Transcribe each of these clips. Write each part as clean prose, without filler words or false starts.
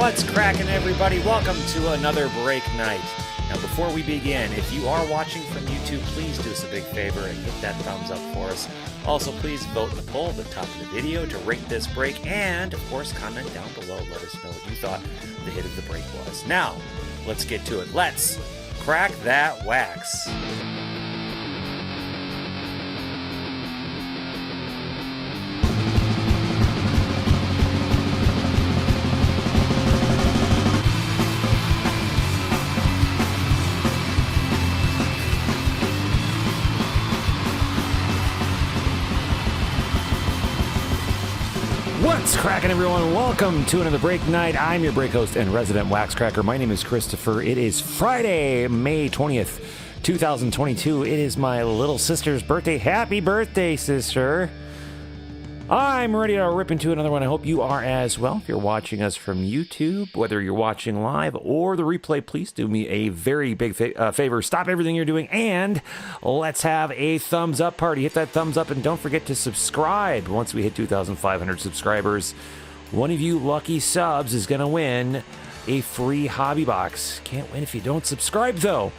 What's cracking, everybody? Welcome to another break night. Now, before we begin, if you are watching from YouTube, please do us a big favor and hit that thumbs up for us. Also, please vote in the poll at the top of the video to rate this break, and, of course, comment down below. Let us know what you thought the hit of the break was. Now, let's get to it. Let's crack that wax. What's cracking, everyone? Welcome to another break night. I'm your break host and resident wax cracker. My name is Christopher. It is Friday, May 20th, 2022. It is my little sister's birthday. Happy birthday, sister. I'm ready to rip into another one. I hope you are as well. If you're watching us from YouTube, whether you're watching live or the replay, please do me a very big favor. Stop everything you're doing and let's have a thumbs up party. Hit that thumbs up and don't forget to subscribe. Once we hit 2,500 subscribers, one of you lucky subs is going to win a free hobby box. Can't win if you don't subscribe, though.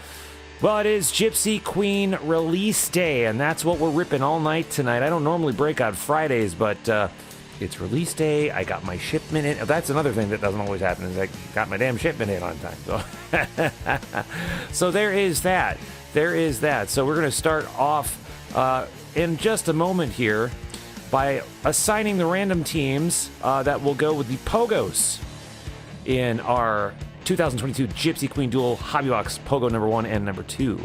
Well, it is Gypsy Queen release day, and that's what we're ripping all night tonight. I don't normally break on Fridays, but it's release day. I got my shipment in. That's another thing that doesn't always happen, is I got my damn shipment in on time. So there is that. There is that. So we're going to start off in just a moment here by assigning the random teams that will go with the POGOs in our 2022 Gypsy Queen Duel Hobby Box POGO number 1 and number 2.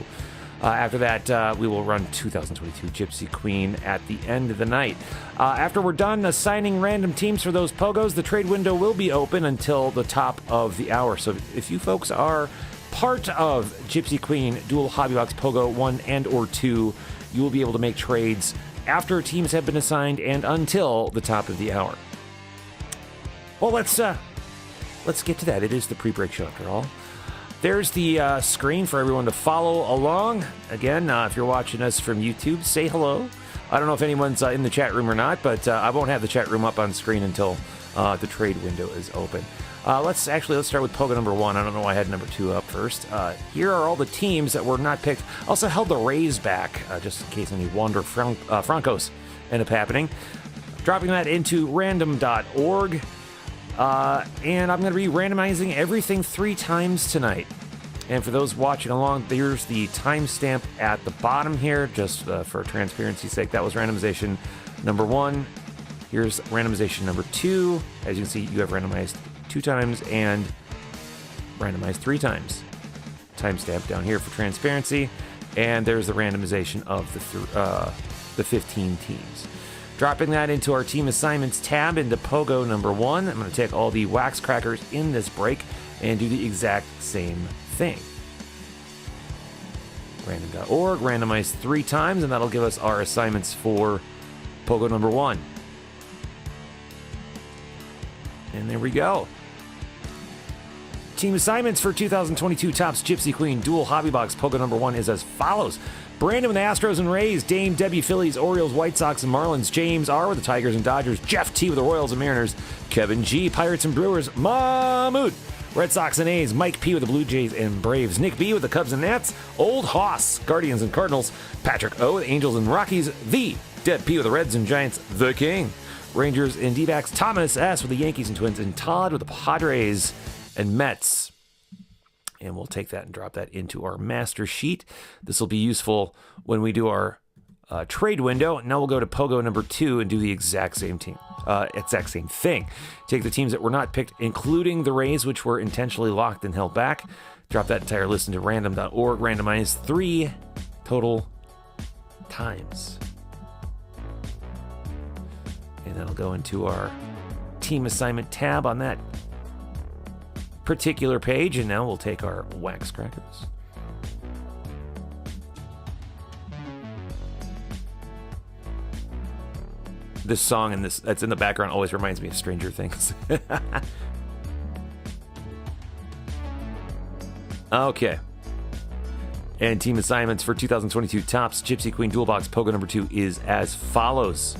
After that, we will run 2022 Gypsy Queen at the end of the night. After we're done assigning random teams for those POGOs, the trade window will be open until the top of the hour. So if you folks are part of Gypsy Queen Duel Hobby Box POGO 1 and or 2, you will be able to make trades after teams have been assigned and until the top of the hour. Well, let's get to that. It is the pre-break show, after all. There's the screen for everyone to follow along. Again, if you're watching us from YouTube, say hello. I don't know if anyone's in the chat room or not, but I won't have the chat room up on screen until the trade window is open. Let's start with POGO number 1. I don't know why I had number 2 up first. Here are all the teams that were not picked. I also held the Rays back, just in case any Wander Francos end up happening. Dropping that into random.org. And I'm going to be randomizing everything 3 times tonight. And for those watching along, there's the timestamp at the bottom here, just for transparency's sake. That was randomization number 1. Here's randomization number 2. As you can see, you have randomized 2 times and randomized 3 times. Timestamp down here for transparency. And there's the randomization of the 15 teams. Dropping that into our team assignments tab into POGO number 1. I'm going to take all the wax crackers in this break and do the exact same thing. Random.org, randomize 3 times, and that'll give us our assignments for POGO number 1. And there we go. Team assignments for 2022 Topps Gypsy Queen Dual Hobby Box POGO number 1 is as follows. Brandon with the Astros and Rays, Dame Debbie Phillies, Orioles, White Sox, and Marlins, James R with the Tigers and Dodgers, Jeff T with the Royals and Mariners, Kevin G, Pirates and Brewers, Mahmood, Red Sox and A's, Mike P with the Blue Jays and Braves, Nick B with the Cubs and Nats, Old Hoss, Guardians and Cardinals, Patrick O with Angels and Rockies, the Deb P with the Reds and Giants, the King, Rangers and D-backs, Thomas S with the Yankees and Twins, and Todd with the Padres and Mets. And we'll take that and drop that into our master sheet. This will be useful when we do our trade window. Now we'll go to POGO number 2 and do the exact same thing. Take the teams that were not picked, including the Rays, which were intentionally locked and held back. Drop that entire list into random.org. Randomize 3 total times. And that'll go into our team assignment tab on that particular page, and now we'll take our wax crackers. This song and that's in the background always reminds me of Stranger Things. Okay. And team assignments for 2022 Topps Gypsy Queen Dual Box POGO number 2 is as follows.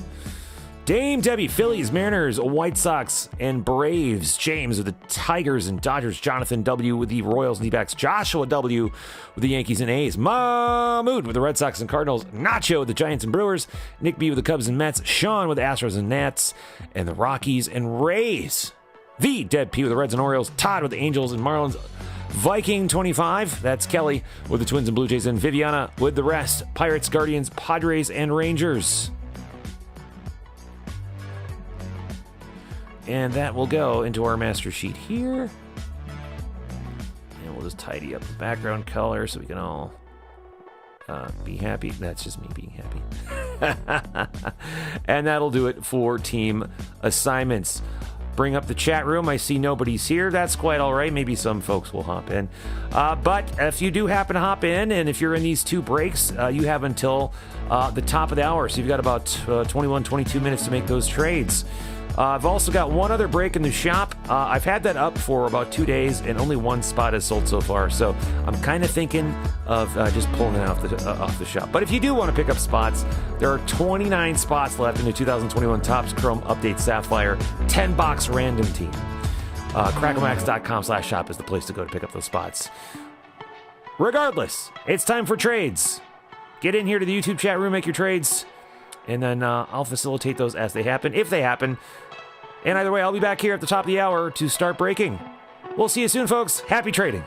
Dame Debbie, Phillies, Mariners, White Sox, and Braves. James with the Tigers and Dodgers. Jonathan W. with the Royals and D-backs. Joshua W. with the Yankees and A's. Mahmood with the Red Sox and Cardinals. Nacho with the Giants and Brewers. Nick B. with the Cubs and Mets. Sean with the Astros and Nats. And the Rockies and Rays. The Dead P with the Reds and Orioles. Todd with the Angels and Marlins. Viking 25, that's Kelly with the Twins and Blue Jays. And Viviana with the rest. Pirates, Guardians, Padres, and Rangers. And that will go into our master sheet here. And we'll just tidy up the background color so we can all be happy. That's just me being happy. And that'll do it for team assignments. Bring up the chat room. I see nobody's here. That's quite all right. Maybe some folks will hop in. But if you do happen to hop in, and if you're in these two breaks, you have until the top of the hour. So you've got about 21, 22 minutes to make those trades. I've also got one other break in the shop. I've had that up for about 2 days, and only one spot has sold so far. So I'm kind of thinking of just pulling it off the shop. But if you do want to pick up spots, there are 29 spots left in the 2021 Topps Chrome Update Sapphire 10-box random team. Crackinwax.com/shop is the place to go to pick up those spots. Regardless, it's time for trades. Get in here to the YouTube chat room, make your trades, and then I'll facilitate those as they happen, if they happen. And either way, I'll be back here at the top of the hour to start breaking. We'll see you soon, folks. Happy trading.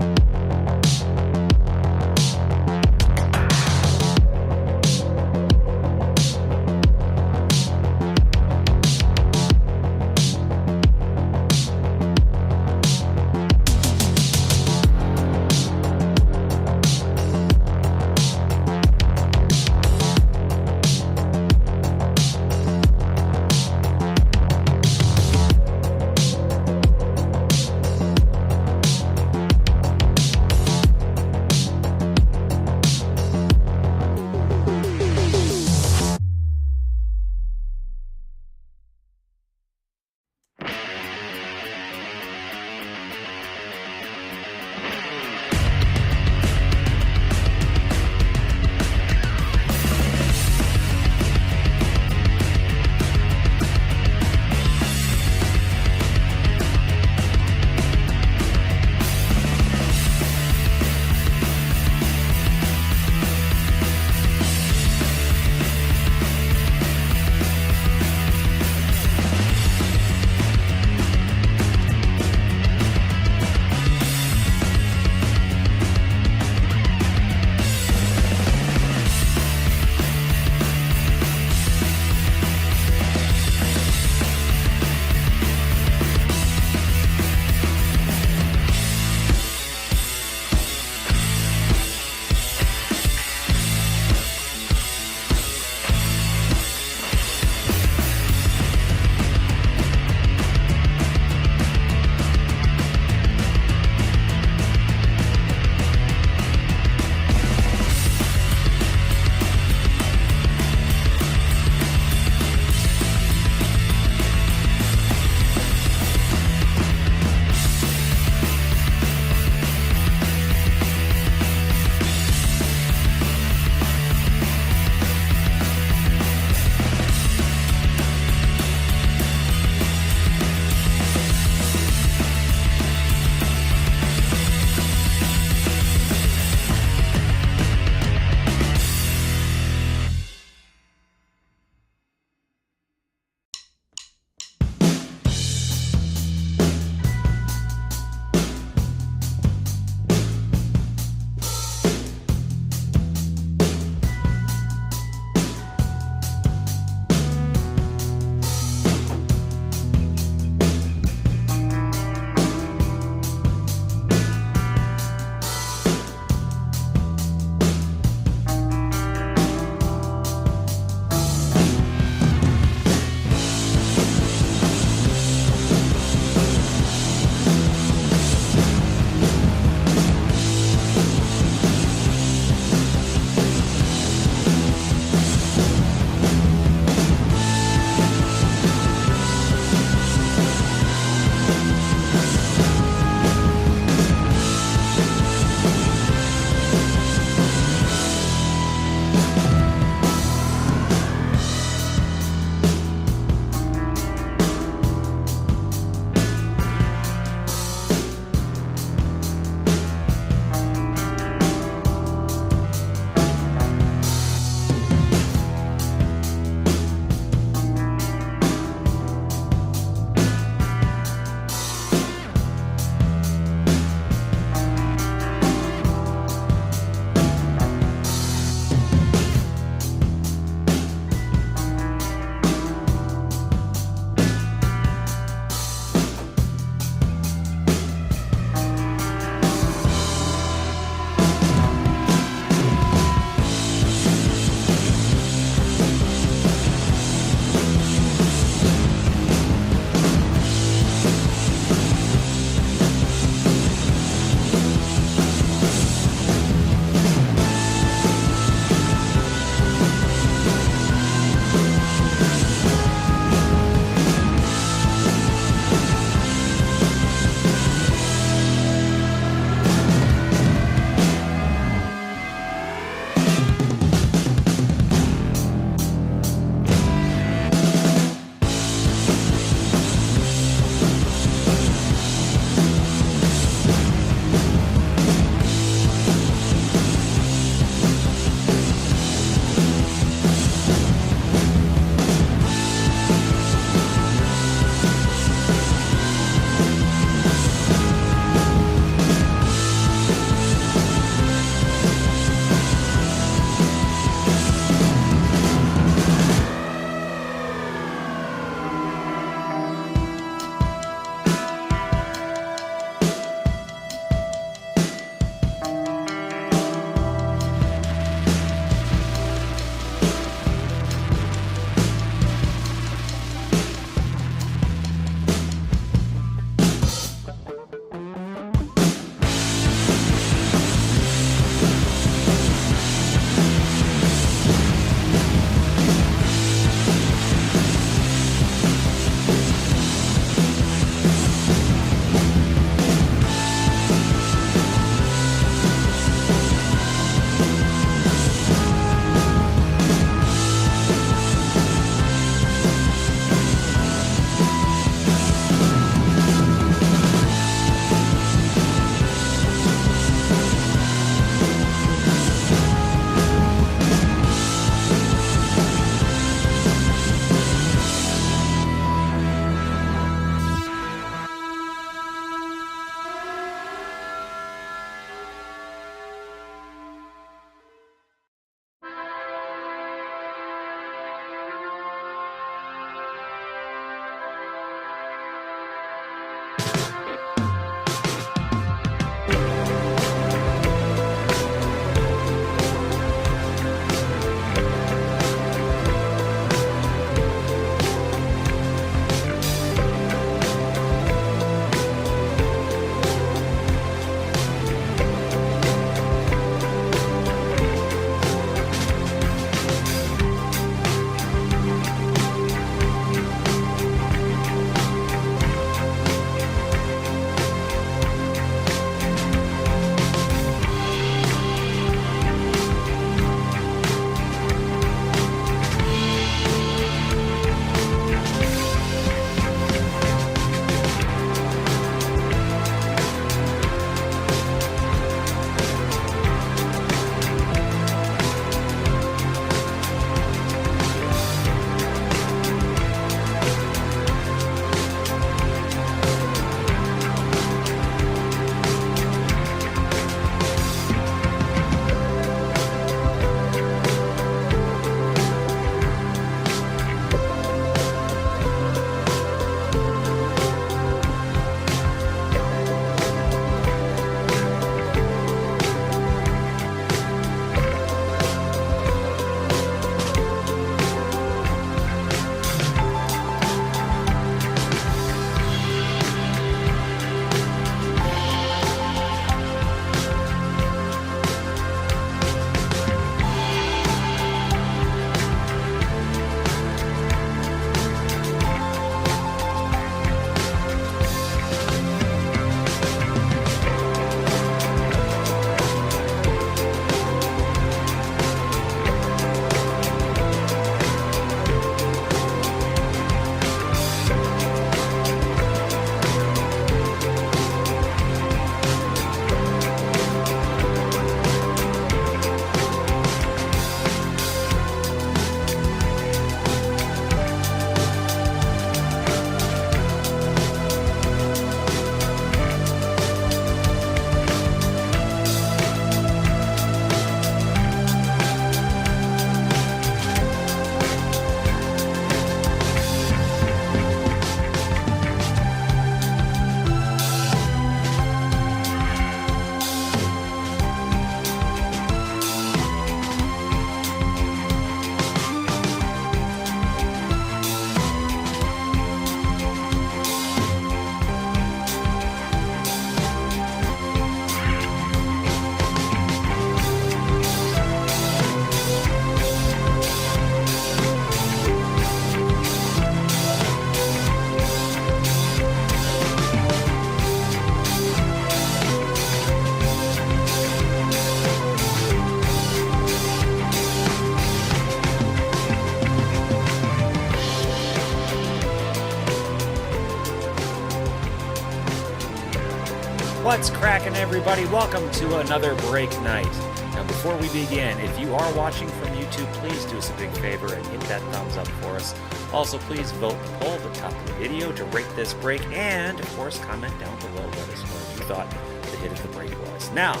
What's cracking, everybody? Welcome to another break night. Now, before we begin, if you are watching from YouTube, please do us a big favor and hit that thumbs up for us. Also, please vote the poll at the top of the video to rate this break, and, of course, comment down below. Let us know what you thought the hit of the break was. Now,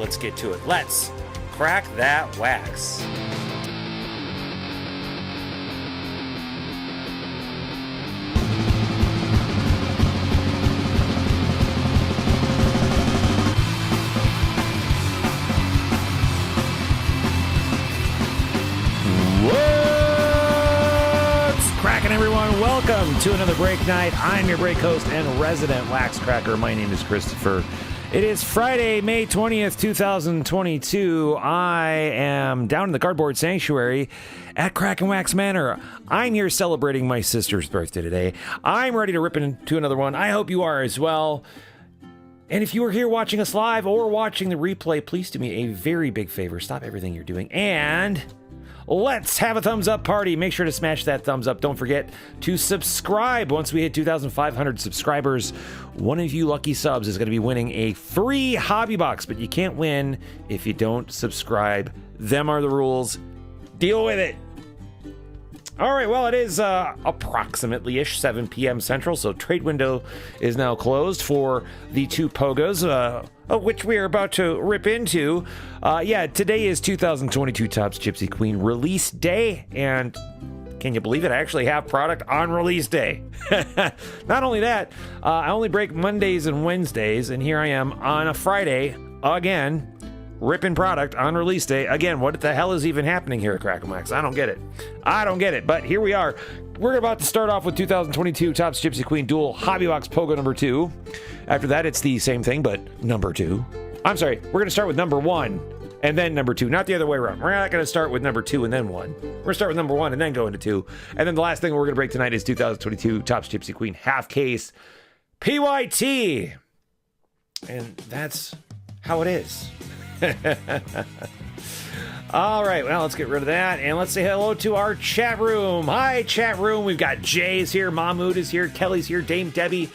let's get to it. Let's crack that wax. Everyone, welcome to another break night. I'm your break host and resident wax cracker. My name is Christopher. It is Friday, May 20th, 2022. I am down in the Cardboard Sanctuary at Crackin Wax Manor. I'm here celebrating my sister's birthday today. I'm ready to rip into another one. I hope you are as well. And if you are here watching us live or watching the replay, please do me a very big favor. Stop everything you're doing and let's have a thumbs up party. Make sure to smash that thumbs up. Don't forget to subscribe. Once we hit 2,500 subscribers, one of you lucky subs is going to be winning a free hobby box, but you can't win if you don't subscribe. Them are the rules. Deal with it. All right, well, it is approximately-ish 7 p.m. Central, so trade window is now closed for the two POGOs, which we are about to rip into. Today is 2022 Topps Gypsy Queen release day, and can you believe it? I actually have product on release day. Not only that, I only break Mondays and Wednesdays, and here I am on a Friday again, ripping product on release day. Again, what the hell is even happening here at Crackin Wax? I don't get it. But here we are. We're about to start off with 2022 Topps Gypsy Queen Dual Hobby Box POGO number 2. After that, it's the same thing, but number 2. I'm sorry, we're going to start with number 1 and then number 2, not the other way around. We're not going to start with number 2 and then 1. We're going to start with number 1 and then go into 2. And then the last thing we're going to break tonight is 2022 Topps Gypsy Queen half case PYT. And that's how it is. All right, well, let's get rid of that and let's say hello to our chat room. Hi, chat room. We've got Jay's here, Mahmood is here, Kelly's here, Dame Debbie,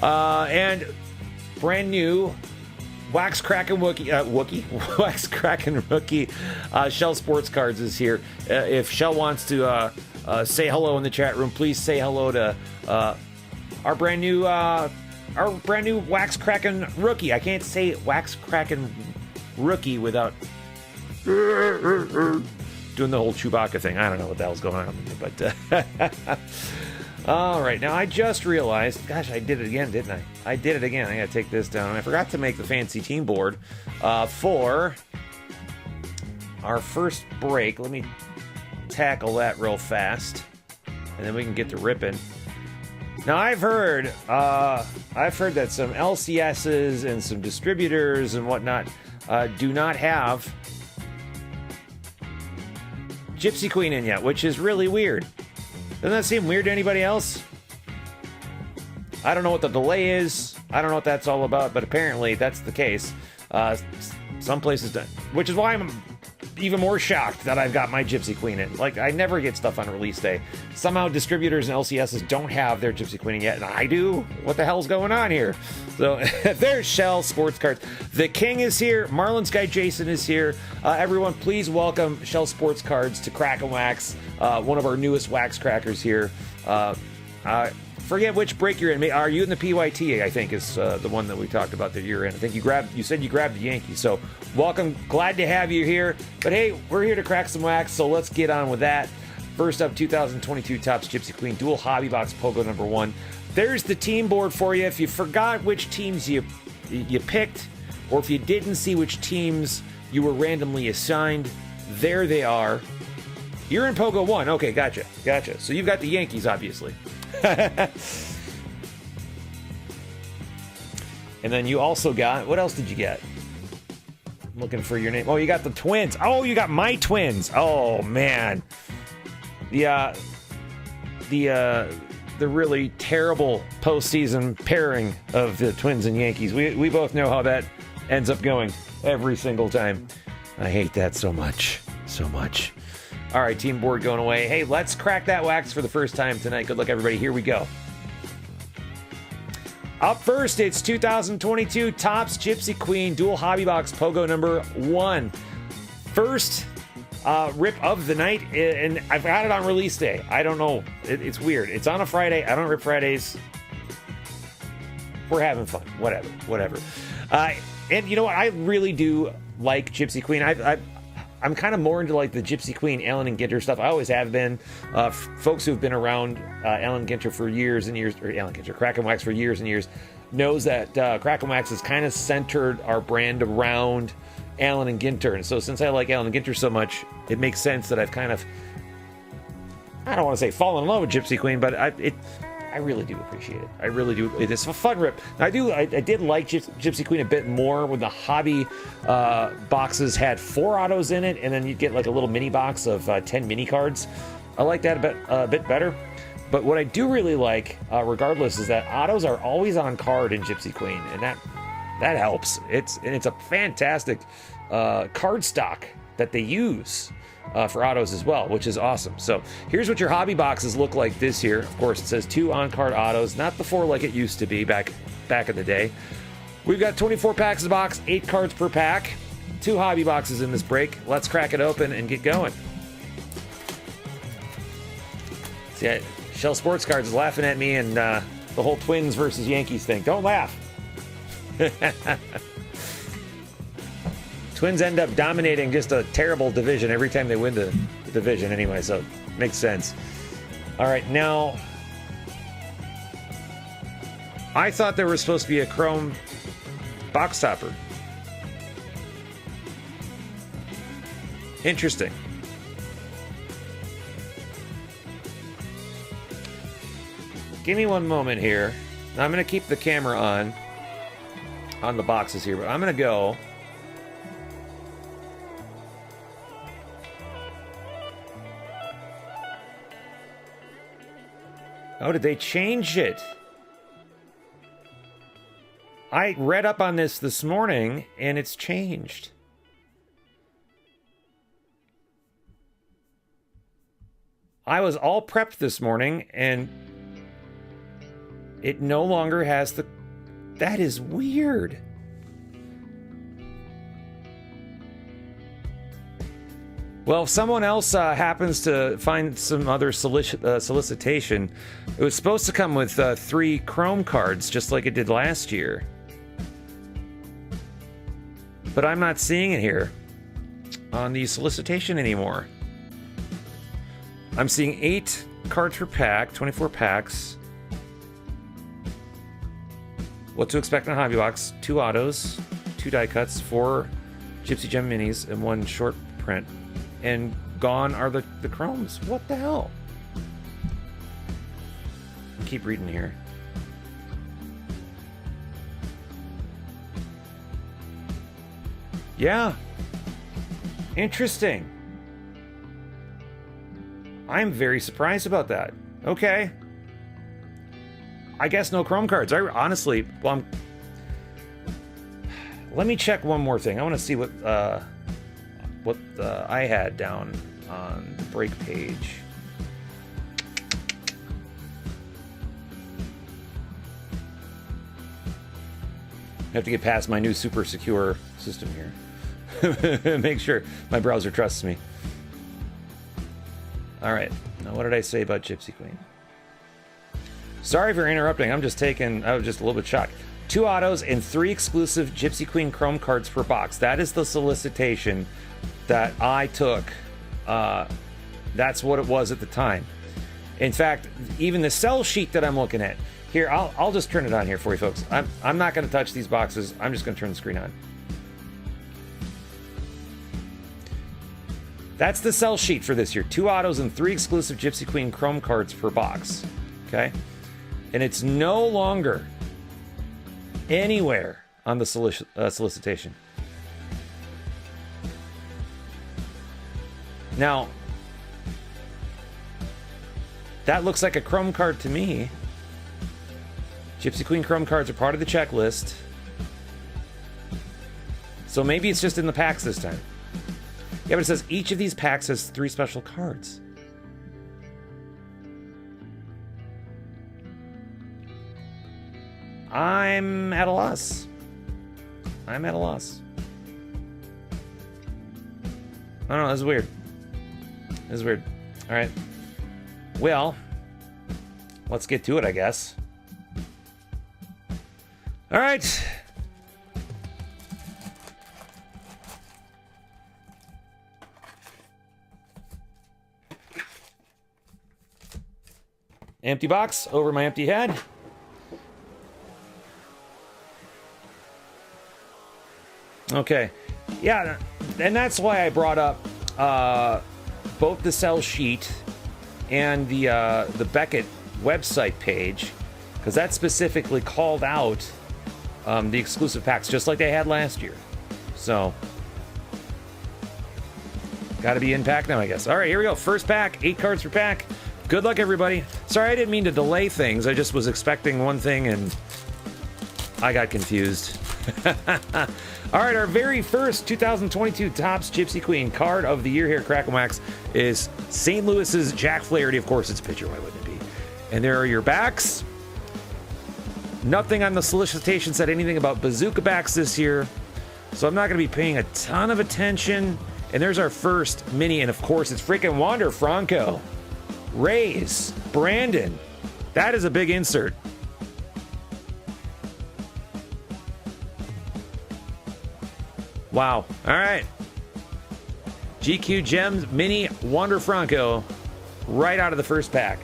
and brand new Wax Crackin Wax Crackin Rookie Shell Sports Cards is here. If Shell wants to say hello in the chat room, please say hello to our brand new Wax Crackin Rookie. I can't say Wax Crackin Rookie without doing the whole Chewbacca thing. I don't know what the hell's going on with me, but all right. Now I just realized, gosh, I did it again, didn't I? I did it again. I gotta take this down. I forgot to make the fancy team board for our first break. Let me tackle that real fast, and then we can get to ripping. Now I've heard that some LCSs and some distributors and whatnot do not have Gypsy Queen in yet, which is really weird. Doesn't that seem weird to anybody else? I don't know what the delay is. I don't know what that's all about, but apparently that's the case. Some places don't, which is why I'm even more shocked that I've got my Gypsy Queen in. Like, I never get stuff on release day. Somehow distributors and LCSs don't have their Gypsy Queen in yet, and I do? What the hell's going on here? So, there's Shell Sports Cards. The King is here. Marlins guy Jason is here. Everyone, please welcome Shell Sports Cards to Crackin Wax, one of our newest wax crackers here. Forget which break you're in. Are you in the PYT, I think, is the one that we talked about that you're in. I think you said you grabbed the Yankees. So welcome. Glad to have you here. But hey, we're here to crack some wax, so let's get on with that. First up, 2022 Topps Gypsy Queen Dual Hobby Box POGO number 1. There's the team board for you. If you forgot which teams you picked, or if you didn't see which teams you were randomly assigned, there they are. You're in POGO 1. Okay, gotcha. So you've got the Yankees, obviously. And then you also got, what else did you get? I'm looking for your name. Oh, you got the Twins. Oh, you got my Twins. Oh, man. The really terrible postseason pairing of the Twins and Yankees. We both know how that ends up going every single time. I hate that so much. All right, team board going away. Hey, let's crack that wax for the first time tonight. Good luck, everybody. Here we go. Up first, it's 2022 Topps Gypsy Queen Dual Hobby Box Pogo number 1. First rip of the night, and I've got it on release day. I don't know. It's weird. It's on a Friday. I don't rip Fridays. We're having fun. Whatever. And you know what? I really do like Gypsy Queen. I'm kind of more into like the Gypsy Queen, Allen and Ginter stuff. I always have been. Folks who've been around Allen Ginter for years and years, or Allen Ginter, Crackin Wax for years and years, knows that Crackin Wax has kind of centered our brand around Allen and Ginter. And so since I like Allen and Ginter so much, it makes sense that I've kind of, I don't want to say fallen in love with Gypsy Queen, but I really do appreciate it. I really do. It's a fun rip. I did like Gypsy Queen a bit more when the hobby boxes had 4 autos in it, and then you'd get like a little mini box of 10 mini cards. I like that a bit better. But what I do really like, regardless, is that autos are always on card in Gypsy Queen, and that helps. It's a fantastic card stock that they use for autos as well, which is awesome. So here's what your hobby boxes look like this year. Of course, it says 2 on-card autos, not the 4 like it used to be back in the day. We've got 24 packs of the box, 8 cards per pack, 2 hobby boxes in this break. Let's crack it open and get going. See, Shell Sports Cards is laughing at me and the whole Twins versus Yankees thing. Don't laugh. Twins end up dominating just a terrible division every time they win the division anyway, so it makes sense. All right, now, I thought there was supposed to be a chrome box topper. Interesting. Give me one moment here. I'm going to keep the camera on the boxes here, but I'm going to go. Oh, did they change it? I read up on this morning, and it's changed. I was all prepped this morning, and it no longer has the... That is weird. Well, if someone else happens to find some other solicitation, it was supposed to come with 3 Chrome cards, just like it did last year. But I'm not seeing it here on the solicitation anymore. I'm seeing 8 cards per pack, 24 packs. What to expect in a hobby box: 2 autos, 2 die cuts, 4 Gypsy Gem minis, and 1 short print. And gone are the chromes. What the hell? Keep reading here. Yeah. Interesting. I'm very surprised about that. Okay. I guess no chrome cards. I honestly, well, let me check one more thing. I want to see what I had down on the break page. I have to get past my new super secure system here. Make sure my browser trusts me. All right. Now, what did I say about Gypsy Queen? Sorry for interrupting. I was just a little bit shocked. 2 autos and 3 exclusive Gypsy Queen Chrome cards per box. That is the solicitation that I took. That's what it was at the time. In fact, even the sell sheet that I'm looking at here, I'll just turn it on here for you folks. I'm not going to touch these boxes. I'm just going to turn the screen on. That's the sell sheet for this year. 2 autos and 3 exclusive Gypsy Queen Chrome cards per box. Okay, and it's no longer anywhere on the solicitation. Now, that looks like a Chrome card to me. Gypsy Queen Chrome cards are part of the checklist. So maybe it's just in the packs this time. Yeah, but it says each of these packs has 3 special cards. I'm at a loss. I'm at a loss. I don't know, this is weird. This is weird. Alright. Well, let's get to it, I guess. Alright. Empty box over my empty head. Okay. Yeah, and that's why I brought up both the sell sheet and the Beckett website page, because that specifically called out the exclusive packs, just like they had last year. So, got to be in pack now, I guess. All right, here we go. First pack, 8 cards per pack. Good luck, everybody. Sorry, I didn't mean to delay things. I just was expecting one thing, and I got confused. All right, our very first 2022 Topps Gypsy Queen card of the year here at Crackin' Wax is St. Louis's Jack Flaherty. Of course, it's a pitcher. Why wouldn't it be? And there are your backs. Nothing on the solicitation said anything about bazooka backs this year, so I'm not going to be paying a ton of attention. And there's our first mini, and of course, it's freaking Wander Franco. Rays, Brandon. That is a big insert. Wow. All right. GQ Gems Mini Wander Franco right out of the first pack.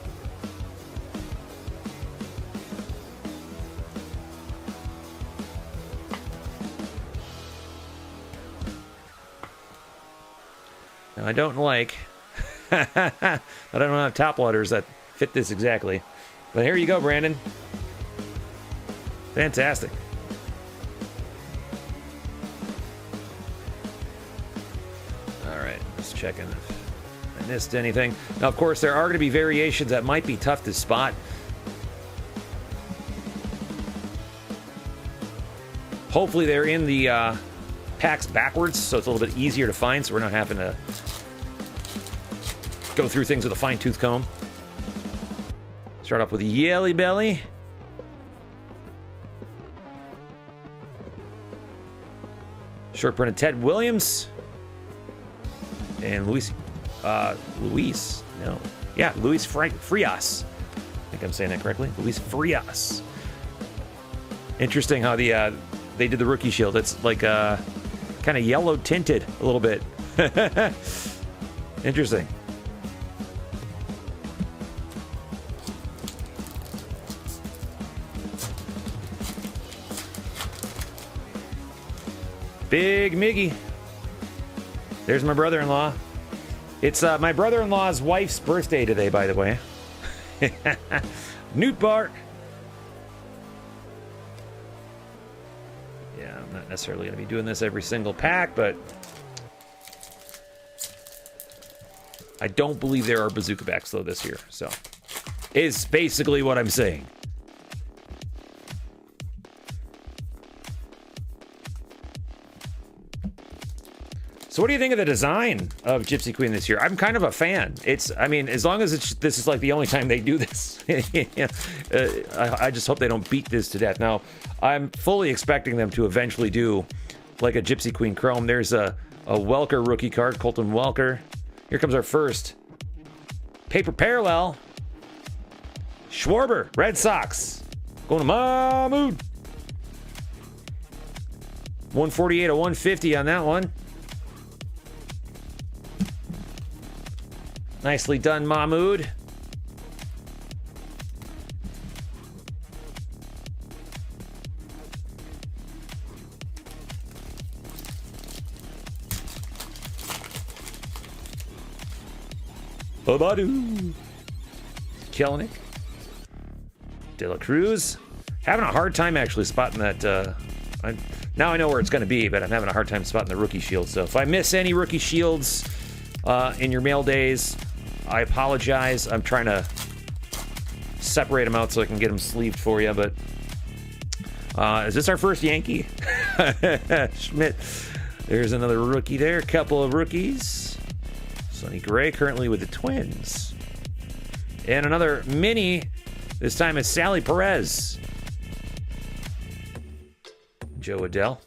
Now, I don't like that I don't have top loaders that fit this exactly. But here you go, Brandon. Fantastic. Checking if I missed anything. Now, of course, there are going to be variations that might be tough to spot. Hopefully, they're in the packs backwards, so it's a little bit easier to find, so we're not having to go through things with a fine-tooth comb. Start off with Yelly Belly. Short printed Ted Williams. And Luis Frias. I think I'm saying that correctly. Luis Frias. Interesting how they did the rookie shield. It's like kind of yellow tinted a little bit. Interesting. Big Miggy. There's my brother-in-law. It's my brother-in-law's wife's birthday today, by the way. Newt Bark. Yeah, I'm not necessarily going to be doing this every single pack, but I don't believe there are bazooka backs, though, this year. So, is basically what I'm saying. So what do you think of the design of Gypsy Queen this year? I'm kind of a fan. I mean, as long as this is like the only time they do this. I just hope they don't beat this to death. Now, I'm fully expecting them to eventually do like a Gypsy Queen Chrome. There's a Welker rookie card, Colton Welker. Here comes our first paper parallel. Schwarber, Red Sox. Going to Mahmood. 148 to 150 on that one. Nicely done, Mahmood. Babadoo. Kelenic. De La Cruz. Having a hard time actually spotting that. Now I know where it's going to be, but I'm having a hard time spotting the rookie shield. So if I miss any rookie shields in your mail days, I apologize. I'm trying to separate them out so I can get them sleeved for you. But is this our first Yankee? Schmidt. There's another rookie there. A couple of rookies. Sonny Gray currently with the Twins. And another mini. This time it's Sally Perez. Joe Adell.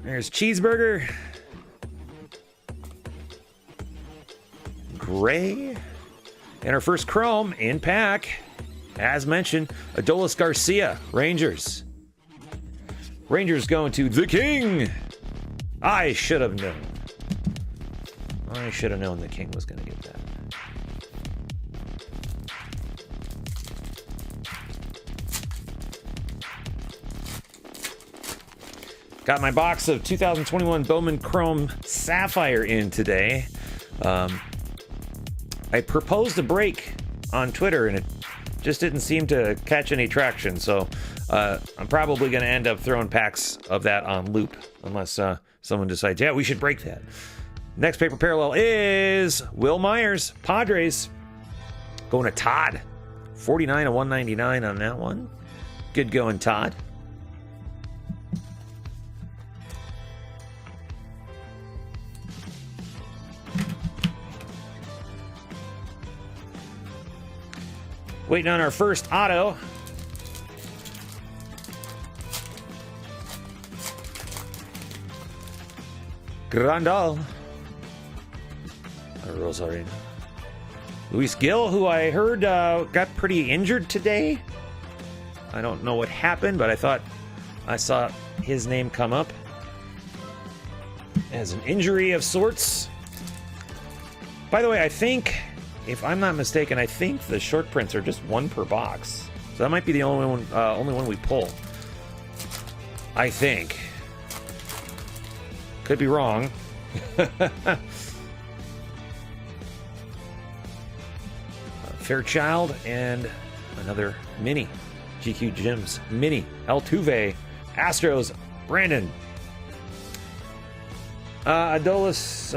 There's Cheeseburger. Gray. And our first Chrome in pack. As mentioned, Adolis Garcia, Rangers. Rangers going to the King. I should have known. I should have known the King was going to get that. Got my box of 2021 Bowman Chrome Sapphire in today. I proposed a break on Twitter and it just didn't seem to catch any traction. So I'm probably going to end up throwing packs of that on loop unless someone decides, yeah, we should break that. Next paper parallel is Will Myers, Padres. Going to Todd. 49 to 199 on that one. Good going, Todd. Waiting on our first auto. Grandal. Rosario. Luis Gil, who I heard got pretty injured today. I don't know what happened, but I thought I saw his name come up as an injury of sorts. By the way, I think, if I'm not mistaken, I think the short prints are just one per box. So that might be the only one we pull. I think. Could be wrong. Fairchild and another mini. GQ Gems mini. Altuve. Astros. Brandon. Adolis.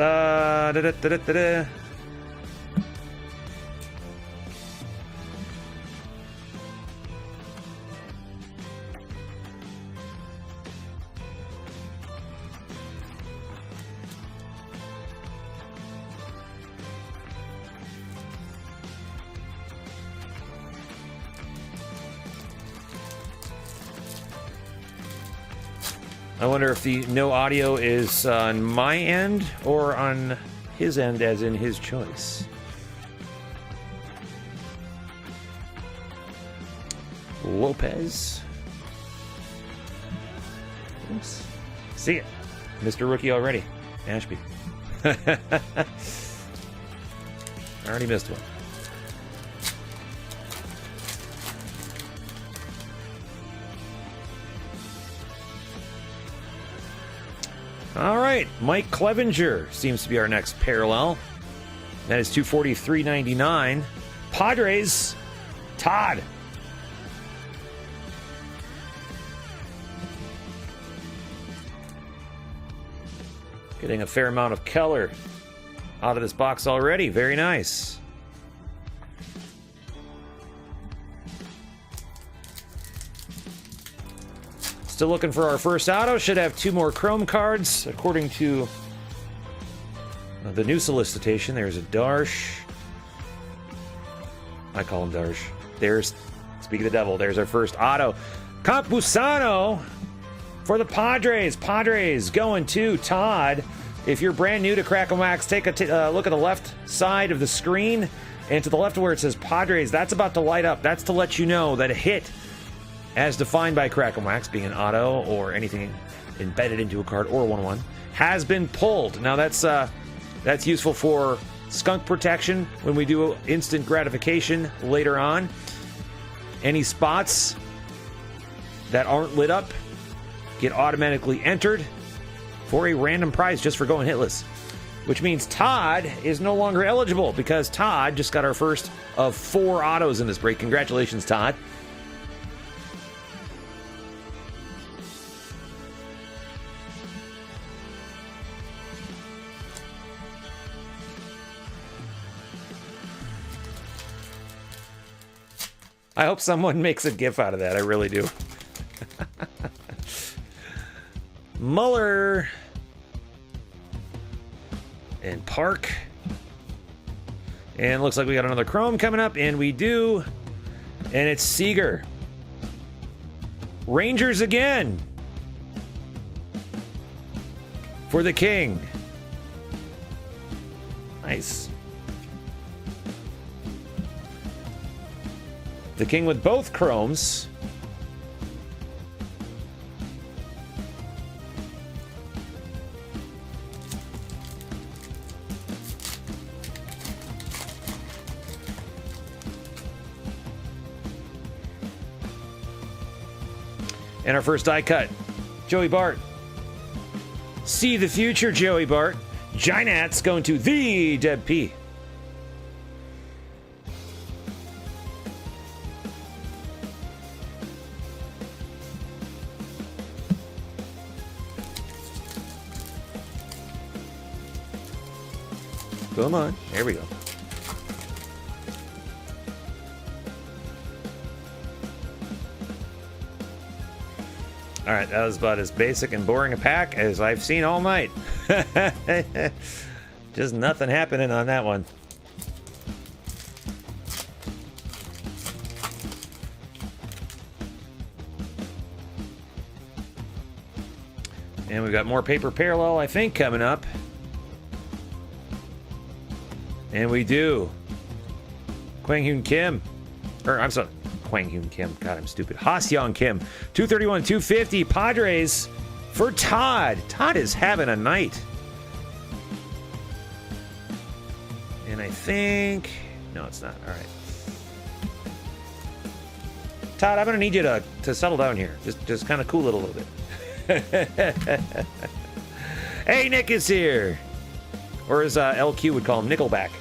I wonder if the no audio is on my end or on his end, as in his choice. Lopez. Oops. See it. Mr. Rookie already. Ashby. I already missed one. All right, Mike Clevenger seems to be our next parallel. That is 243.99. Padres, Todd. Getting a fair amount of color out of this box already. Very nice. Still looking for our first auto. Should have 2 more Chrome cards, according to the new solicitation. There's a Darsh. I call him Darsh. There's, speak of the devil, there's our first auto. Campusano for the Padres. Padres going to Todd. If you're brand new to Crackin' Wax, take a look at the left side of the screen. And to the left where it says Padres, that's about to light up. That's to let you know that a hit, as defined by Crackin' Wax, being an auto or anything embedded into a card or a 1/1, has been pulled. Now that's useful for skunk protection when we do instant gratification later on. Any spots that aren't lit up get automatically entered for a random prize just for going hitless. Which means Todd is no longer eligible because Todd just got our first of 4 autos in this break. Congratulations, Todd. I hope someone makes a GIF out of that. I really do. Muller. And Park. And looks like we got another Chrome coming up, and we do. And it's Seager. Rangers again. For the King. Nice. The King with both Chromes. And our first die cut, Joey Bart. See the future, Joey Bart. Ginats going to the Deb P. Come on, there we go. All right, that was about as basic and boring a pack as I've seen all night. Just nothing happening on that one. And we've got more paper parallel, I think, coming up. And we do. Kwang Hyun Kim. Or, I'm sorry. Kwang Hyun Kim. God, I'm stupid. Ha-Seong Kim. 231, 250. Padres for Todd. Todd is having a night. And I think... No, it's not. All right. Todd, I'm going to need you to settle down here. Just kind of cool it a little bit. Hey, Nick is here. Or as LQ would call him, Nickelback.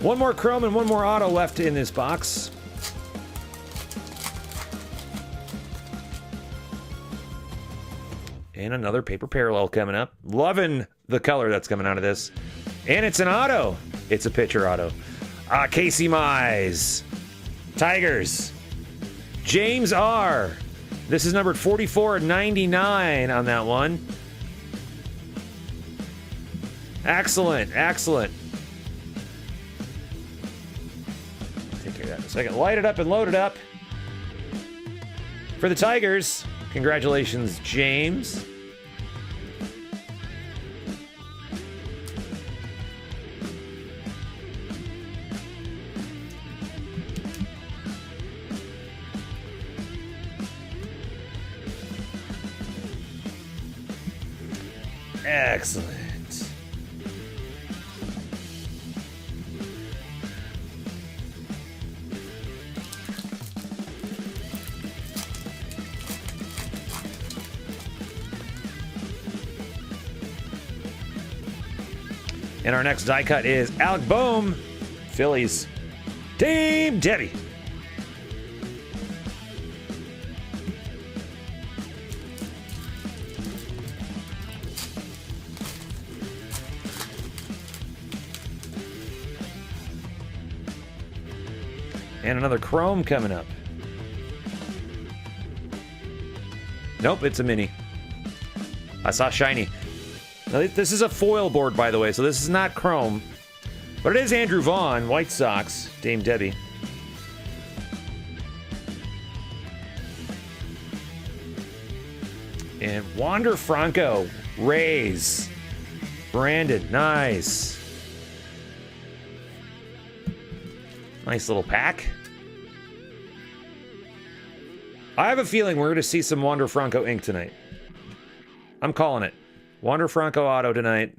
One more Chrome and one more auto left in this box. And another paper parallel coming up. Loving the color that's coming out of this. And it's an auto. It's a pitcher auto. Casey Mize. Tigers. James R. This is numbered 44/99 on that one. Excellent, excellent. Take care of that in a second. Light it up and load it up. For the Tigers, congratulations, James. Excellent. And our next die cut is Alec Bohm, Phillies. Team Debbie. And another Chrome coming up. Nope, it's a mini. I saw shiny. Now, this is a foil board, by the way, so this is not Chrome. But it is Andrew Vaughn, White Sox, Dame Debbie. And Wander Franco, Rays. Branded, nice. Nice little pack. I have a feeling we're going to see some Wander Franco ink tonight. I'm calling it. Wander Franco auto tonight.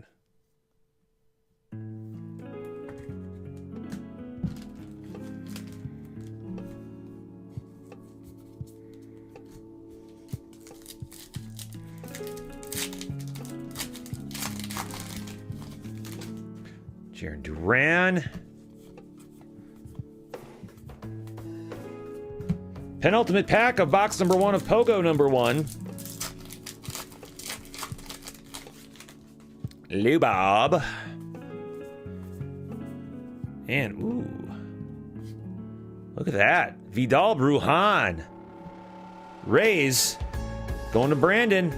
Jaron Duran. Penultimate pack of box number 1 of Pogo number 1. Lou Bob. And, ooh. Look at that. Vidal Brujan. Rays going to Brandon.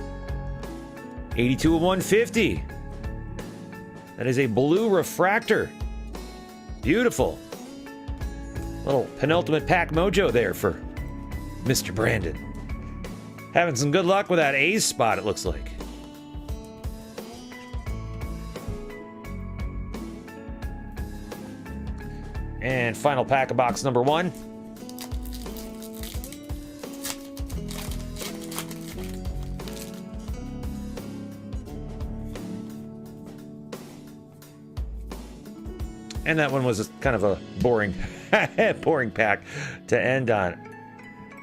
82 of 150. That is a blue refractor. Beautiful. Little penultimate pack mojo there for Mr. Brandon. Having some good luck with that A's spot, it looks like. And final pack of box number 1. And that one was kind of a boring, boring pack to end on.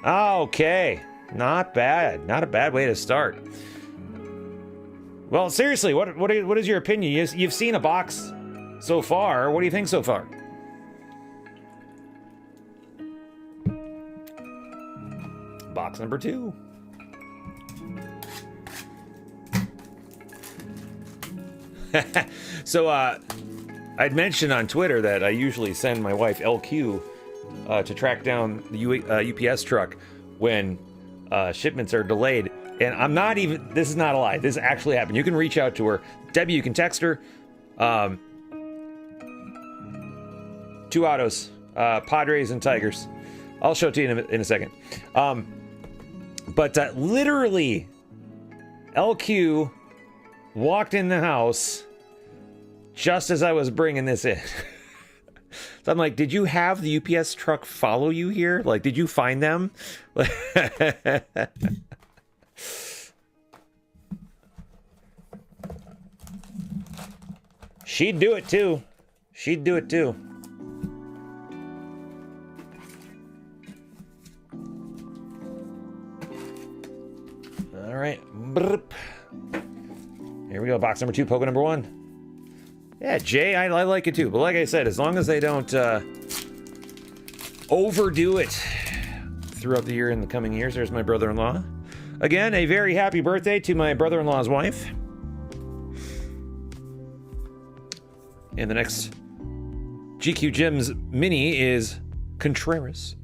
Okay, not bad. Not a bad way to start. Well, seriously, what is your opinion? You've seen a box so far. What do you think so far? Box number 2. So, I'd mentioned on Twitter that I usually send my wife LQ to track down the UPS truck when shipments are delayed. And I'm not even, this is not a lie, this actually happened. You can reach out to her. Debbie, you can text her. 2 autos, Padres and Tigers. I'll show it to you in a second. But literally, LQ walked in the house just as I was bringing this in. So I'm like, did you have the UPS truck follow you here? Like, did you find them? She'd do it too. She'd do it too. All right. Here we go. Box number 2, POGO number 1. Yeah, Jay, I like it too. But like I said, as long as they don't overdo it throughout the year in the coming years. There's my brother-in-law. Again, a very happy birthday to my brother-in-law's wife. And the next GQ Gems mini is Contreras.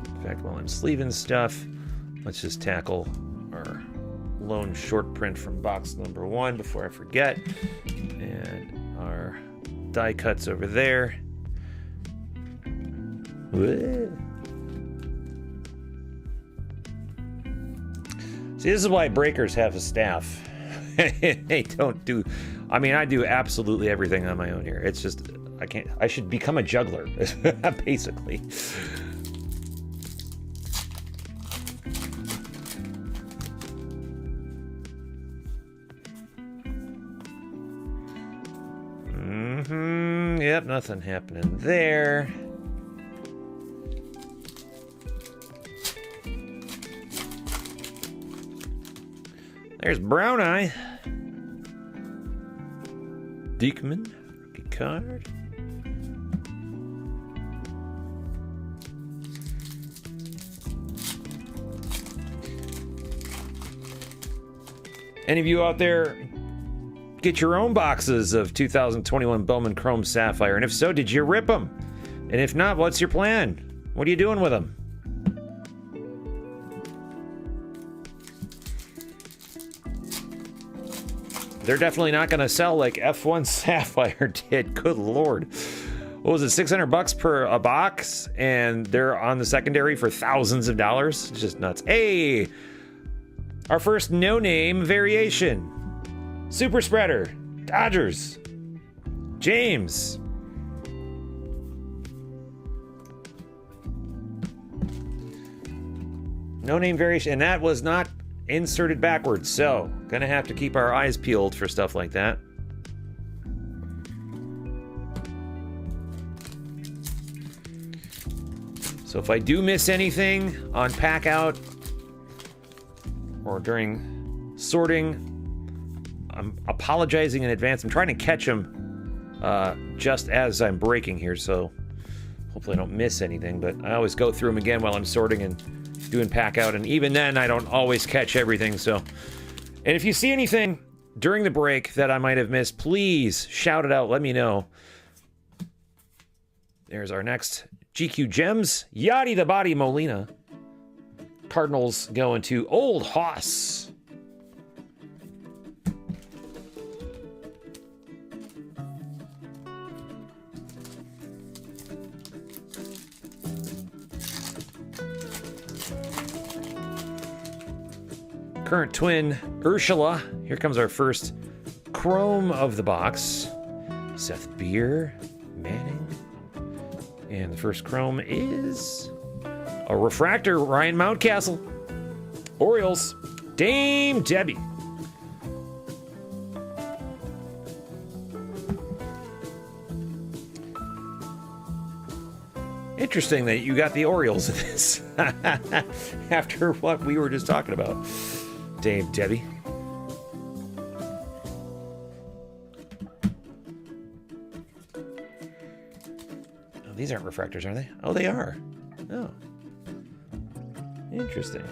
In fact, while I'm sleeving stuff, let's just tackle our lone short print from box number 1 before I forget. And our die cuts over there. Whoa. See, this is why breakers have a staff. They don't do, I mean, I do absolutely everything on my own here. It's just, I should become a juggler, basically. Yep, nothing happening there. There's Brown Eye. Diekman, Picard. Any of you out there get your own boxes of 2021 Bowman Chrome Sapphire? And if so, did you rip them? And if not, what's your plan? What are you doing with them? They're definitely not going to sell like F1 Sapphire did. Good Lord. What was it, $600 per a box? And they're on the secondary for thousands of dollars? It's just nuts. Hey, our first no-name variation. Super Spreader, Dodgers, James. No-name variation, and that was not inserted backwards, so gonna have to keep our eyes peeled for stuff like that. So if I do miss anything on pack out or during sorting, I'm apologizing in advance. I'm trying to catch them just as I'm breaking here, so hopefully I don't miss anything, but I always go through them again while I'm sorting and doing pack out, and even then I don't always catch everything. So, and if you see anything during the break that I might have missed, please shout it out, let me know. There's our next GQ Gems. Yachty the Body Molina. Cardinals going to Old Hoss. Current twin Ursula. Here comes our first chrome of the box. Seth Beer, Manning. And the first chrome is a refractor, Ryan Mountcastle. Orioles, Dame Debbie. Interesting that you got the Orioles in this after what we were just talking about. Dame Debbie. Oh, these aren't refractors, are they? Oh, they are. Oh. Interesting.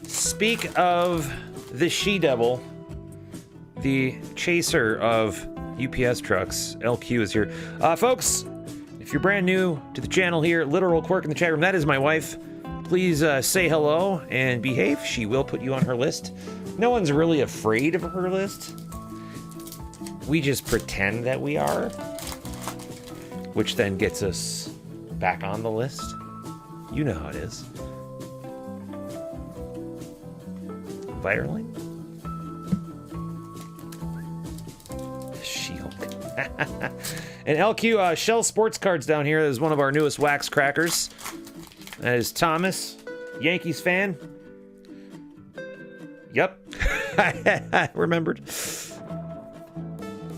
Speak of the She-Devil, the chaser of UPS trucks, LQ is here. Folks, if you're brand new to the channel here, Literal Quirk in the chat room, that is my wife. Please say hello and behave. She will put you on her list. No one's really afraid of her list. We just pretend that we are, which then gets us back on the list. You know how it is. Vireling? She-Hulk. And LQ Shell Sports Cards down here is one of our newest wax crackers. That is Thomas, Yankees fan. Yep. I remembered.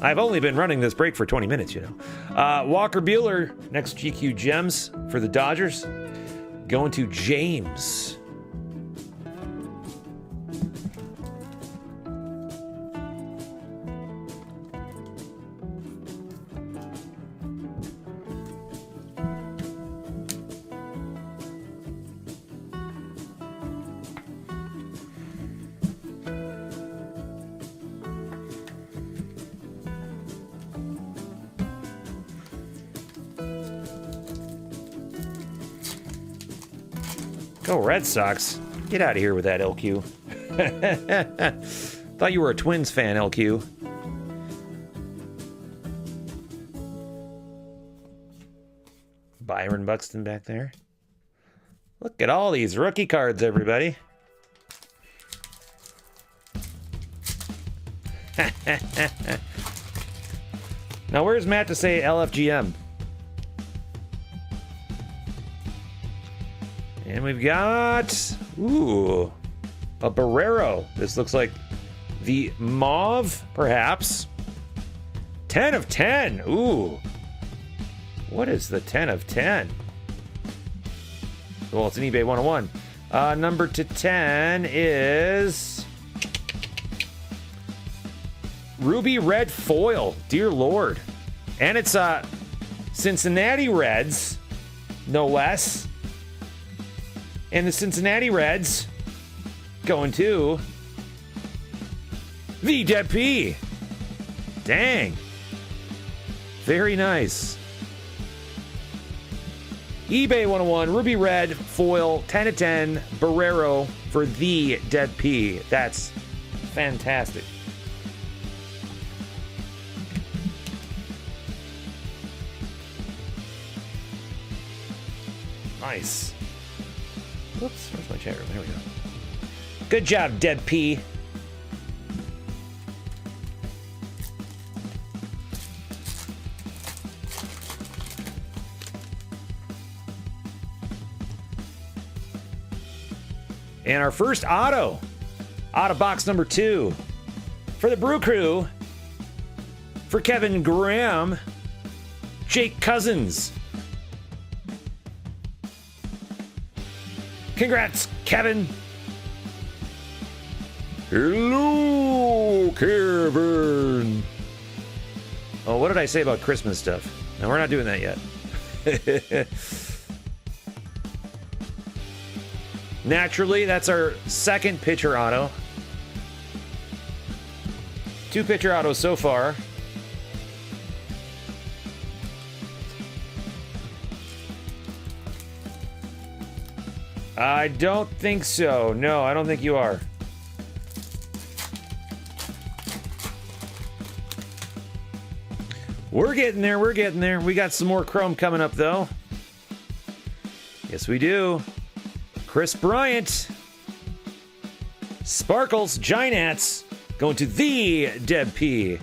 I've only been running this break for 20 minutes, you know. Walker Buehler, next GQ Gems for the Dodgers. Going to James. Go Red Sox. Get out of here with that, LQ. Thought you were a Twins fan, LQ. Byron Buxton back there. Look at all these rookie cards, everybody. Now, where's Matt to say LFGM? And we've got, ooh, a Barrero. This looks like the mauve, perhaps. 10 of 10. Ooh. What is the 10 of 10? Well, it's an eBay 101. Number to 10 is Ruby Red Foil. Dear Lord. And it's Cincinnati Reds, no less. And the Cincinnati Reds going to the Dead P. Dang. Very nice. eBay 101, Ruby Red, Foil, 10 of 10, Barrero for the Dead P. That's fantastic. Nice. Whoops, where's my chat room? There we go. Good job, Dead P. And our first auto, out of box number 2, for the Brew Crew, for Kevin Graham, Jake Cousins. Congrats, Kevin. Hello, Kevin. Oh, what did I say about Christmas stuff? No, we're not doing that yet. Naturally, that's our second pitcher auto. 2 pitcher autos so far. I don't think so. No, I don't think you are. We're getting there. We're getting there. We got some more Chrome coming up, though. Yes, we do. Chris Bryant. Sparkles, Giants, going to the Deb P.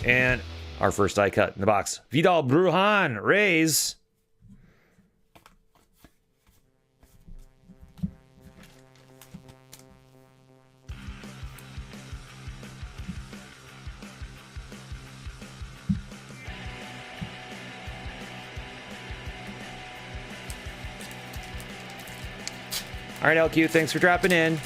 And our first die cut in the box. Vidal Brujan, Rays. All right, LQ, thanks for dropping in.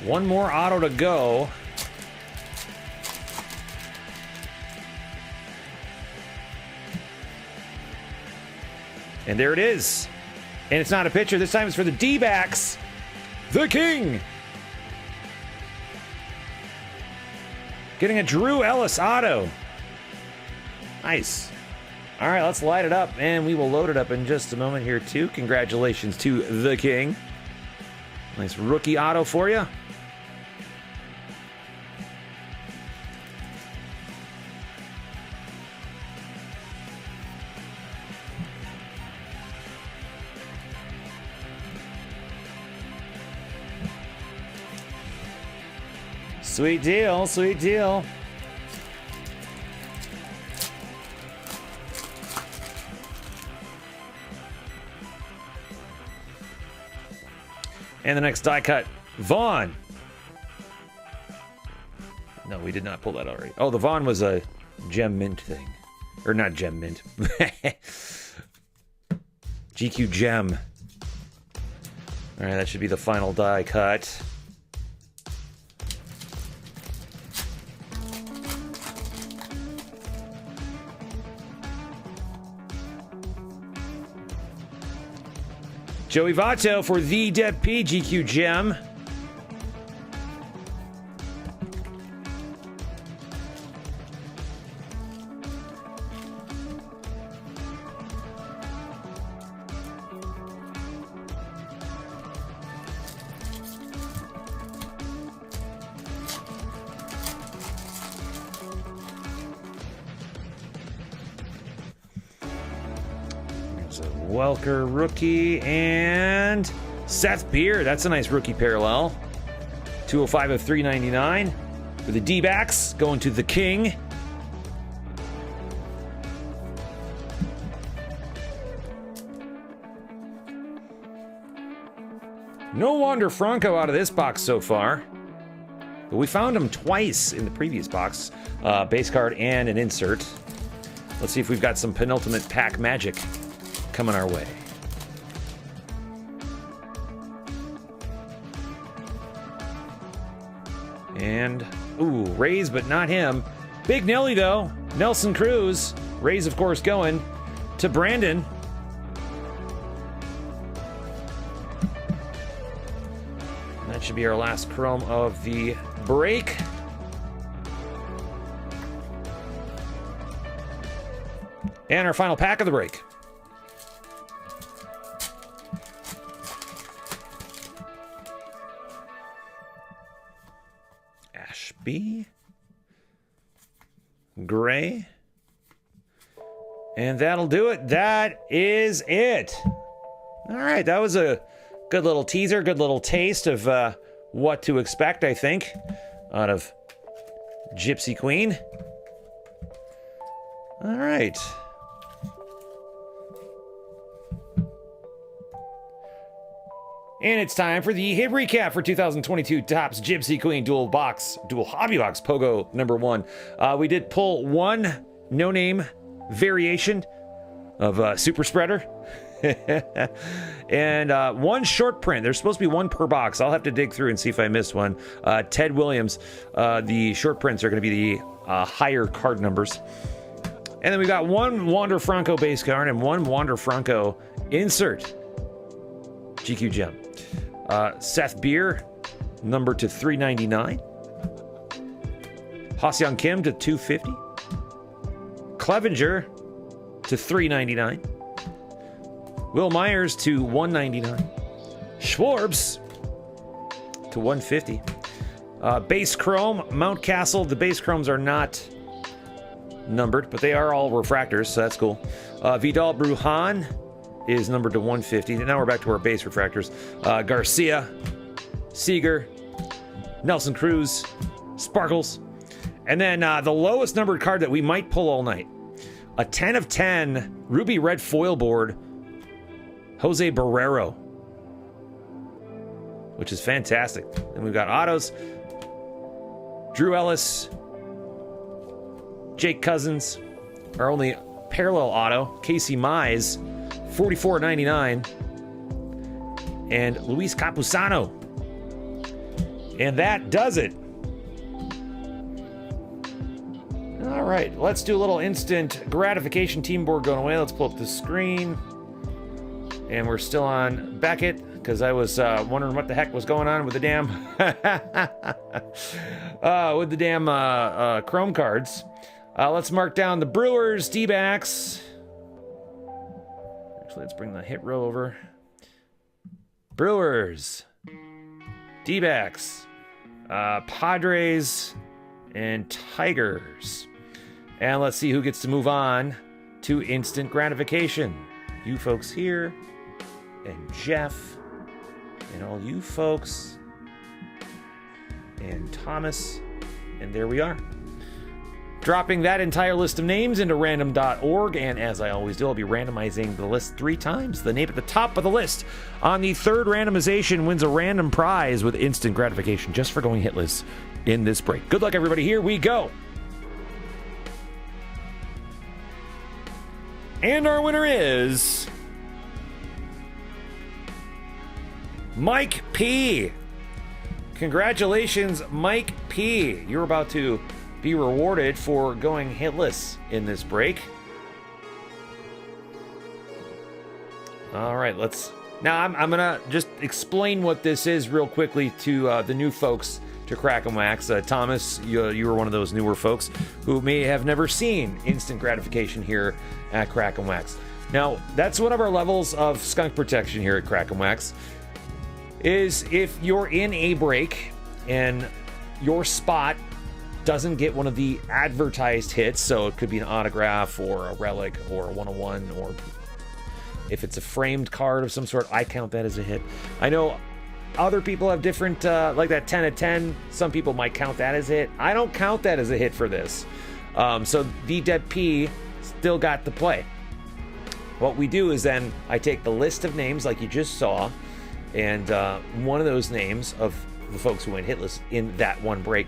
One more auto to go. And there it is. And it's not a pitcher. This time it's for the D-backs. The King. Getting a Drew Ellis auto. Nice. All right, let's light it up. And we will load it up in just a moment here, too. Congratulations to The King. Nice rookie auto for you. Sweet deal, sweet deal. And the next die cut, Vaughn. No, we did not pull that already. Oh, the Vaughn was a gem mint thing. Or not gem mint. GQ gem. All right, that should be the final die cut. Joey Votto for the Dep P GQ gem. Welker rookie and Seth Beer. That's a nice rookie parallel. 205 of 399 for the D-backs going to the King. No Wander Franco out of this box so far. But we found him twice in the previous box. Base card and an insert. Let's see if we've got some penultimate pack magic coming our way. And, ooh, Rays, but not him. Big Nelly, though. Nelson Cruz. Rays, of course, going to Brandon. And that should be our last chrome of the break. And our final pack of the break. Ashby. Gray. And that'll do it. That is it. All right, that was a good little teaser, good little taste of what to expect, I think, out of Gypsy Queen. All right. And it's time for the hit recap for 2022 Topps Gypsy Queen Dual Hobby Box POGO number 1. We did pull one no-name variation of Super Spreader. And one short print. There's supposed to be one per box. I'll have to dig through and see if I missed one. Ted Williams. The short prints are going to be the higher card numbers. And then we got one Wander Franco base card and one Wander Franco insert. GQ Gem. Seth Beer, number to 399. Ha-Seong Kim to 250. Clevenger to 399. Will Myers to 199. Schwarbs to 150. Base Chrome, Mountcastle. The base Chromes are not numbered, but they are all refractors, so that's cool. Vidal Brujan is numbered to 150. Now we're back to our base refractors. Garcia, Seager, Nelson Cruz, Sparkles. And then the lowest numbered card that we might pull all night. A 10 of 10 Ruby Red Foil Board, Jose Barrero, which is fantastic. And we've got autos. Drew Ellis, Jake Cousins, our only parallel auto. Casey Mize, $44.99, and Luis Campusano. And that does it. All right, let's do a little instant gratification. Team board going away. Let's pull up the screen. And we're still on Beckett, because I was wondering what the heck was going on with the damn Chrome cards. Let's mark down the Brewers, D-backs. Actually, let's bring the hit row over. Brewers, D-backs, Padres, and Tigers. And let's see who gets to move on to instant gratification. You folks here, and Jeff, and all you folks, and Thomas, and there we are. Dropping that entire list of names into random.org, and as I always do, I'll be randomizing the list 3 times. The name at the top of the list on the third randomization wins a random prize with instant gratification just for going hitless in this break. Good luck, everybody. Here we go. And our winner is Mike P. Congratulations, Mike P. You're about to be rewarded for going hitless in this break. All right, now I'm gonna just explain what this is real quickly to the new folks to Crackin' Wax. Thomas, you were one of those newer folks who may have never seen instant gratification here at Crackin' Wax. Now, that's one of our levels of skunk protection here at Crackin' Wax, is if you're in a break and your spot doesn't get one of the advertised hits, so it could be an autograph or a relic or a 101, or if it's a framed card of some sort, I count that as a hit. I know other people have different, like that 10 of 10, some people might count that as a hit. I don't count that as a hit for this. So the Dead P still got to play. What we do is then I take the list of names like you just saw, and one of those names of the folks who went hitless in that one break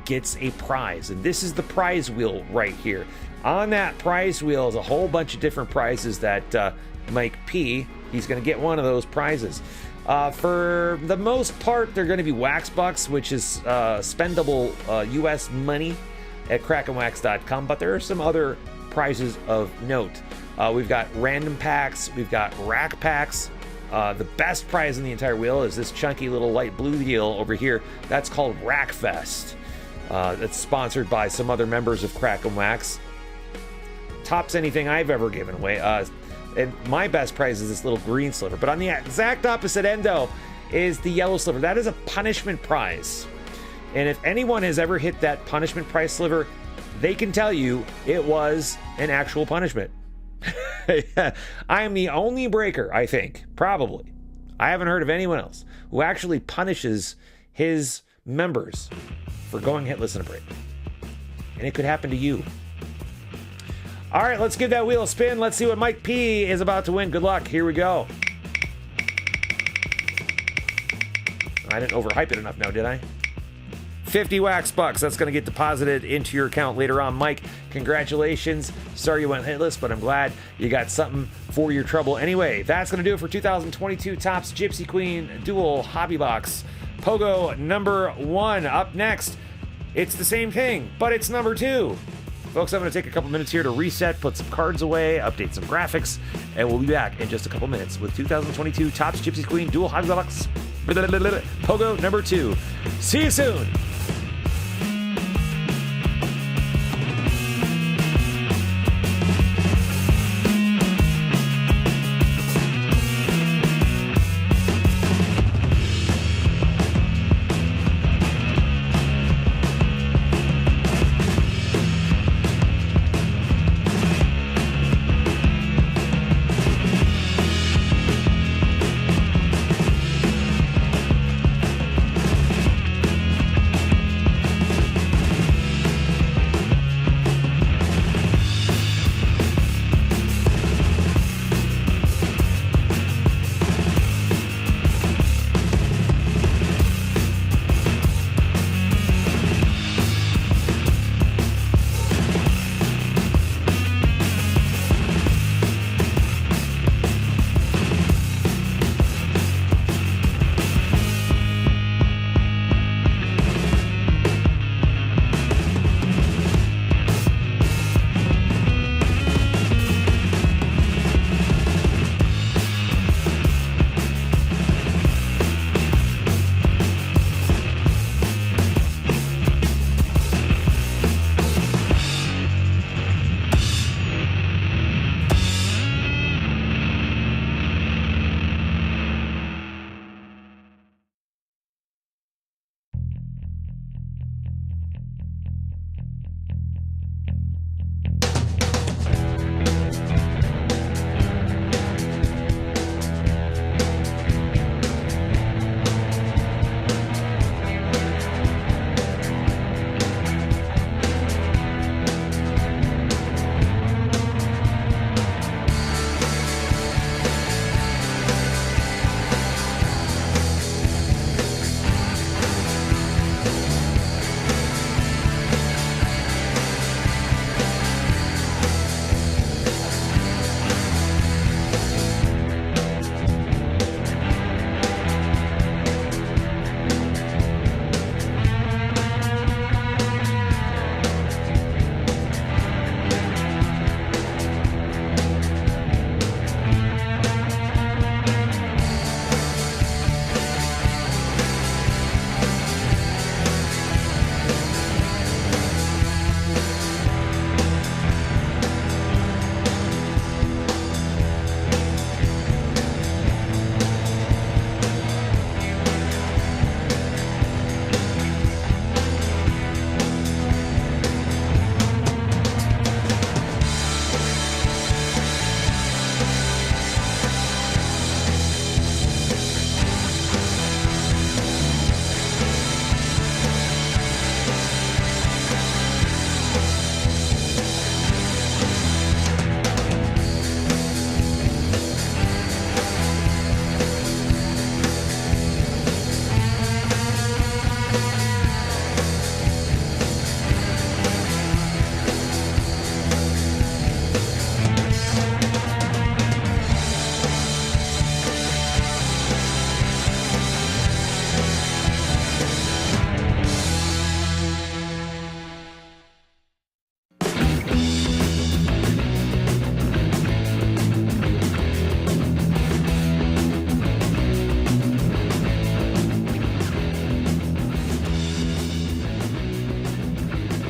gets a prize. And this is the prize wheel right here. On that prize wheel is a whole bunch of different prizes that Mike P, he's going to get one of those prizes. For the most part, they're going to be Wax Bucks, which is spendable U.S. money at crackinwax.com, but there are some other prizes of note. We've got random packs, we've got rack packs. The best prize in the entire wheel is this chunky little light blue deal over here. That's called Rack Fest. That's sponsored by some other members of Crackin' Wax. Tops anything I've ever given away. And my best prize is this little green sliver. But on the exact opposite end, though, is the yellow sliver. That is a punishment prize. And if anyone has ever hit that punishment prize sliver, they can tell you it was an actual punishment. I am the only breaker, I think, probably. I haven't heard of anyone else who actually punishes his members for going hitless in a break. And it could happen to you. All right, let's give that wheel a spin. Let's see what Mike P is about to win. Good luck. Here we go. I didn't overhype it enough now, did I? 50 wax bucks. That's going to get deposited into your account later on. Mike, congratulations. Sorry you went hitless, but I'm glad you got something for your trouble. Anyway, that's going to do it for 2022 Topps Gypsy Queen Dual Hobby Box. POGO number 1. Up next, it's the same thing, but it's number 2. Folks, I'm going to take a couple minutes here to reset, put some cards away, update some graphics, and we'll be back in just a couple minutes with 2022 Topps Gypsy Queen Dual Hobby Box POGO number 2. See you soon.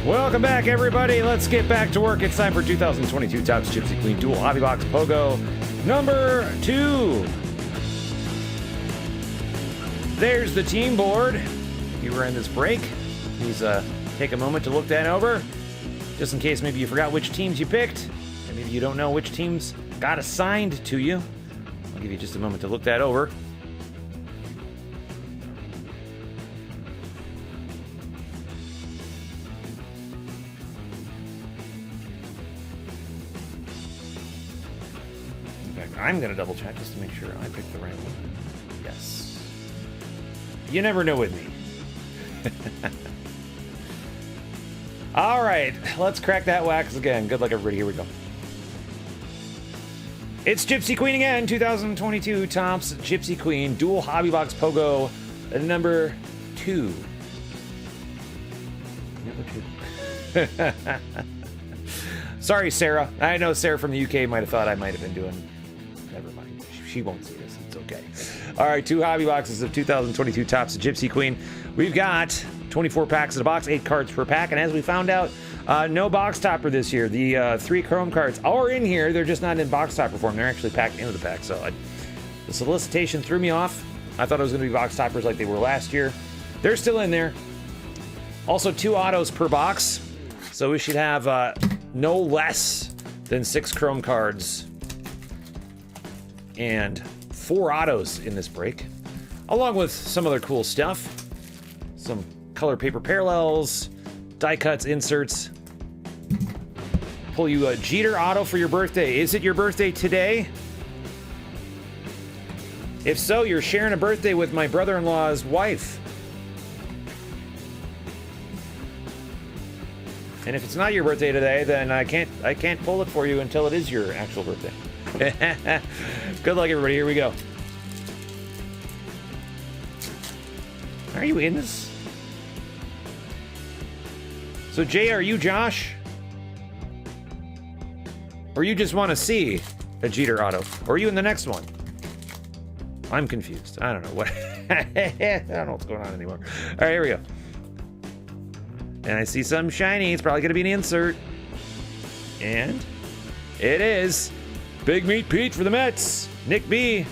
Welcome back, everybody. Let's get back to work. It's time for 2022 Topps Gypsy Queen Dual Hobby Box POGO number 2. There's the team board. You were in this break. Please take a moment to look that over, just in case maybe you forgot which teams you picked, and maybe you don't know which teams got assigned to you. I'll give you just a moment to look that over. In fact, I'm going to double check just to make sure I picked the right one. Yes. You never know with me. All right, let's crack that wax again. Good luck, everybody. Here we go. It's Gypsy Queen again. 2022 Topps Gypsy Queen Dual Hobby Box Pogo number 2. Number 2. Sorry, Sarah. I know Sarah from the UK might have thought I might have been doing. Never mind. She won't see this. It's okay. All right, 2 hobby boxes of 2022 Topps Gypsy Queen. We've got 24 packs in a box, 8 cards per pack, and as we found out, no box topper this year. The 3 chrome cards are in here. They're just not in box topper form. They're actually packed into the pack. So the solicitation threw me off. I thought it was going to be box toppers like they were last year. They're still in there. Also, 2 autos per box. So we should have no less than 6 chrome cards and 4 autos in this break, along with some other cool stuff. Some color paper parallels, die cuts, inserts. Pull you a Jeter auto for your birthday. Is it your birthday today? If so, you're sharing a birthday with my brother-in-law's wife. And if it's not your birthday today, then I can't pull it for you until it is your actual birthday. Good luck, everybody. Here we go. Are you in this? So, Jay, are you Josh? Or you just want to see a Jeter auto? Or are you in the next one? I'm confused. I don't know what. I don't know what's going on anymore. All right, here we go. And I see some shiny. It's probably going to be an insert. And it is Big Meat Pete for the Mets. Nick B.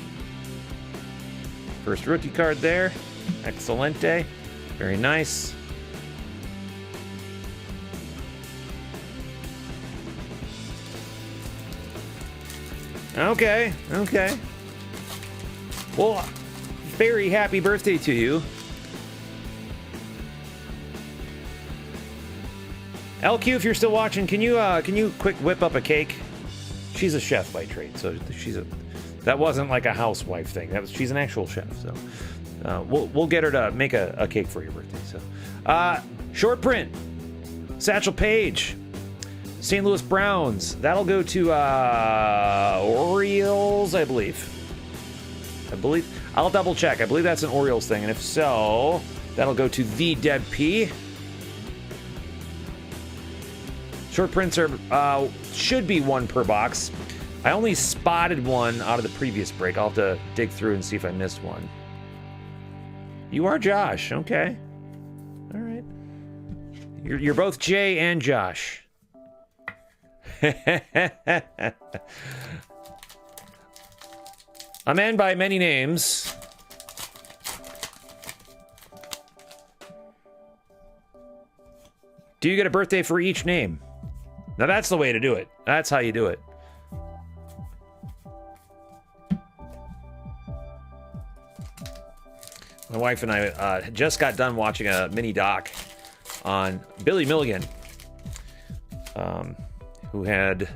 First rookie card there. Excelente. Very nice. Okay. Well, very happy birthday to you. LQ, if you're still watching, can you quick whip up a cake? She's a chef by trade, so that wasn't like a housewife thing. She's an actual chef, so we'll get her to make a cake for your birthday. So, short print, Satchel Paige, St. Louis Browns. That'll go to Orioles, I believe. I'll double check. I believe that's an Orioles thing, and if so, that'll go to the Deb P. Short prints are should be 1 per box. I only spotted one out of the previous break. I'll have to dig through and see if I missed one. You are Josh. Okay. All right. You're both Jay and Josh. A man by many names. Do you get a birthday for each name? Now that's the way to do it. That's how you do it. My wife and I just got done watching a mini doc on Billy Milligan, who had,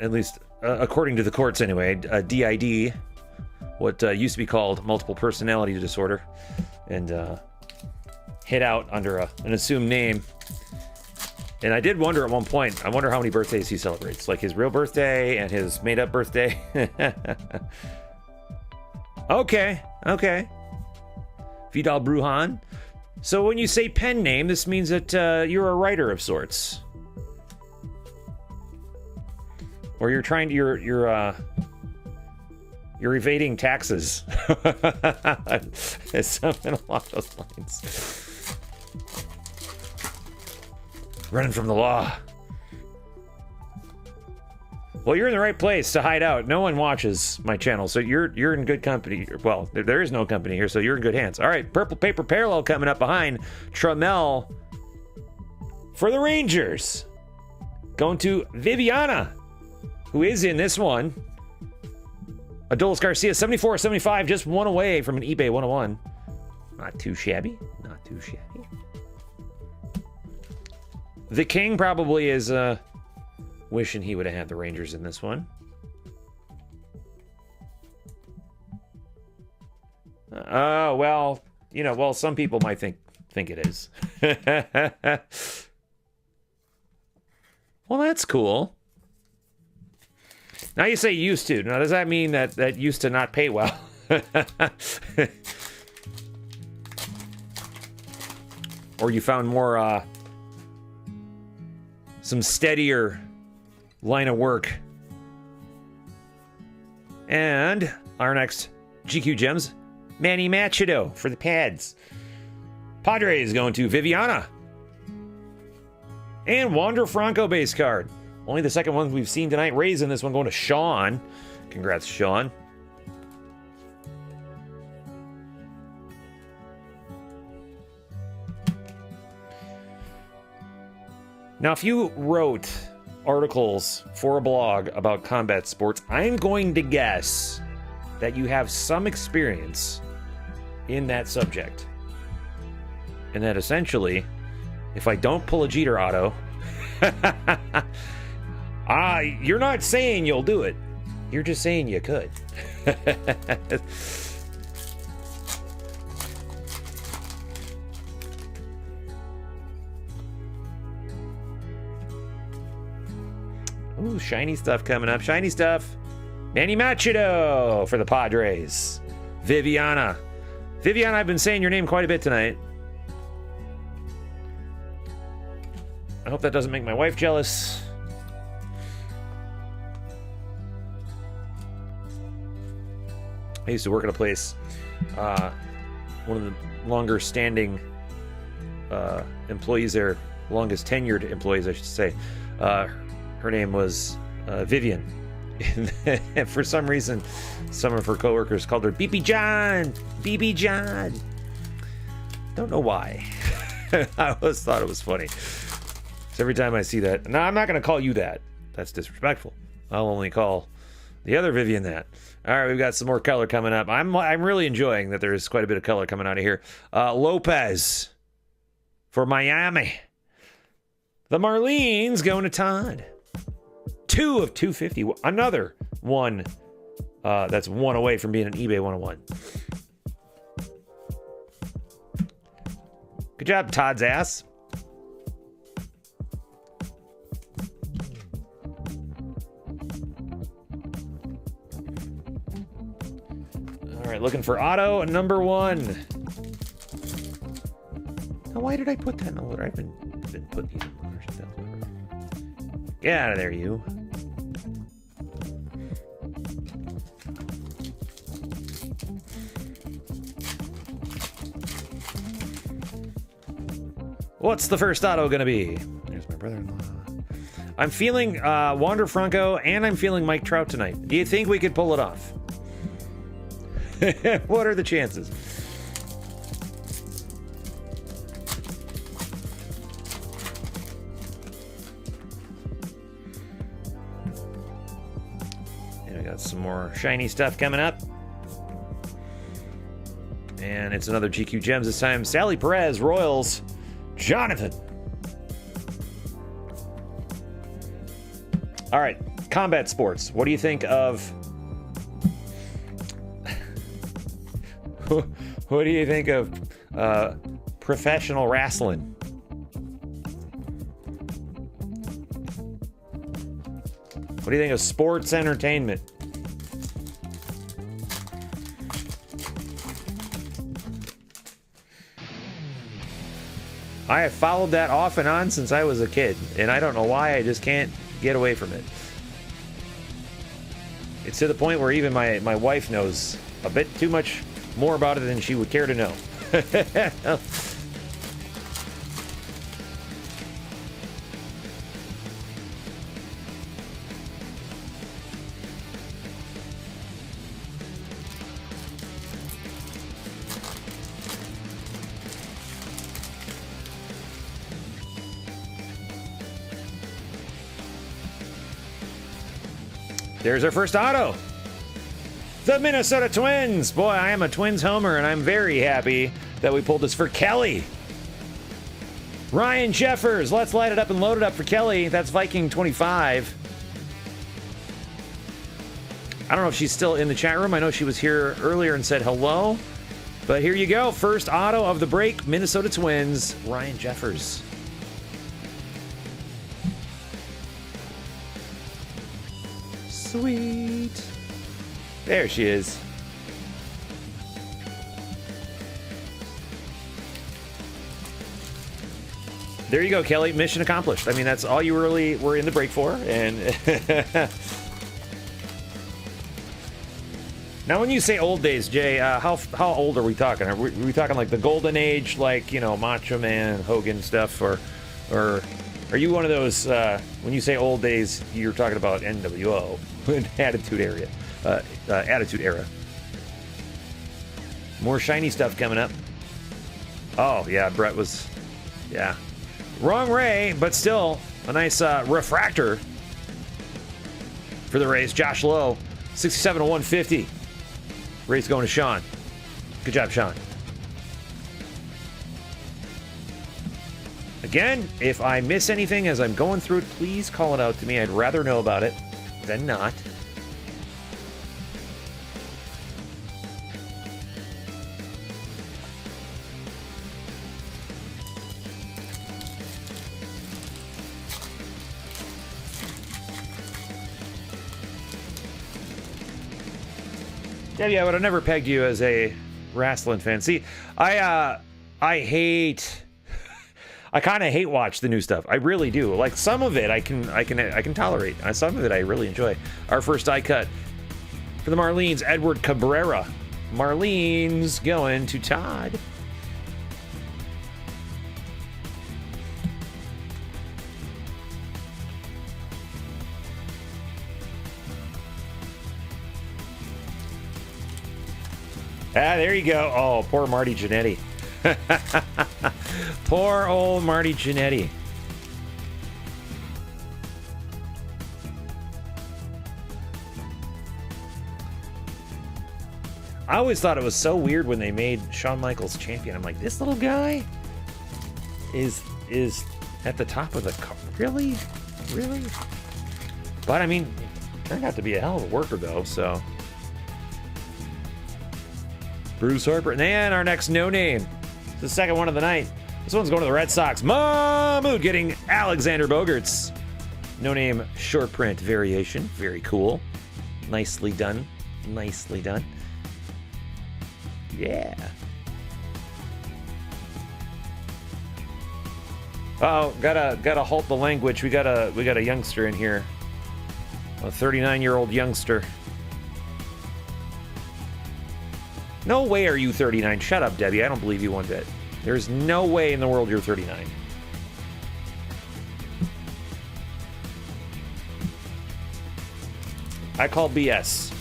at least according to the courts anyway, a DID, what used to be called multiple personality disorder, and hid out under an assumed name. And I did wonder at one point, I wonder how many birthdays he celebrates, like his real birthday and his made-up birthday. Okay. Vidal Brujan. So when you say pen name, this means that you're a writer of sorts. Or you're trying to, you're evading taxes. Something along those lines. Running from the law. Well, you're in the right place to hide out. No one watches my channel, so you're in good company. Well, there is no company here, so you're in good hands. All right, purple paper parallel coming up behind Trammell for the Rangers. Going to Viviana. who is in this one. Adolis Garcia, 74-75, just one away from an eBay 101. Not too shabby. Not too shabby. The King probably is wishing he would have had the Rangers in this one. Well, you know, well, some people might think it is. Well, that's cool. Now you say used to. Now, does that mean that used to not pay well? Or you found more, some steadier line of work? And our next GQ Gems, Manny Machado for the Pads. Padres going to Viviana. And Wander Franco base card. Only the second one we've seen tonight. Rays in this one going to Sean. Congrats, Sean. Now, if you wrote articles for a blog about combat sports, I'm going to guess that you have some experience in that subject. And that essentially, if I don't pull a Jeter auto, you're not saying you'll do it. You're just saying you could. Ooh, shiny stuff coming up. Shiny stuff. Manny Machado for the Padres. Viviana. Viviana, I've been saying your name quite a bit tonight. I hope that doesn't make my wife jealous. I used to work at a place, one of the longer standing employees there, longest tenured employees, I should say. Her name was Vivian. And for some reason, some of her coworkers called her BB John. BB John. Don't know why. I always thought it was funny. So every time I see that, no, I'm not going to call you that. That's disrespectful. I'll only call the other Vivian that. All right, we've got some more color coming up. I'm really enjoying that there's quite a bit of color coming out of here. Lopez for Miami. The Marlins going to Todd. 2 of 250. Another one that's one away from being an eBay 101. Good job, Todd's ass. All right, looking for auto number 1. Now, why did I put that in the loader? I've been putting these in loaders. Get out of there, you. What's the first auto going to be? There's my brother-in-law. I'm feeling Wander Franco, and I'm feeling Mike Trout tonight. Do you think we could pull it off? What are the chances? And we got some more shiny stuff coming up. And it's another GQ Gems this time. Sally Perez, Royals. Jonathan. All right, combat sports. What do you think of... What do you think of professional wrestling? What do you think of sports entertainment? I have followed that off and on since I was a kid, and I don't know why, I just can't get away from it. It's to the point where even my wife knows a bit too much more about it than she would care to know. There's our first auto. The Minnesota Twins. Boy, I am a Twins homer, and I'm very happy that we pulled this for Kelly. Ryan Jeffers. Let's light it up and load it up for Kelly. That's Viking 25. I don't know if she's still in the chat room. I know she was here earlier and said hello. But here you go. First auto of the break. Minnesota Twins. Ryan Jeffers. Sweet. There she is. There you go, Kelly. Mission accomplished. I mean, that's all you really were in the break for. And now, when you say old days, Jay, how old are we talking? Are we talking like the golden age, like, you know, Macho Man, Hogan stuff, or are you one of those? When you say old days, you're talking about NWO, Attitude Era. More shiny stuff coming up. Oh yeah, Brett was, yeah, wrong Ray, but still a nice refractor for the Rays. Josh Lowe, 67 to 150. Rays going to Sean. Good job, Sean. Again, if I miss anything as I'm going through it, please call it out to me. I'd rather know about it than not. Yeah, but I never pegged you as a wrestling fan. See, I kind of hate watch the new stuff. I really do. Like some of it, I can tolerate. Some of it, I really enjoy. Our first die cut for the Marlins, Edward Cabrera. Marlins going to Todd. Ah, there you go. Oh, poor Marty Jannetty. Poor old Marty Jannetty. I always thought it was so weird when they made Shawn Michaels champion. I'm like, this little guy is at the top of the car. Really? But I mean, turned out to be a hell of a worker though, so. Bruce Harper. And our next no name. The second one of the night. This one's going to the Red Sox. Mahmood getting Alexander Bogaerts. No name short print variation. Very cool. Nicely done. Nicely done. Yeah. Oh, gotta halt the language. We got a youngster in here. A 39-year-old youngster. No way are you 39. Shut up, Debbie. I don't believe you one bit. There's no way in the world you're 39. I call BS.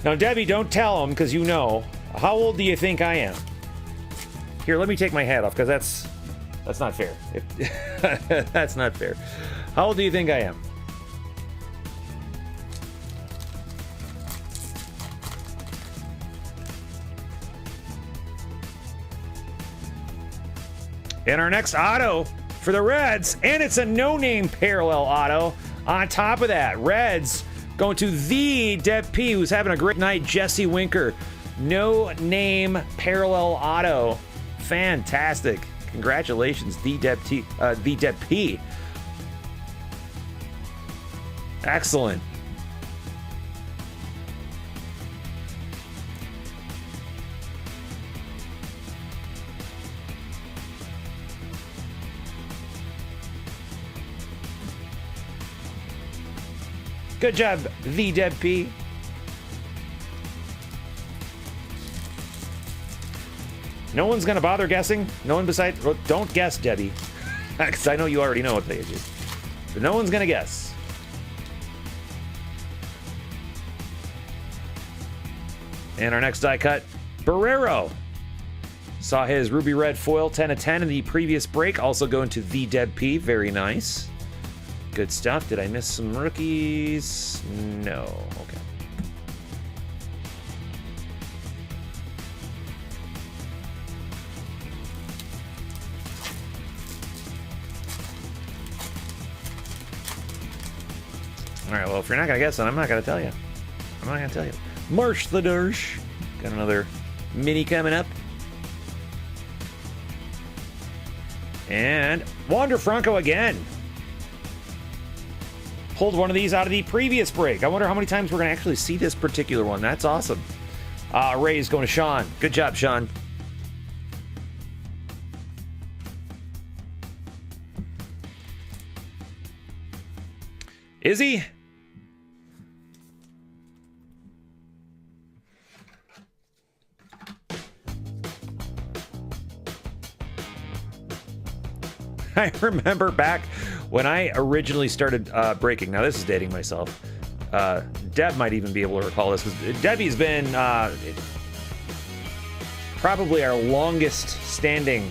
Now, Debbie, don't tell him, because you know. How old do you think I am? Here, let me take my hat off, because that's not fair. That's not fair. How old do you think I am? And our next auto for the Reds, and it's a no-name parallel auto. On top of that, Reds going to the Deb P, who's having a great night, Jesse Winker. No-name parallel auto. Fantastic. Congratulations, the Deb P. Excellent. Good job, the Deb P. No one's gonna bother guessing. No one besides. Well, don't guess, Debbie, because I know you already know what page is. But no one's gonna guess. And our next die cut, Barrero, Saw his ruby red foil 10 of 10 in the previous break. Also going to the Deb P. Very nice. Good stuff. Did I miss some rookies? No. Okay. All right, well, if you're not going to guess it, I'm not going to tell you. I'm not going to tell you. Marsh the Dersh. Got another mini coming up. And Wander Franco again. Pulled one of these out of the previous break. I wonder how many times we're going to actually see this particular one. That's awesome. Ray's going to Sean. Good job, Sean. Is he? I remember back when I originally started breaking. Now, this is dating myself. Deb might even be able to recall this, because Debbie's been probably our longest standing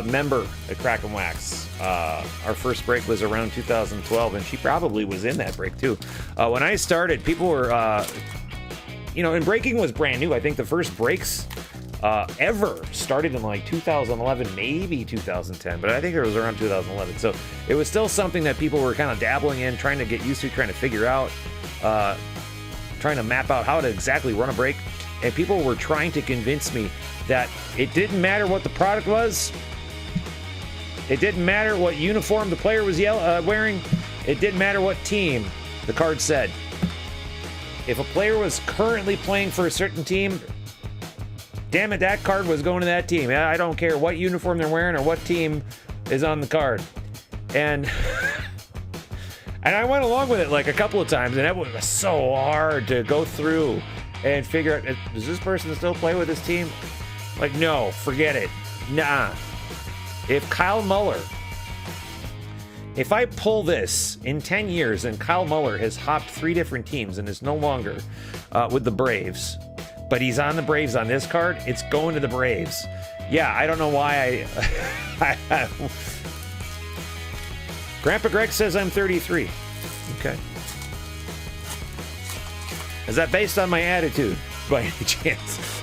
member at Crackin' Wax. Our first break was around 2012, and she probably was in that break too. When I started, people were, and breaking was brand new. I think the first breaks ever started in like 2011, maybe 2010, but I think it was around 2011. So it was still something that people were kind of dabbling in, trying to get used to, trying to figure out, trying to map out how to exactly run a break. And people were trying to convince me that it didn't matter what the product was. It didn't matter what uniform the player was wearing. It didn't matter what team the card said. If a player was currently playing for a certain team, damn it, that card was going to that team. I don't care what uniform they're wearing or what team is on the card. And I went along with it like a couple of times, and it was so hard to go through and figure out, does this person still play with this team? Like, no, forget it. Nah. If Kyle Muller, if I pull this in 10 years and Kyle Muller has hopped 3 different teams and is no longer with the Braves, but he's on the Braves on this card, it's going to the Braves. Yeah, I don't know why I Grandpa Greg says I'm 33. Okay. Is that based on my attitude, by any chance?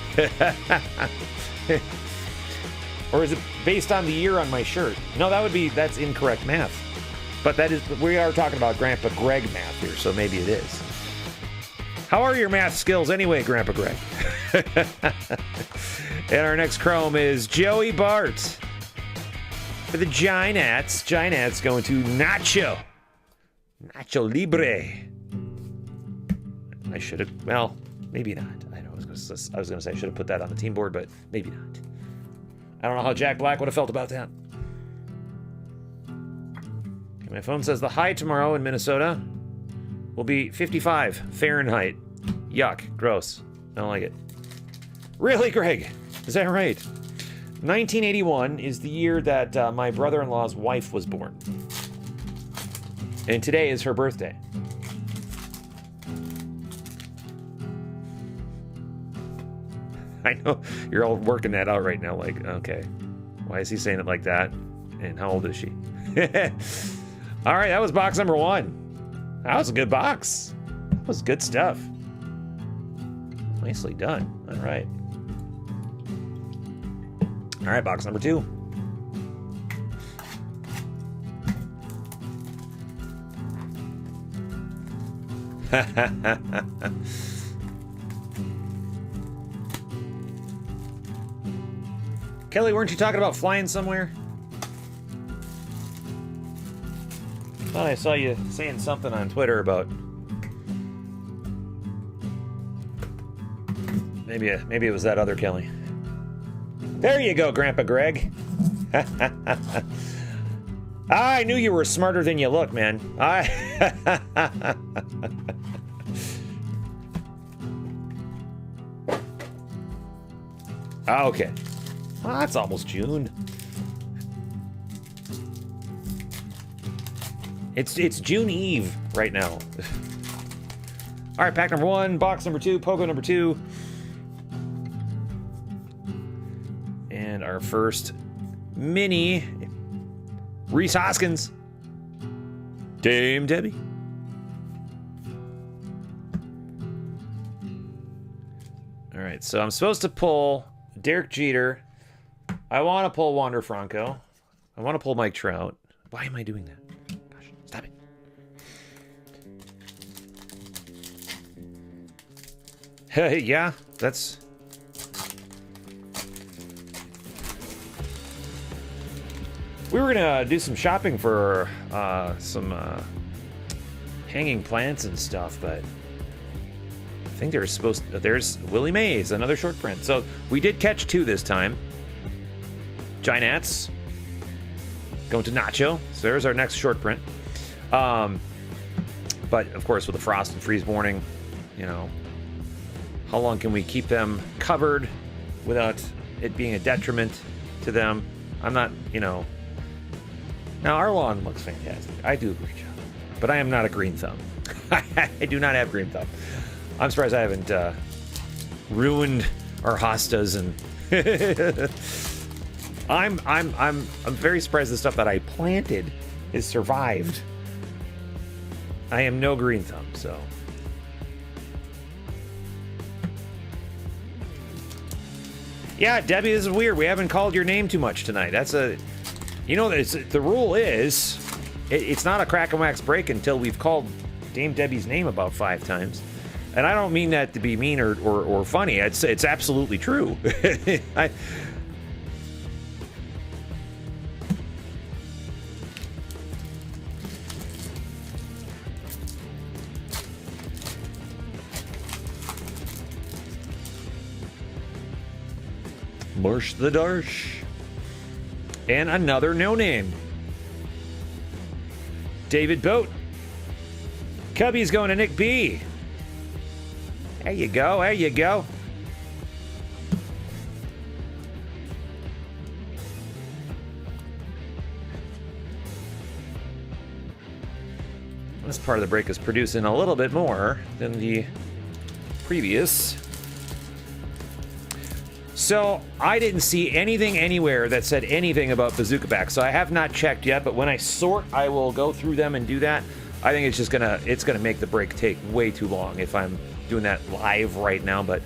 Or is it based on the year on my shirt? No, that's incorrect math. But we are talking about Grandpa Greg math here, so maybe it is. How are your math skills anyway, Grandpa Greg? And our next chrome is Joey Bart. For the Giants. Giants going to Nacho. Nacho Libre. I should have, well, maybe not. I know I was going to say I should have put that on the team board, but maybe not. I don't know how Jack Black would have felt about that. Okay, my phone says the high tomorrow in Minnesota will be 55 Fahrenheit. Yuck. Gross. I don't like it. Really, Greg? Is that right? 1981 is the year that my brother-in-law's wife was born. And today is her birthday. I know you're all working that out right now, like, okay, why is he saying it like that? And how old is she? All right, that was box number 1. That was a good box. That was good stuff. Nicely done. All right. All right, box number 2. Kelly, weren't you talking about flying somewhere? Thought I saw you saying something on Twitter about maybe it was that other Kelly. There you go, Grandpa Greg. I knew you were smarter than you look, man. Okay. Well, that's almost June. It's June Eve right now. All right, pack number 1, box number 2, POGO number 2. And our first mini Reese Hoskins. Dame Debbie. All right, so I'm supposed to pull Derek Jeter. I want to pull Wander Franco. I want to pull Mike Trout. Why am I doing that? Gosh, stop it. Hey, yeah, that's... We were gonna do some shopping for some hanging plants and stuff, but I think there's Willie Mays, another short print. So we did catch 2 this time. Giants going to Nacho. So there's our next short print. But of course, with the frost and freeze warning, you know, how long can we keep them covered without it being a detriment to them? I'm not, you know. Now, our lawn looks fantastic. I do a great job. But I am not a green thumb. I do not have green thumb. I'm surprised I haven't ruined our hostas, and I'm very surprised the stuff that I planted has survived. I am no green thumb, so. Yeah, Debbie, this is weird. We haven't called your name too much tonight. That's a... You know, the rule is, it's not a crack and wax break until we've called Dame Debbie's name about 5 times. And I don't mean that to be mean or funny. It's absolutely true. Marsh the Darsh. And another no-name. David Boat. Cubby's going to Nick B. There you go, there you go. This part of the break is producing a little bit more than the previous. So, I didn't see anything anywhere that said anything about Bazooka Back, so I have not checked yet, but when I sort, I will go through them and do that. I think it's gonna make the break take way too long if I'm doing that live right now, but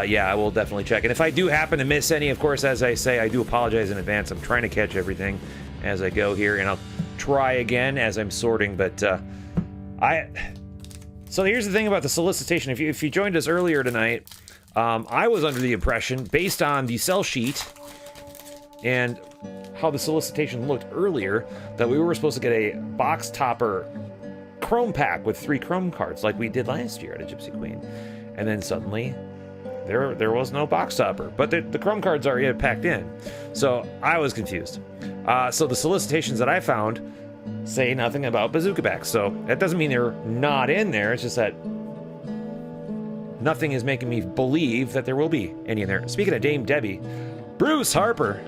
yeah, I will definitely check. And if I do happen to miss any, of course, as I say, I do apologize in advance. I'm trying to catch everything as I go here, and I'll try again as I'm sorting, but so here's the thing about the solicitation. If you joined us earlier tonight, I was under the impression, based on the sell sheet and how the solicitation looked earlier, that we were supposed to get a box topper chrome pack with 3 chrome cards like we did last year at a Gypsy Queen. And then suddenly, there was no box topper. But the chrome cards are packed in. So I was confused. So the solicitations that I found say nothing about Bazooka Backs. So that doesn't mean they're not in there. It's just that nothing is making me believe that there will be any in there. Speaking of Dame Debbie, Bruce Harper,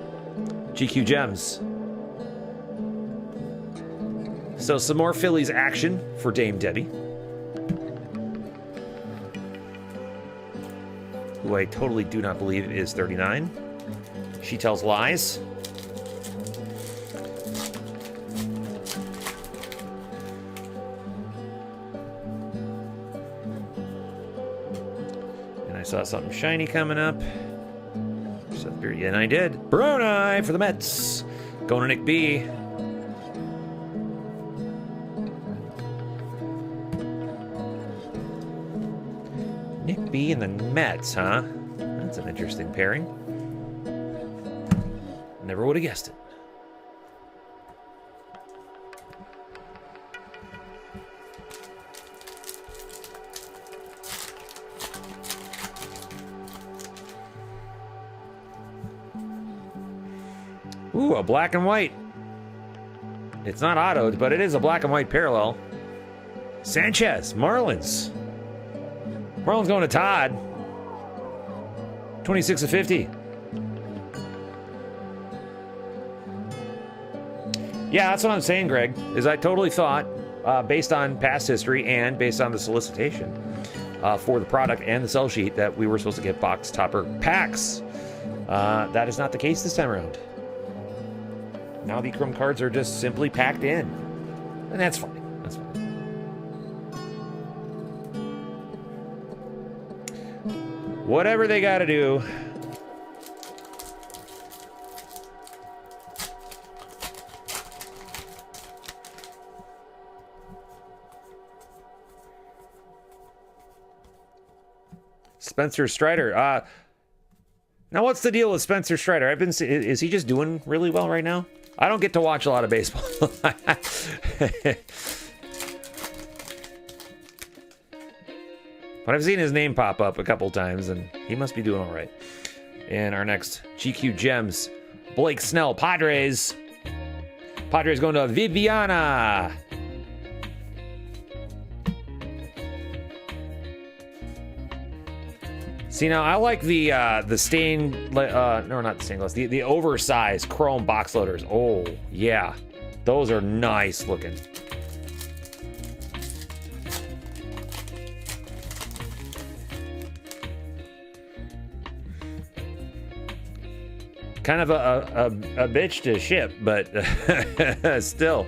GQ Gems. So some more Phillies action for Dame Debbie, who I totally do not believe is 39. She tells lies. Saw something shiny coming up. And I did. Bruni for the Mets. Going to Nick B. Nick B and the Mets, huh? That's an interesting pairing. Never would have guessed it. Ooh, a black and white. It's not autoed, but it is a black and white parallel. Sanchez, Marlins. Marlins going to Todd. 26 of 50. Yeah, that's what I'm saying, Greg, is I totally thought, based on past history and based on the solicitation for the product and the sell sheet, that we were supposed to get box topper packs. That is not the case this time around. Now the Chrome cards are just simply packed in. And that's fine. That's fine. Whatever they gotta do. Spencer Strider. Now what's the deal with Spencer Strider? Is he just doing really well right now? I don't get to watch a lot of baseball. But I've seen his name pop up a couple times, and he must be doing all right. And our next GQ Gems, Blake Snell, Padres. Padres going to Viviana. See, now I like the stained, no, not the stained glass, the oversized chrome box loaders. Oh, yeah. Those are nice looking. Kind of a bitch to ship, but still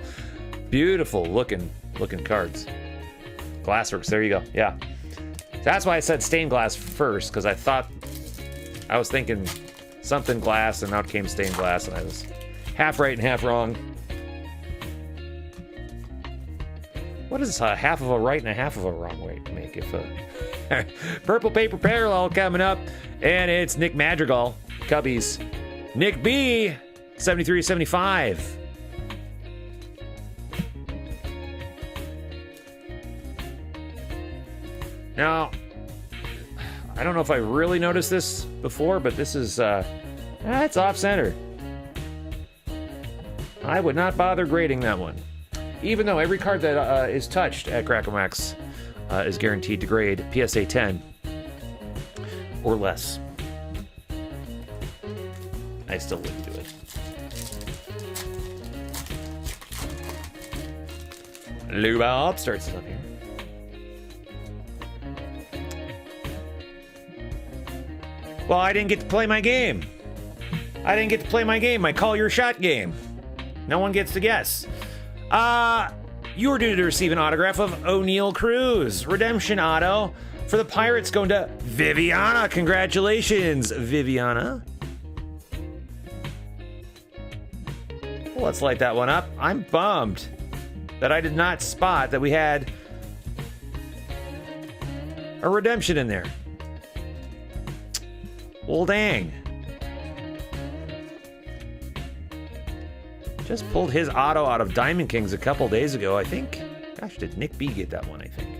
beautiful looking cards. Glassworks, there you go. Yeah. That's why I said stained glass first, because I was thinking something glass, and now it came stained glass, and I was half right and half wrong. What does half of a right and a half of a wrong way make? If Purple Paper Parallel coming up, and it's Nick Madrigal, Cubbies. Nick B, 73-75. Now, I don't know if I really noticed this before, but this is, it's off-center. I would not bother grading that one. Even though every card that is touched at Crackin Wax is guaranteed to grade PSA 10 or less. I still wouldn't do it. Lou Bob starts it up here. Well, I didn't get to play my game. My call your shot game. No one gets to guess. You're due to receive an autograph of O'Neal Cruz. Redemption auto for the Pirates going to Viviana. Congratulations, Viviana. Well, let's light that one up. I'm bummed that I did not spot that we had a redemption in there. Well, dang. Just pulled his auto out of Diamond Kings a couple days ago, I think. Gosh, did Nick B get that one, I think.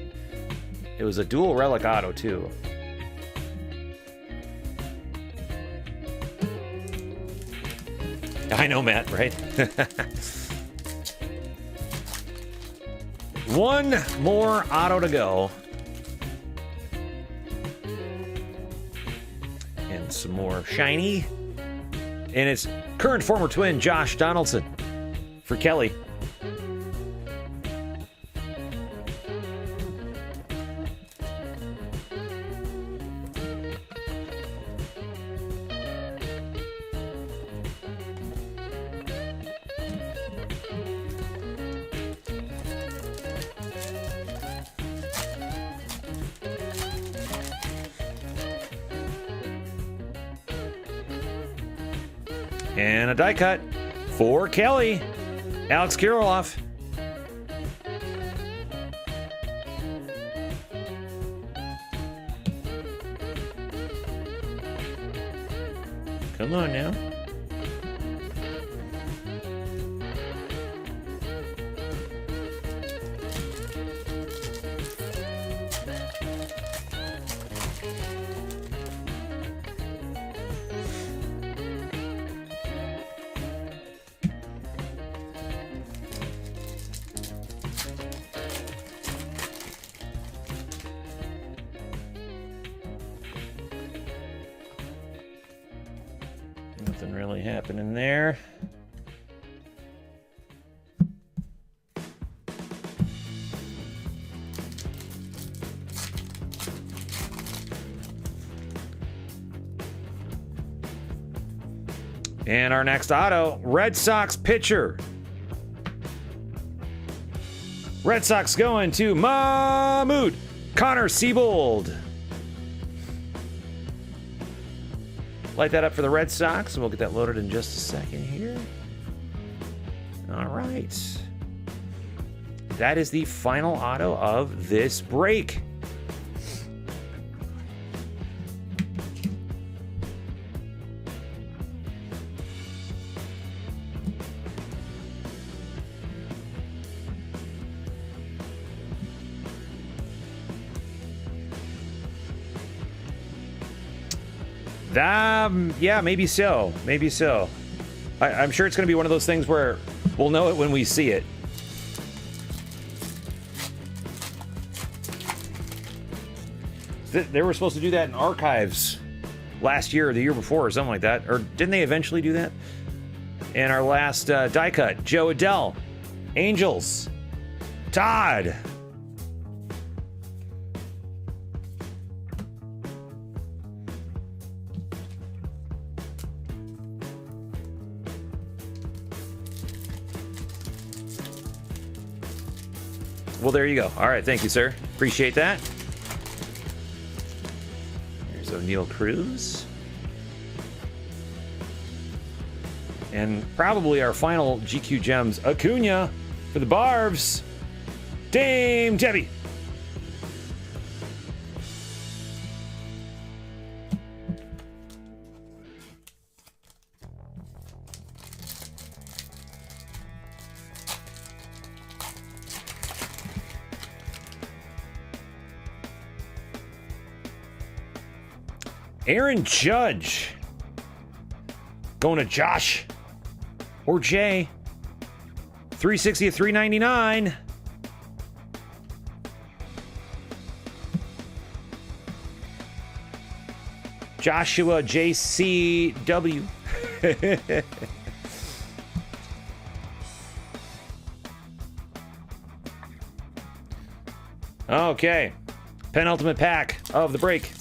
It was a dual relic auto, too. I know, Matt, right? One more auto to go. And some more shiny. And it's current former twin Josh Donaldson for Kelly. And a die cut for Kelly, Alex Kirilloff. Come on now. Nothing really happening there. And our next auto, Red Sox pitcher. Red Sox going to Mahmoud Connor Siebold. Light that up for the Red Sox, and we'll get that loaded in just a second here. All right. That is the final auto of this break. Yeah, maybe so. Maybe so. I'm sure it's going to be one of those things where we'll know it when we see it. They were supposed to do that in archives last year or the year before or something like that. Or didn't they eventually do that? And our last die cut, Joe Adele, Angels, Todd. Well, there you go. All right, thank you, sir. Appreciate that. There's O'Neal Cruz. And probably our final GQ Gems, Acuna for the Barbs. Dame Debbie. Aaron Judge going to Josh or Jay. 360 at 399. Joshua JCW. Okay. Penultimate pack of the break.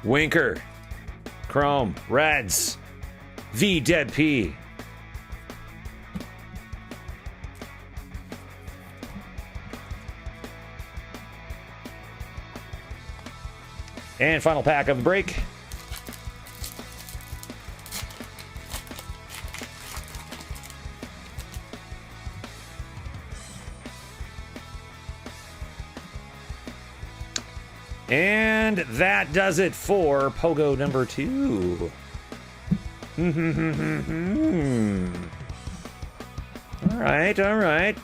Winker, Chrome, Reds, V Dead P. And final pack of the break. And that does it for Pogo number 2. All right.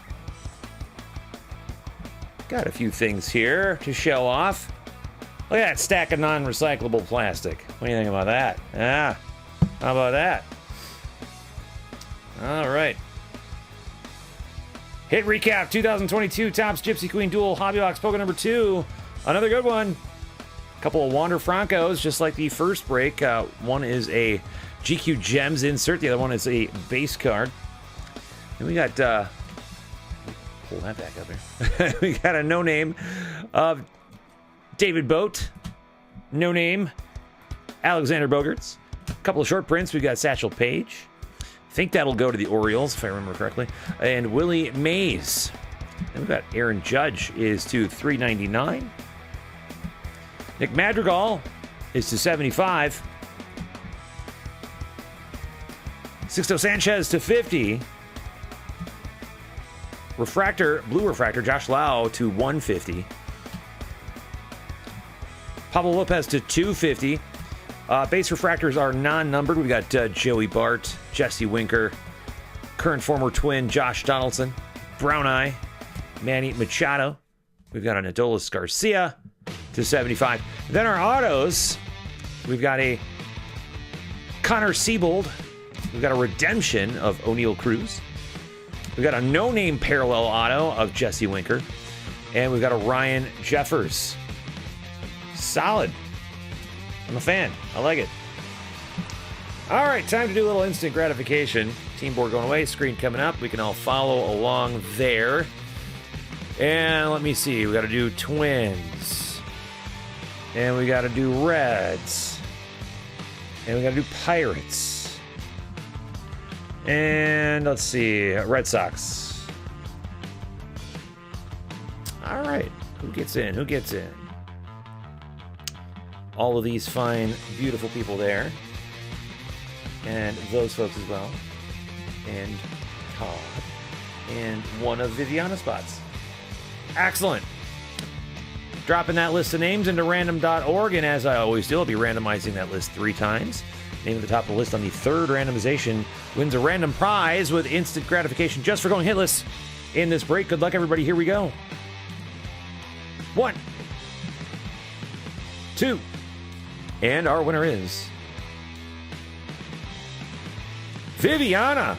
Got a few things here to show off. Look at that stack of non-recyclable plastic. What do you think about that? Ah, how about that? All right. Hit recap 2022 Topps Gypsy Queen Dual Hobby Box Pogo number 2. Another good one. A couple of Wander Francos, just like the first break. One is a GQ Gems insert. The other one is a base card. And we got... pull that back up here. We got a no-name of David Boat. No-name Alexander Bogaerts. A couple of short prints. We got Satchel Paige. I think that'll go to the Orioles, if I remember correctly. And Willie Mays. And we got Aaron Judge is to $3.99. Nick Madrigal is to $75. Sixto Sanchez to $50. Refractor, blue refractor, Josh Lau to $150. Pablo Lopez to $250. Base refractors are non-numbered. We got Joey Bart, Jesse Winker, current former Twin Josh Donaldson, Brown Eye, Manny Machado. We've got an Adolis Garcia to $75. Then our autos, we've got a Connor Siebold. We've got a redemption of O'Neal Cruz. We've got a no-name parallel auto of Jesse Winker. And we've got a Ryan Jeffers. Solid. I'm a fan. I like it. All right, time to do a little instant gratification. Team board going away, screen coming up. We can all follow along there. And let me see, we got to do twins. And we got to do reds. And we got to do pirates. And let's see, Red Sox. All right, who gets in? Who gets in? All of these fine, beautiful people there. And those folks as well. And Todd. And one of Viviana's spots. Excellent. Dropping that list of names into random.org, and as I always do, I'll be randomizing that list 3 times. Name at the top of the list on the 3rd randomization wins a random prize with instant gratification just for going hitless in this break. Good luck, everybody. Here we go. 1, 2, and our winner is Viviana.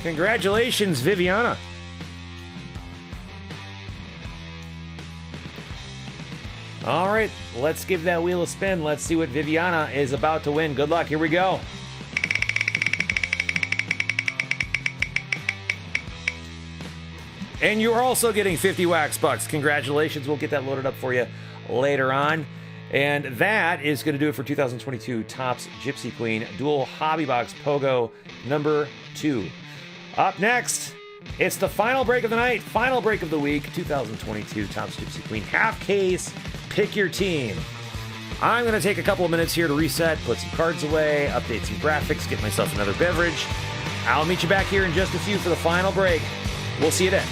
Congratulations, Viviana. All right, let's give that wheel a spin. Let's see what Viviana is about to win. Good luck. Here we go. And you're also getting 50 wax bucks. Congratulations. We'll get that loaded up for you later on. And that is going to do it for 2022 Topps Gypsy Queen Dual Hobby Box Pogo number 2. Up next, it's the final break of the night, final break of the week, 2022 Topps Gypsy Queen half case. Pick your team. I'm going to take a couple of minutes here to reset, put some cards away, update some graphics, get myself another beverage. I'll meet you back here in just a few for the final break. We'll see you then.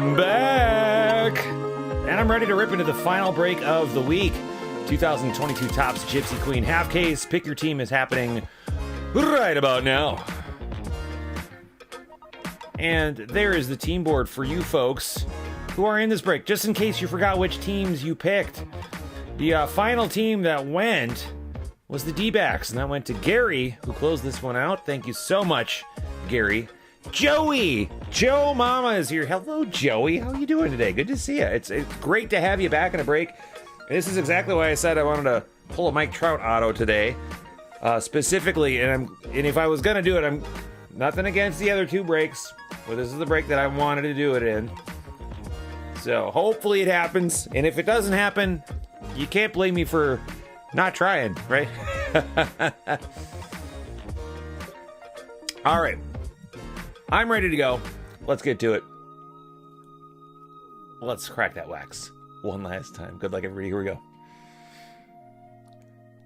I'm back! And I'm ready to rip into the final break of the week. 2022 Topps Gypsy Queen half case. Pick your team is happening right about now. And there is the team board for you folks who are in this break. Just in case you forgot which teams you picked. The final team that went was the D-backs, and that went to Gary, who closed this one out. Thank you so much, Gary. Joey! Joe Mama is here. Hello, Joey. How are you doing today? Good to see you. It's great to have you back in a break. And this is exactly why I said I wanted to pull a Mike Trout auto today. Specifically, and if I was going to do it, I'm nothing against the other two breaks, but this is the break that I wanted to do it in. So hopefully it happens. And if it doesn't happen, you can't blame me for not trying, right? All right. I'm ready to go. Let's get to it. Let's crack that wax one last time. Good luck, everybody. Here we go.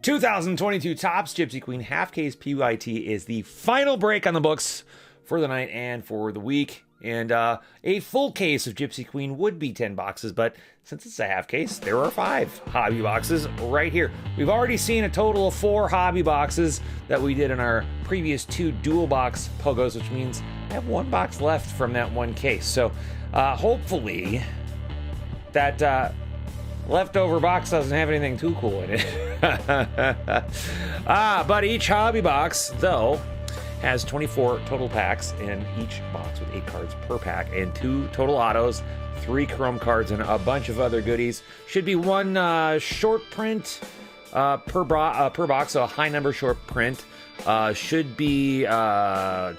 2022 Topps Gypsy Queen half case PYT is the final break on the books for the night and for the week. And a full case of Gypsy Queen would be 10 boxes, but since it's a half case, there are 5 hobby boxes right here. We've already seen a total of 4 hobby boxes that we did in our previous 2 dual box POGOs, which means I have 1 box left from that 1 case. So hopefully that leftover box doesn't have anything too cool in it. But each hobby box, though, has 24 total packs in each box with 8 cards per pack and 2 total autos, 3 chrome cards, and a bunch of other goodies. Should be 1 short print per box, so a high number short print. Should be 4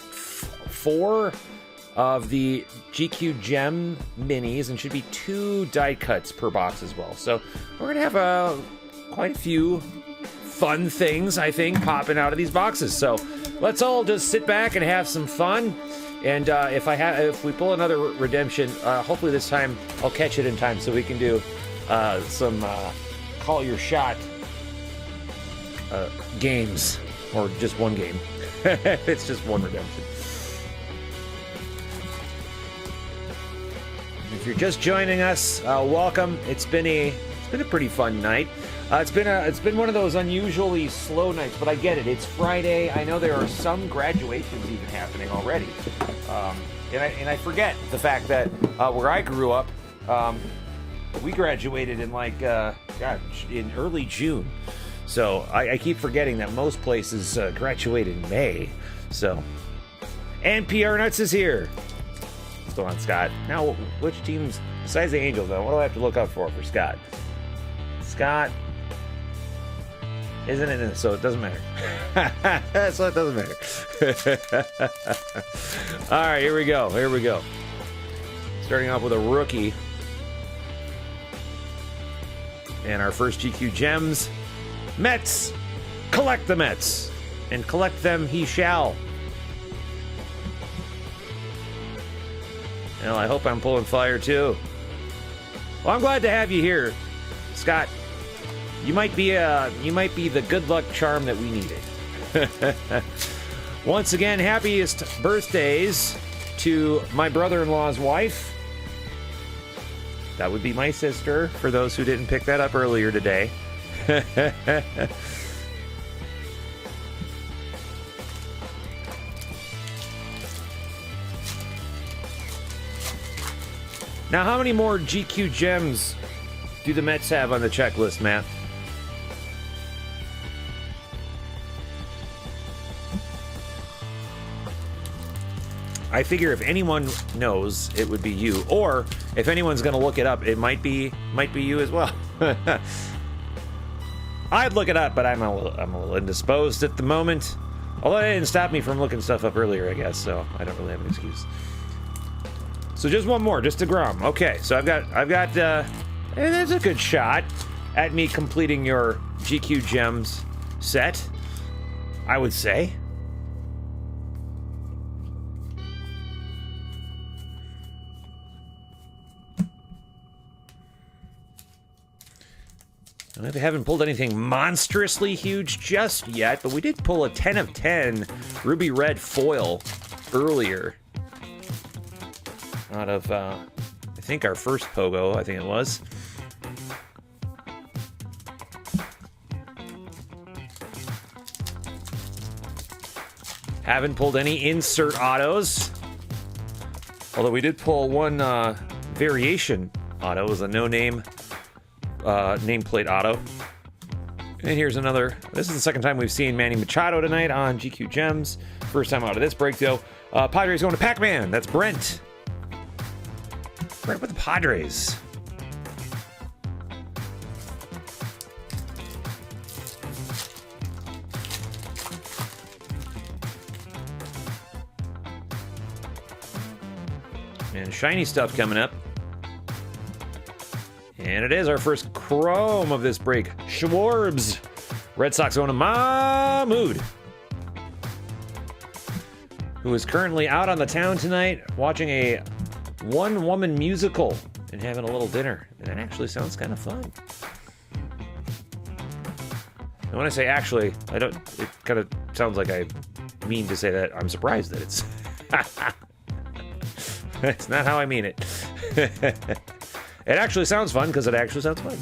of the GQ Gem minis, and should be 2 die cuts per box as well. So we're going to have quite a few fun things, I think, popping out of these boxes. So let's all just sit back and have some fun. And if we pull another redemption, hopefully this time I'll catch it in time so we can do some call your shot games, or just one game. It's just one redemption. If you're just joining us, welcome. It's been a pretty fun night. It's been one of those unusually slow nights, but I get it. It's Friday. I know there are some graduations even happening already, and I forget the fact that where I grew up, we graduated in in early June. So I keep forgetting that most places graduate in May. So, and PR Nuts is here. Still on Scott. Now, which teams besides the Angels though? What do I have to look out for Scott? Scott isn't in it, so it doesn't matter. So it doesn't matter. All right, here we go. Starting off with a rookie. And our first GQ Gems. Mets. Collect the Mets. And collect them he shall. Well, I hope I'm pulling fire too. Well, I'm glad to have you here, Scott. You might be the good luck charm that we needed. Once again, happiest birthdays to my brother-in-law's wife. That would be my sister, for those who didn't pick that up earlier today. Now, how many more GQ Gems do the Mets have on the checklist, Matt? I figure if anyone knows, it would be you. Or if anyone's going to look it up, it might be you as well. I'd look it up, but I'm a little indisposed at the moment. Although it didn't stop me from looking stuff up earlier, I guess, so I don't really have an excuse. So just one more, just a Grom. Okay, so I've got there's a good shot at me completing your GQ Gems set, I would say. I haven't pulled anything monstrously huge just yet, but we did pull a 10 of 10 ruby red foil earlier out of think our first POGO, I think it was. Haven't pulled any insert autos. Although we did pull one variation auto. It was a no-name nameplate auto. And here's another. This is the second time we've seen Manny Machado tonight on GQ Gems. First time out of this break, though. Padres going to Pac-Man. That's Brent. Brent with the Padres. And shiny stuff coming up. And it is our first chrome of this break. Schwarbs. Red Sox going to Mahmood, who is currently out on the town tonight watching a one-woman musical and having a little dinner. And it actually sounds kind of fun. And when I say actually, it kind of sounds like I mean to say that I'm surprised that it's... That's not how I mean it. It actually sounds fun because it actually sounds fun.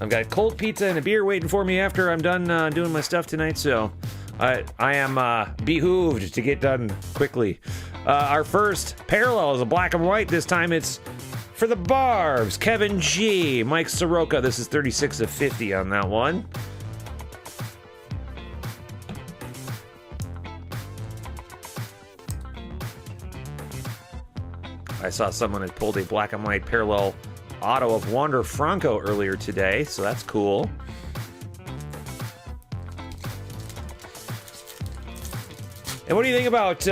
I've got cold pizza and a beer waiting for me after I'm done doing my stuff tonight, so I am behooved to get done quickly. Our first parallel is a black and white. This time it's for the Barbs. Kevin G. Mike Soroka. This is 36 of 50 on that one. I saw someone had pulled a black and white parallel auto of Wander Franco earlier today, so that's cool. And what do you think about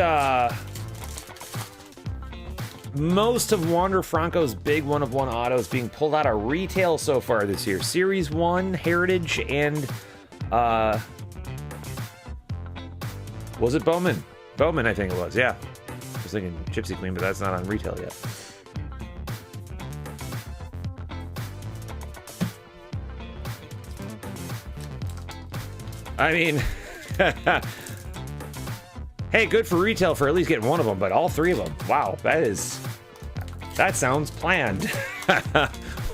most of Wander Franco's big one-of-one autos being pulled out of retail so far this year? Series 1, Heritage, and was it Bowman? Bowman, I think it was, yeah. I was thinking Gypsy Queen, but that's not on retail yet. I mean, hey, good for retail for at least getting one of them, but all three of them. Wow, that sounds planned.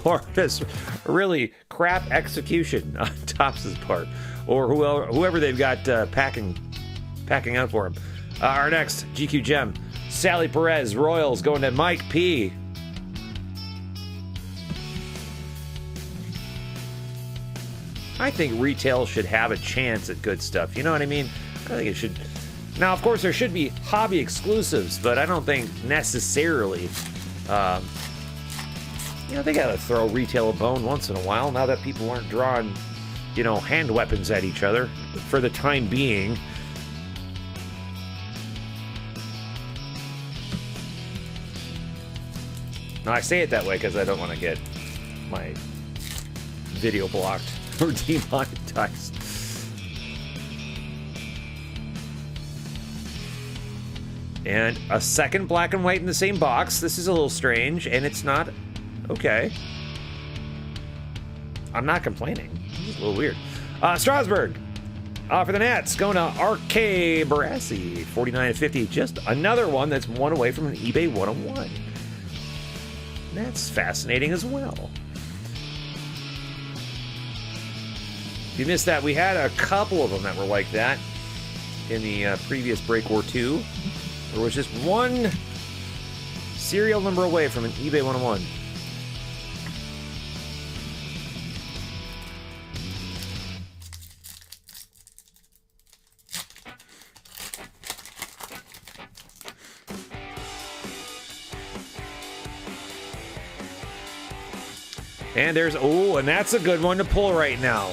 Or just really crap execution on Topps' part. Or whoever they've got packing out for him. Our next GQ Gem, Sally Perez, Royals, going to Mike P. I think retail should have a chance at good stuff. You know what I mean? I think it should. Now, of course, there should be hobby exclusives, but I don't think necessarily. They gotta throw retail a bone once in a while. Now that people aren't drawing, hand weapons at each other for the time being. Now, I say it that way because I don't want to get my video blocked or demonetized. And a second black and white in the same box. This is a little strange, and it's not okay. I'm not complaining. It's a little weird. Strasburg for the Nats, going to RK Barassi, 49-50. Just another one that's one away from an eBay 101. That's fascinating as well. If you missed that, we had a couple of them that were like that in the previous break or two. There was just one serial number away from an eBay 101. And and that's a good one to pull right now.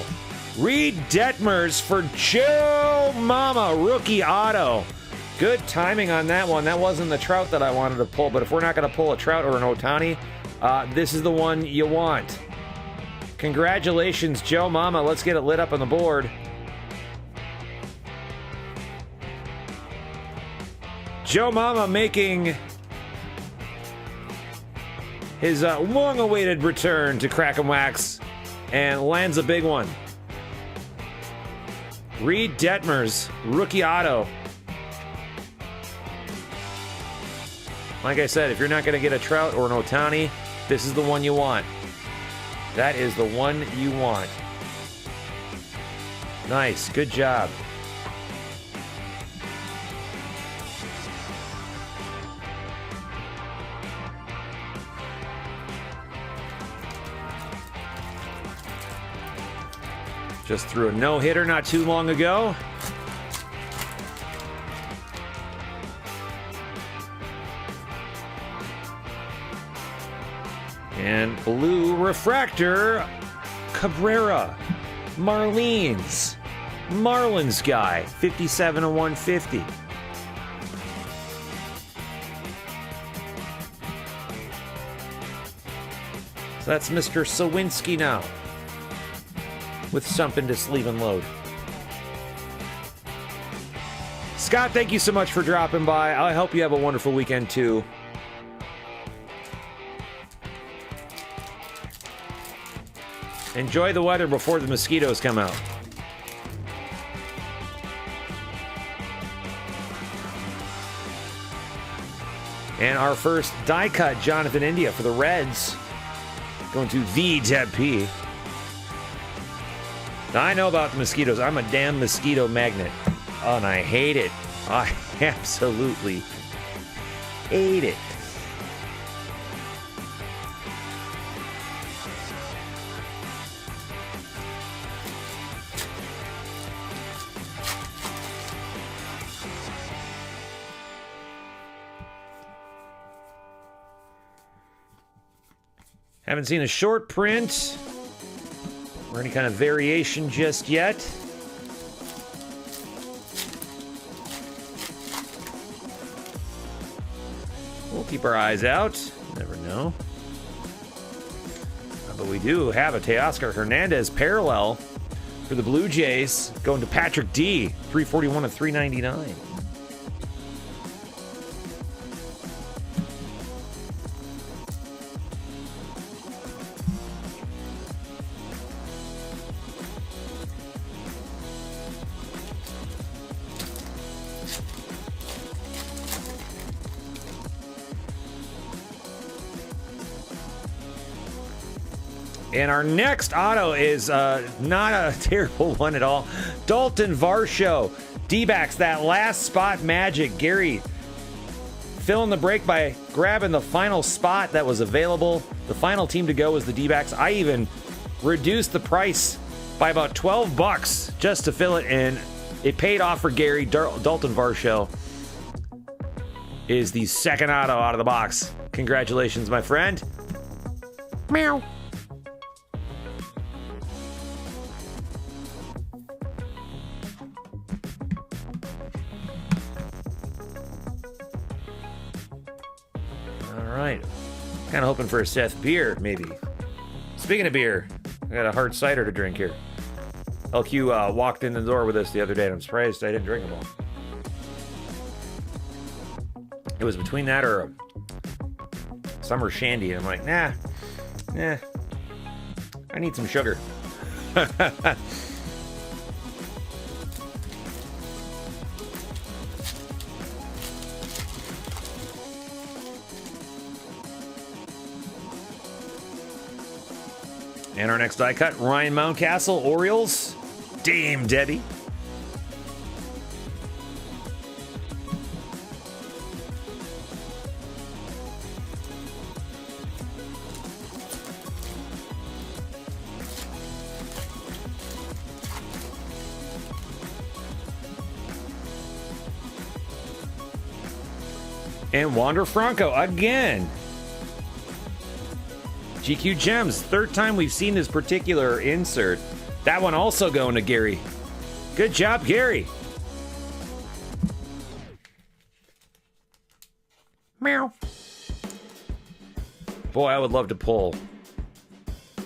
Reed Detmers for Joe Mama, rookie auto. Good timing on that one. That wasn't the Trout that I wanted to pull, but if we're not going to pull a Trout or an Ohtani, this is the one you want. Congratulations, Joe Mama. Let's get it lit up on the board. Joe Mama making his long-awaited return to Crackin' Wax and lands a big one. Reed Detmers, rookie auto. Like I said, if you're not going to get a Trout or an Ohtani, this is the one you want. That is the one you want. Nice. Good job. Just threw a no-hitter not too long ago. And blue refractor, Cabrera, Marlins guy, 57 of 150. So that's Mr. Sawinski now, with something to sleeve and load. Scott, thank you so much for dropping by. I hope you have a wonderful weekend too. Enjoy the weather before the mosquitoes come out. And our first die cut, Jonathan India for the Reds. Going to the Deb P. Now, I know about the mosquitoes. I'm a damn mosquito magnet. Oh, and I hate it. I absolutely hate it. Haven't seen a short print or any kind of variation just yet. We'll keep our eyes out. You never know. But we do have a Teoscar Hernandez parallel for the Blue Jays, going to Patrick D, 341 of 399. And our next auto is not a terrible one at all. Dalton Varsho, D-backs, that last spot magic. Gary filling the break by grabbing the final spot that was available. The final team to go was the D-backs. I even reduced the price by about $12 just to fill it, and it paid off for Gary. Dalton Varsho is the second auto out of the box. Congratulations, my friend. Meow. Right. Kind of hoping for a Seth beer, maybe. Speaking of beer, I got a hard cider to drink here. LQ walked in the door with us the other day, and I'm surprised I didn't drink them all. It was between that or a summer shandy, and I'm like, nah, I need some sugar. And our next die cut, Ryan Mountcastle, Orioles, Dame Debbie. And Wander Franco again. GQ Gems, third time we've seen this particular insert. That one also going to Gary. Good job, Gary. Meow. Boy, I would love to pull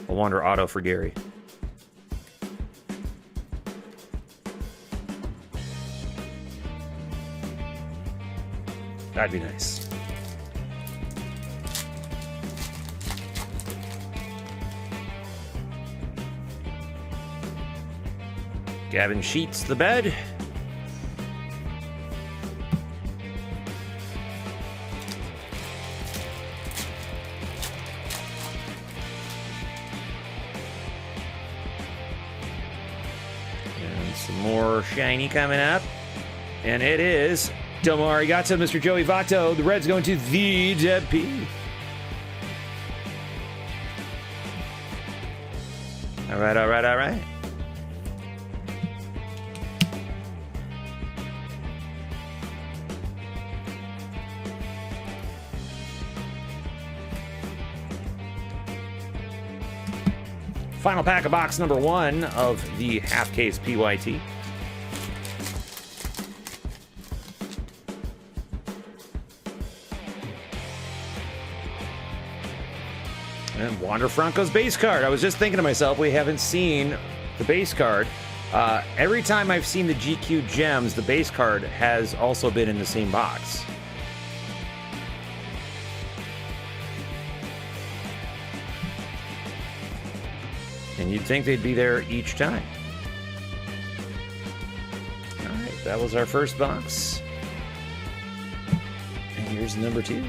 a Wander auto for Gary. That'd be nice. Gavin sheets the bed. more shiny coming up. And it is Domari Gatto, Mr. Joey Votto. The Reds going to the Debbie. All right, all right, all right. Final pack of box number 1 of the half case PYT. And Wander Franco's base card. I was just thinking to myself, we haven't seen the base card. Every time I've seen the GQ Gems, the base card has also been in the same box. And you'd think they'd be there each time. All right, that was our first box. And here's number 2.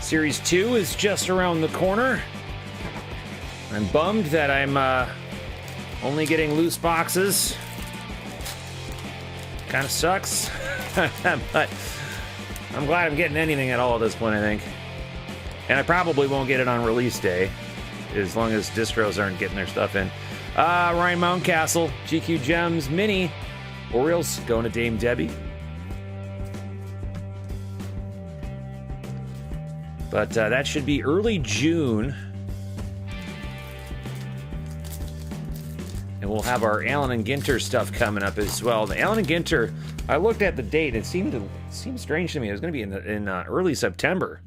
Series 2 is just around the corner. I'm bummed that I'm only getting loose boxes. Kind of sucks. But I'm glad I'm getting anything at all at this point, I think. And I probably won't get it on release day, as long as distros aren't getting their stuff in. Ryan Mountcastle, GQ Gems, Mini. Orioles going to Dame Debbie. But that should be early June. And we'll have our Allen and Ginter stuff coming up as well. The Allen and Ginter, I looked at the date. It seemed strange to me. It was going to be in early September.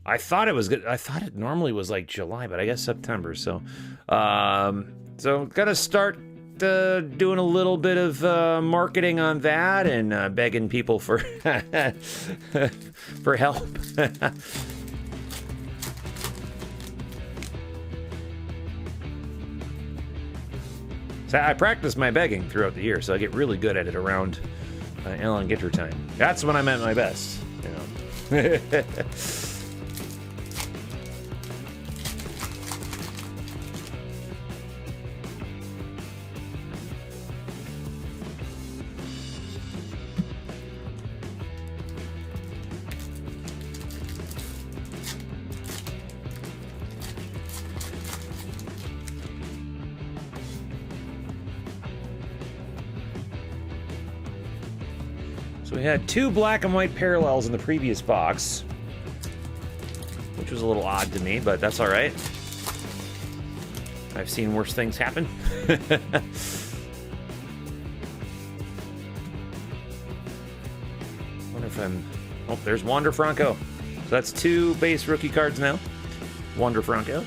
I thought it was good. I thought it normally was like July, but I guess September. So got to start doing a little bit of marketing on that and begging people for for help. I practice my begging throughout the year, so I get really good at it around Allen Ginter time. That's when I'm at my best, you know. We had 2 black and white parallels in the previous box, which was a little odd to me, but that's all right. I've seen worse things happen. Wonder if I'm... Oh, there's Wander Franco. So that's 2 base rookie cards now. Wander Franco.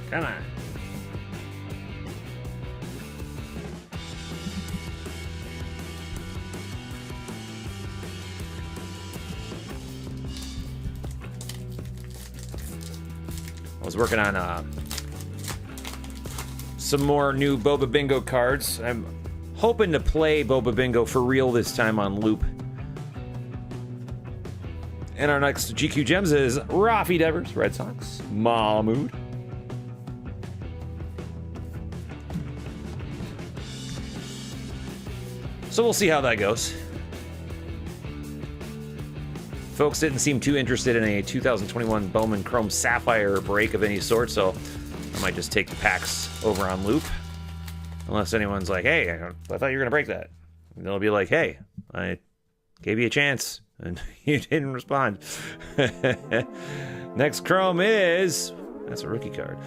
Come on. I was working on some more new Boba Bingo cards. I'm hoping to play Boba Bingo for real this time on loop. And our next GQ Gems is Rafi Devers, Red Sox, Mahmood. So we'll see how that goes. Folks didn't seem too interested in a 2021 Bowman Chrome Sapphire break of any sort, so I might just take the packs over on loop. Unless anyone's like, hey, I thought you were going to break that. And they'll be like, hey, I gave you a chance, and you didn't respond. Next Chrome is... That's a rookie card.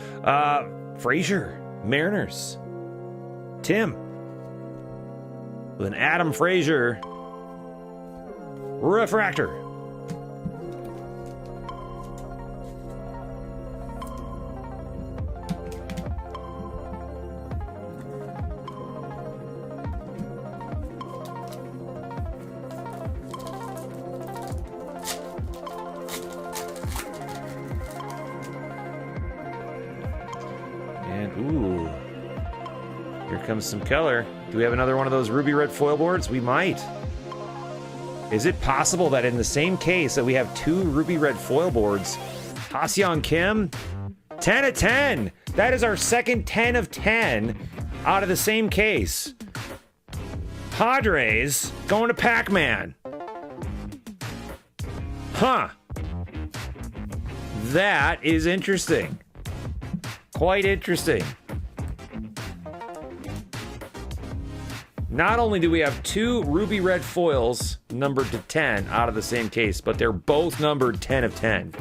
Frazier, Mariners. Tim. With an Adam Frazier refractor. Ooh. Here comes some color. Do we have another one of those ruby red foil boards? We might. Is it possible that in the same case that we have two ruby red foil boards, Ha-Seong Kim, 10 of 10. That is our second 10 of 10 out of the same case. Padres going to Pac-Man. Huh. That is interesting. Quite interesting. Not only do we have two ruby red foils numbered to 10 out of the same case, but they're both numbered 10 of 10.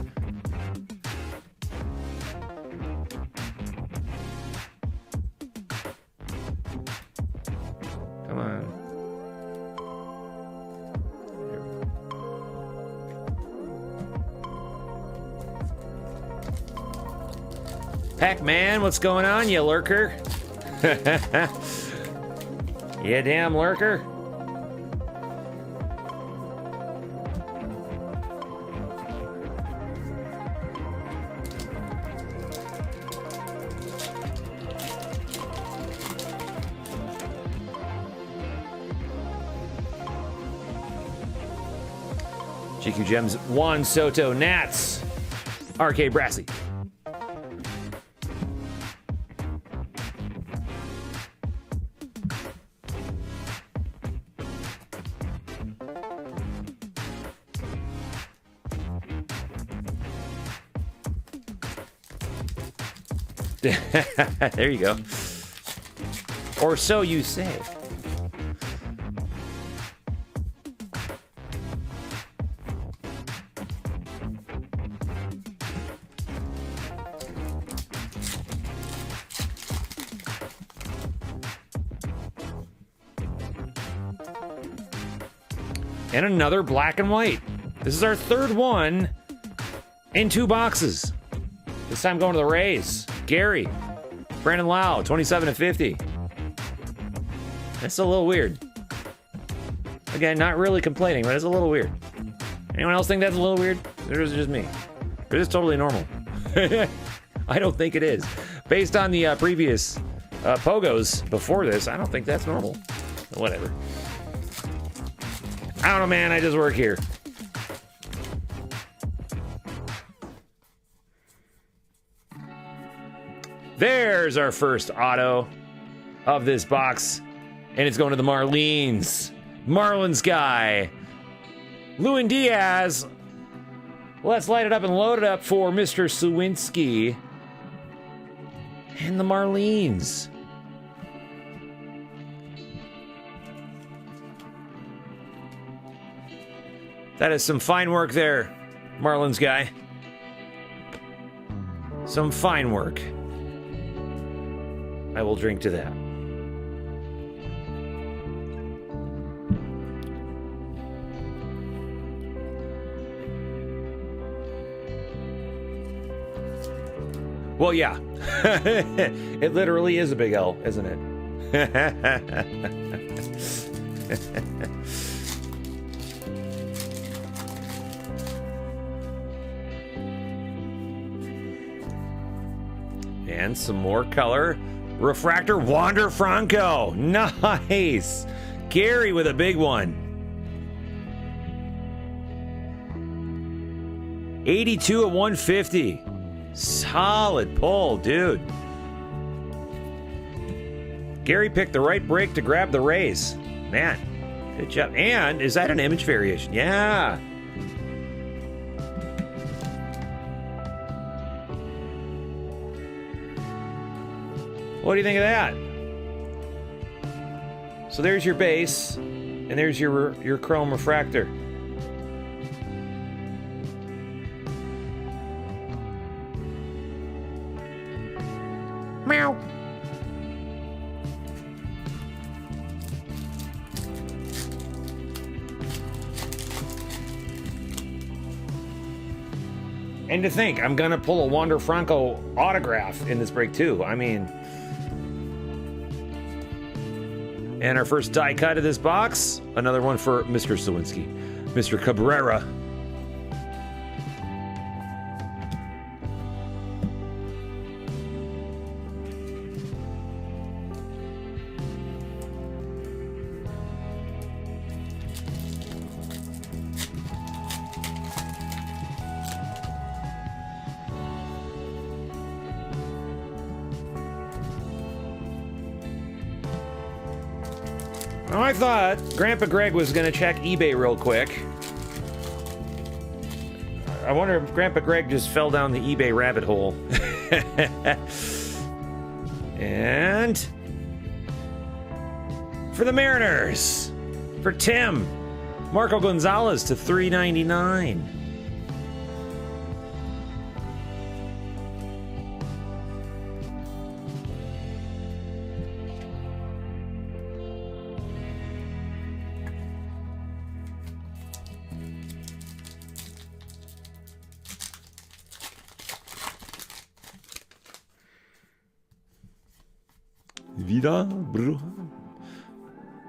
Come on. Pac-Man, what's going on, you lurker? Yeah, damn lurker. GQ Gems, Juan Soto, Nats, RK Brassy. There you go. Or so you say. And another black and white. This is our third one in 2 boxes. This time going to the Rays. Gary, Brandon Lau, 27 of 50. That's a little weird. Again, not really complaining, but it's a little weird. Anyone else think that's a little weird? Or is it just me? Or is this totally normal? I don't think it is. Based on the previous POGOs before this, I don't think that's normal. Whatever. I don't know, man. I just work here. There's our first auto of this box, and it's going to the Marlins. Marlins guy, Lewin Diaz. Let's light it up and load it up for Mr. Sawinski and the Marlins. That is some fine work there, Marlins guy. Some fine work. I will drink to that. Well, yeah. It literally is a big L, isn't it? And some more color. Refractor, Wander Franco. Nice. Gary with a big one. 82 of 150. Solid pull, dude. Gary picked the right break to grab the Rays. Man, good job. And is that an image variation? Yeah. What do you think of that? So there's your base, and there's your chrome refractor. Meow. And to think, I'm gonna pull a Wander Franco autograph in this break too. I mean. And our first die cut of this box, another one for Mr. Sawinski, Mr. Cabrera. Oh, I thought Grandpa Greg was going to check eBay real quick. I wonder if Grandpa Greg just fell down the eBay rabbit hole. And for the Mariners, for Tim, Marco Gonzalez to $3.99. Vida, bro.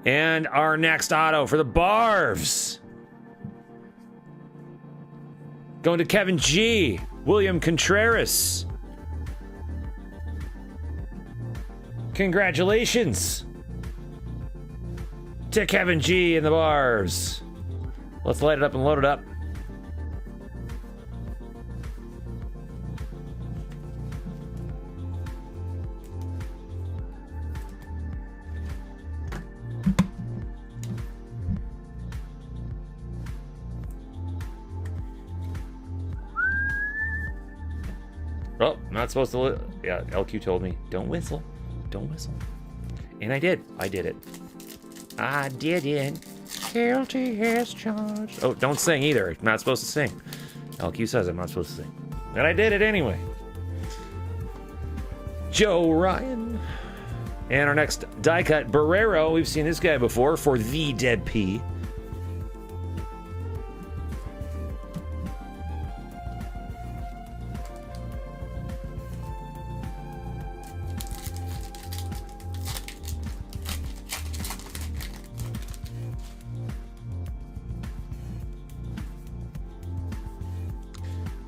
And our next auto for the Barves. Going to Kevin G. William Contreras. Congratulations to Kevin G. and the Barves. Let's light it up and load it up. Oh, not supposed to. Yeah, LQ told me, don't whistle. Don't whistle. And I did. I did it. I did it. Guilty as charged. Oh, don't sing either. I'm not supposed to sing. LQ says I'm not supposed to sing. And I did it anyway. Joe Ryan. And our next die cut, Barrero. We've seen this guy before for the Dead P.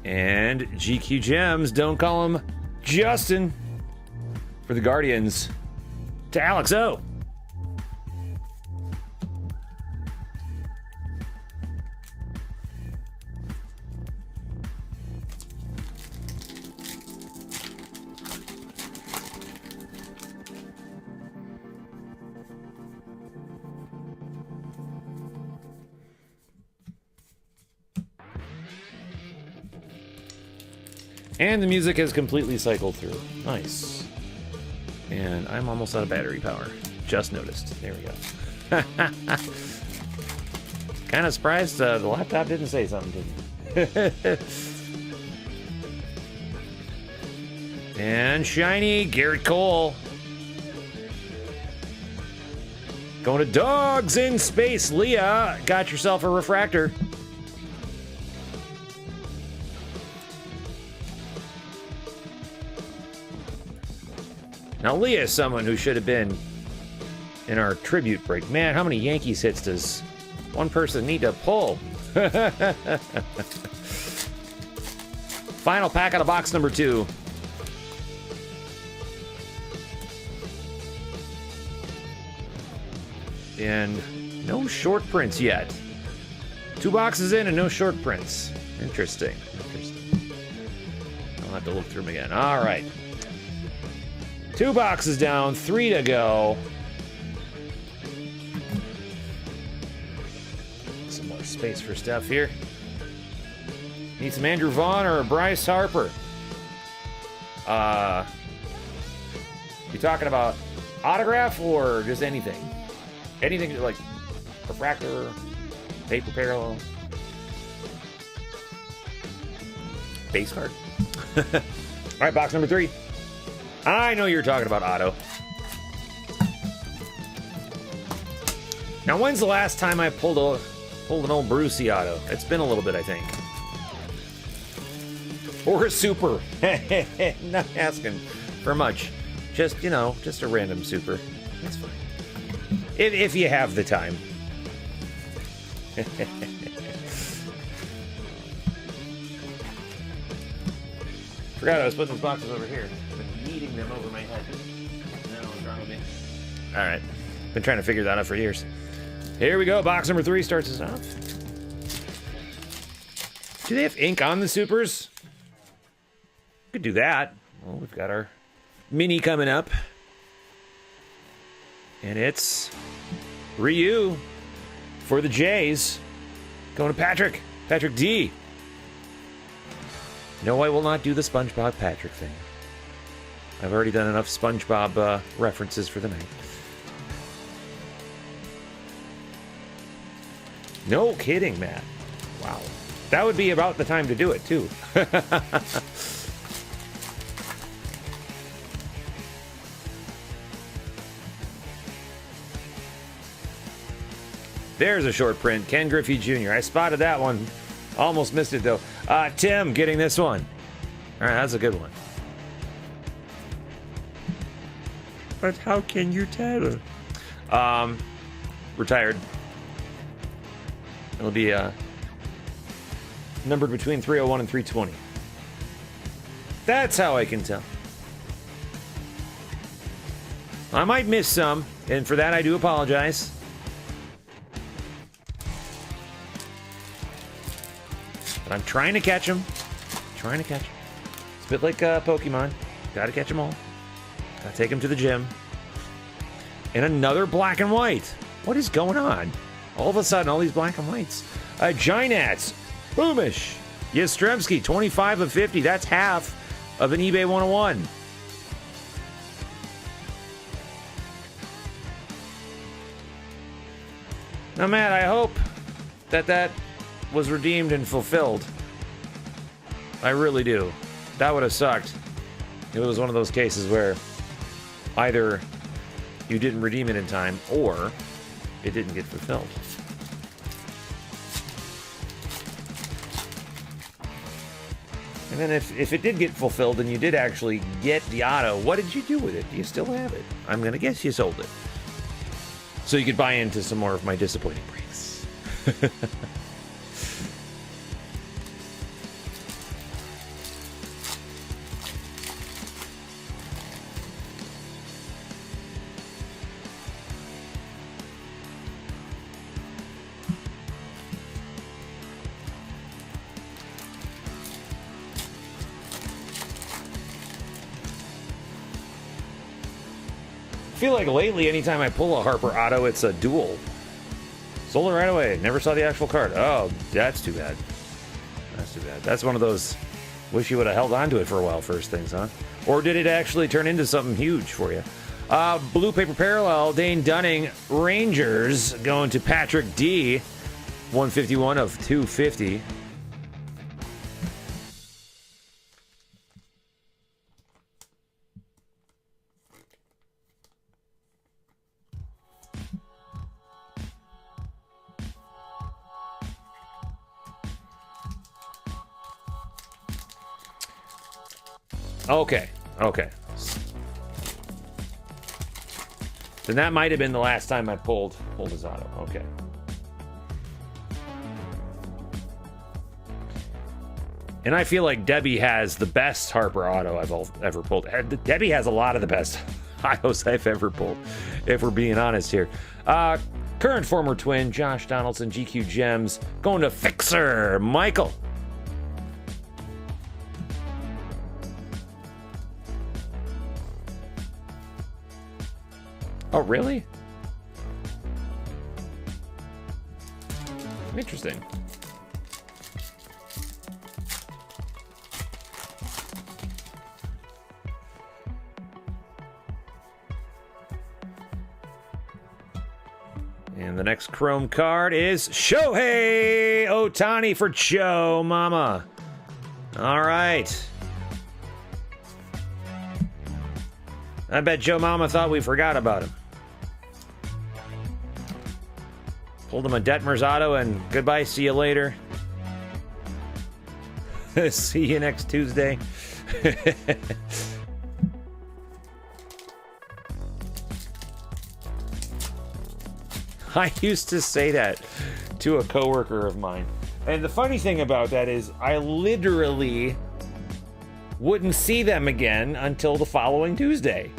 And GQ Gems, don't call him Justin, for the Guardians, to Alex O. And the music has completely cycled through. Nice. And I'm almost out of battery power. Just noticed. There we go. Kind of surprised the laptop didn't say something to me. And shiny Garrett Cole. Going to Dogs in Space. Leah, got yourself a refractor. Now, Leah is someone who should have been in our tribute break. Man, how many Yankees hits does one person need to pull? Final pack out of box number 2. And no short prints yet. 2 boxes in and no short prints. Interesting. Interesting. I'll have to look through them again. All right. 2 boxes down, 3 to go. Some more space for stuff here. Need some Andrew Vaughn or Bryce Harper? You talking about autograph or just anything? Anything like refractor, paper parallel, base card. All right, box number 3. I know you're talking about auto. Now, when's the last time I pulled an old Brucey auto? It's been a little bit, I think. Or a super. Not asking for much. Just, you know, just a random super. That's fine. If you have the time. Forgot I was putting those boxes over here. Eating them over my head. No, what's wrong with me? All right. Been trying to figure that out for years. Here we go. Box number 3 starts us off. Do they have ink on the supers? Could do that. Well, we've got our mini coming up. And it's Ryu for the Jays. Going to Patrick. Patrick D. No, I will not do the SpongeBob Patrick thing. I've already done enough SpongeBob references for the night. No kidding, Matt. Wow. That would be about the time to do it, too. There's a short print. Ken Griffey Jr. I spotted that one. Almost missed it, though. Tim getting this one. All right, that's a good one. But how can you tell? Retired. It'll be numbered between 301 and 320. That's how I can tell. I might miss some, and for that I do apologize. But I'm trying to catch them. Trying to catch them. It's a bit like Pokemon. Gotta catch them all. Gotta take them to the gym. And another black and white. What is going on? All of a sudden, all these black and whites. Gynats. Boomish. Yastrzemski, 25 of 50. That's half of an eBay 101. Now, Matt, I hope that was redeemed and fulfilled. I really do. That would have sucked. It was one of those cases where either you didn't redeem it in time or it didn't get fulfilled. And then if it did get fulfilled and you did actually get the auto, what did you do with it? Do you still have it? I'm going to guess you sold it. So you could buy into some more of my disappointing breaks. I feel like lately, anytime I pull a Harper Auto, it's a duel. Sold it right away. Never saw the actual card. Oh, that's too bad. That's too bad. That's one of those, wish you would have held on to it for a while first things, huh? Or did it actually turn into something huge for you? Blue Paper Parallel, Dane Dunning, Rangers, going to Patrick D. 151 of 250. Okay. Then that might have been the last time I pulled his auto. Okay. And I feel like Debbie has the best Harper auto I've ever pulled. Debbie has a lot of the best autos I've ever pulled, if we're being honest here. Current former twin, Josh Donaldson, GQ Gems, going to Fixer, Michael. Oh, really? Interesting. And the next Chrome card is Shohei Ohtani for Joe Mama. All right. I bet Joe Mama thought we forgot about him. Pulled him a Detmer's auto and goodbye, see you later. See you next Tuesday. I used to say that to a coworker of mine. And the funny thing about that is I literally wouldn't see them again until the following Tuesday.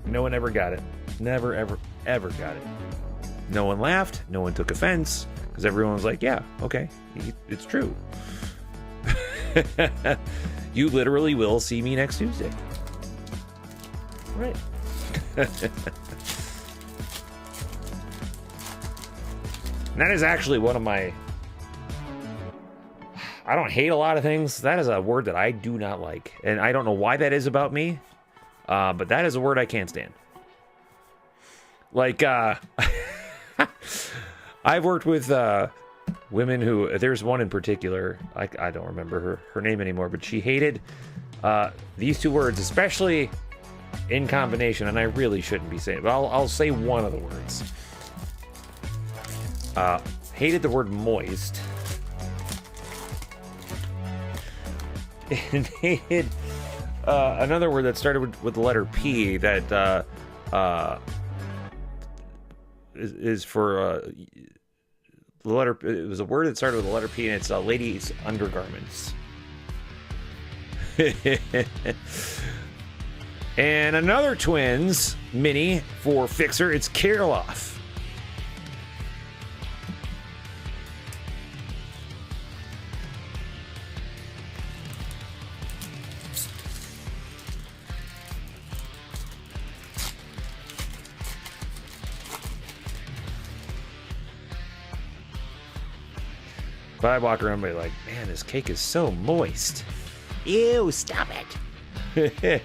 No one ever got it. Never, ever got it. No one laughed. No one took offense. Because everyone was like, yeah, okay, it's true. You literally will see me next Tuesday. Right. That is actually one of my... I don't hate a lot of things. That is a word that I do not like. And I don't know why that is about me. But that is a word I can't stand. Like, I've worked with women who... There's one in particular. I don't remember her name anymore. But she hated these two words, especially in combination. And I really shouldn't be saying it. But I'll say one of the words. Hated the word moist. And hated another word that started with the letter P that is for the letter. It was a word that started with the letter P, and it's ladies' undergarments. And another twins mini for Fixer. It's Kirilov. But I walk around and be like, man, this cake is so moist. Ew, stop it.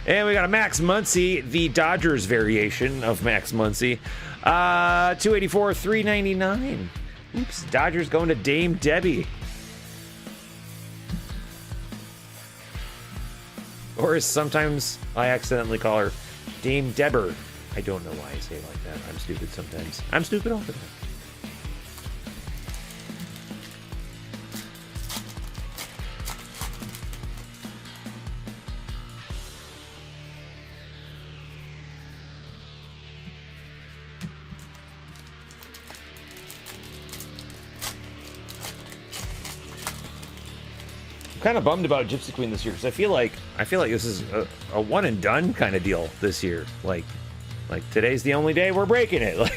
And we got a Max Muncy, the Dodgers variation of Max Muncy. 284, $3.99. Oops, Dodgers going to Dame Debbie. Or as sometimes I accidentally call her, Dame Debber. I don't know why I say it like that. I'm stupid sometimes. I'm stupid all the time. Kind of bummed about Gypsy Queen this year because I feel like this is a one and done kind of deal this year. Like today's the only day we're breaking it.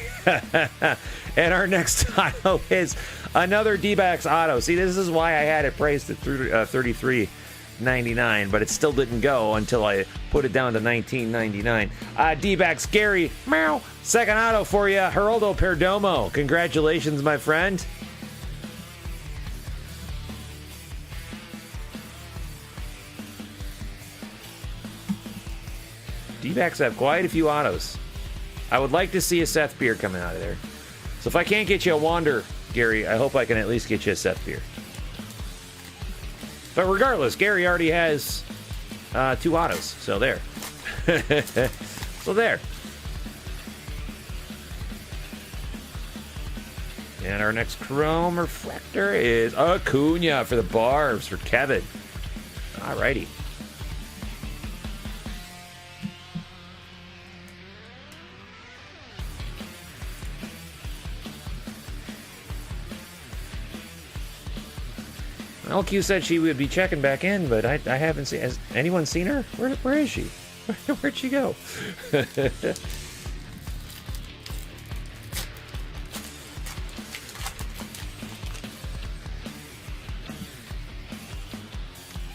And our next auto is another D-backs auto. See, this is why I had it priced at $33.99, but it still didn't go until I put it down to $19.99. D-backs Gary, meow, second auto for you, Geraldo Perdomo. Congratulations, my friend. D-backs have quite a few autos. I would like to see a Seth Beer coming out of there. So if I can't get you a Wander, Gary, I hope I can at least get you a Seth Beer. But regardless, Gary already has 2 autos. So there. So there. And our next Chrome Reflector is Acuna for the Barbs for Kevin. Alrighty. LQ said she would be checking back in, but I haven't seen... Has anyone seen her? Where is she? Where'd she go?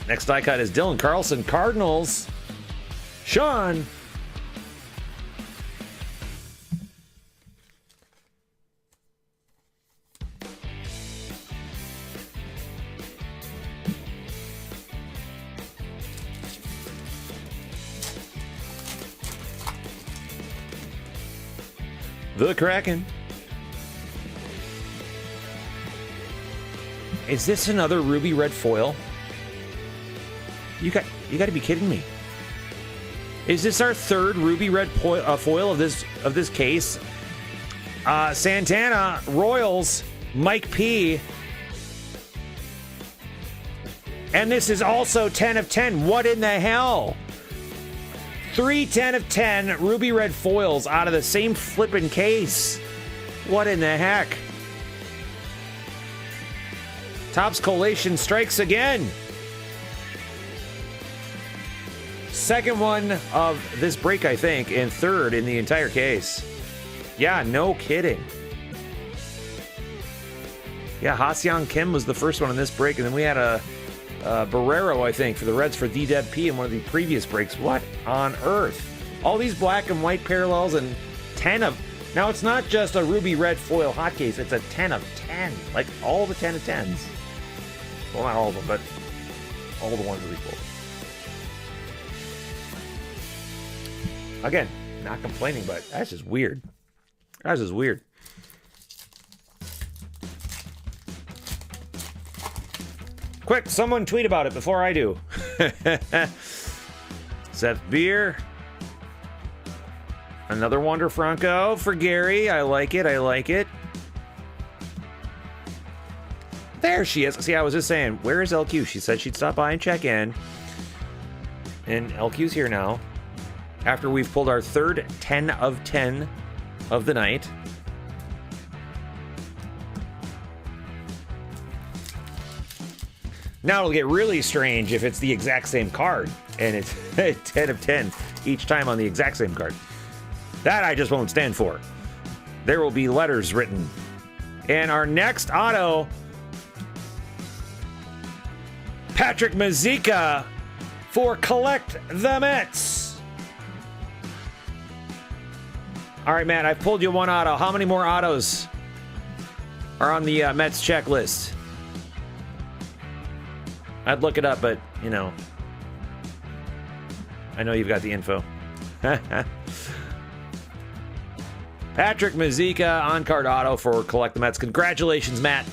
Next die cut is Dylan Carlson, Cardinals. Sean. The Crackin. Is this another ruby red foil? You got to be kidding me. Is this our third ruby red foil of this case? Santana, Royals, Mike P. And this is also 10 of 10. What in the hell? 3 10 of 10 ruby red foils out of the same flippin' case. What in the heck? Topps collation strikes again. Second one of this break, I think, and third in the entire case. Yeah, no kidding. Yeah, Ha-Seong Kim was the first one in this break, and then we had a Barrero, I think, for the Reds for D-Deb P in one of the previous breaks. What on earth? All these black and white parallels and 10 of Now, it's not just a ruby red foil hot case. It's a 10 of 10. Like, all the 10 of 10s. Well, not all of them, but all the ones that we pulled. Again, not complaining, but that's just weird. That's just weird. Quick, someone tweet about it before I do. Seth Beer. Another Wander Franco for Gary. I like it. I like it. There she is. See, I was just saying, where is LQ? She said she'd stop by and check in. And LQ's here now. After we've pulled our third 10 of 10 of the night. Now it'll get really strange if it's the exact same card. And it's 10 of 10 each time on the exact same card. That I just won't stand for. There will be letters written. And our next auto, Patrick Mazika for Collect the Mets. All right, Matt, I've pulled you one auto. How many more autos are on the Mets checklist? I'd look it up, but, you know, I know you've got the info. Patrick Mazika, on-card auto for Collect the Mets. Congratulations, Matt.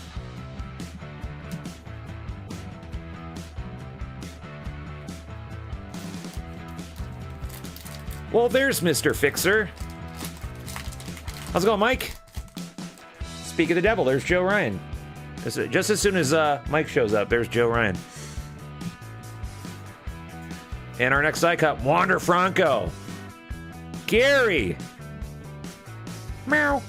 Well, there's Mr. Fixer. How's it going, Mike? Speak of the devil, there's Joe Ryan. Just as soon as Mike shows up, there's Joe Ryan. And our next die cut, Wander Franco. Gary. Meow.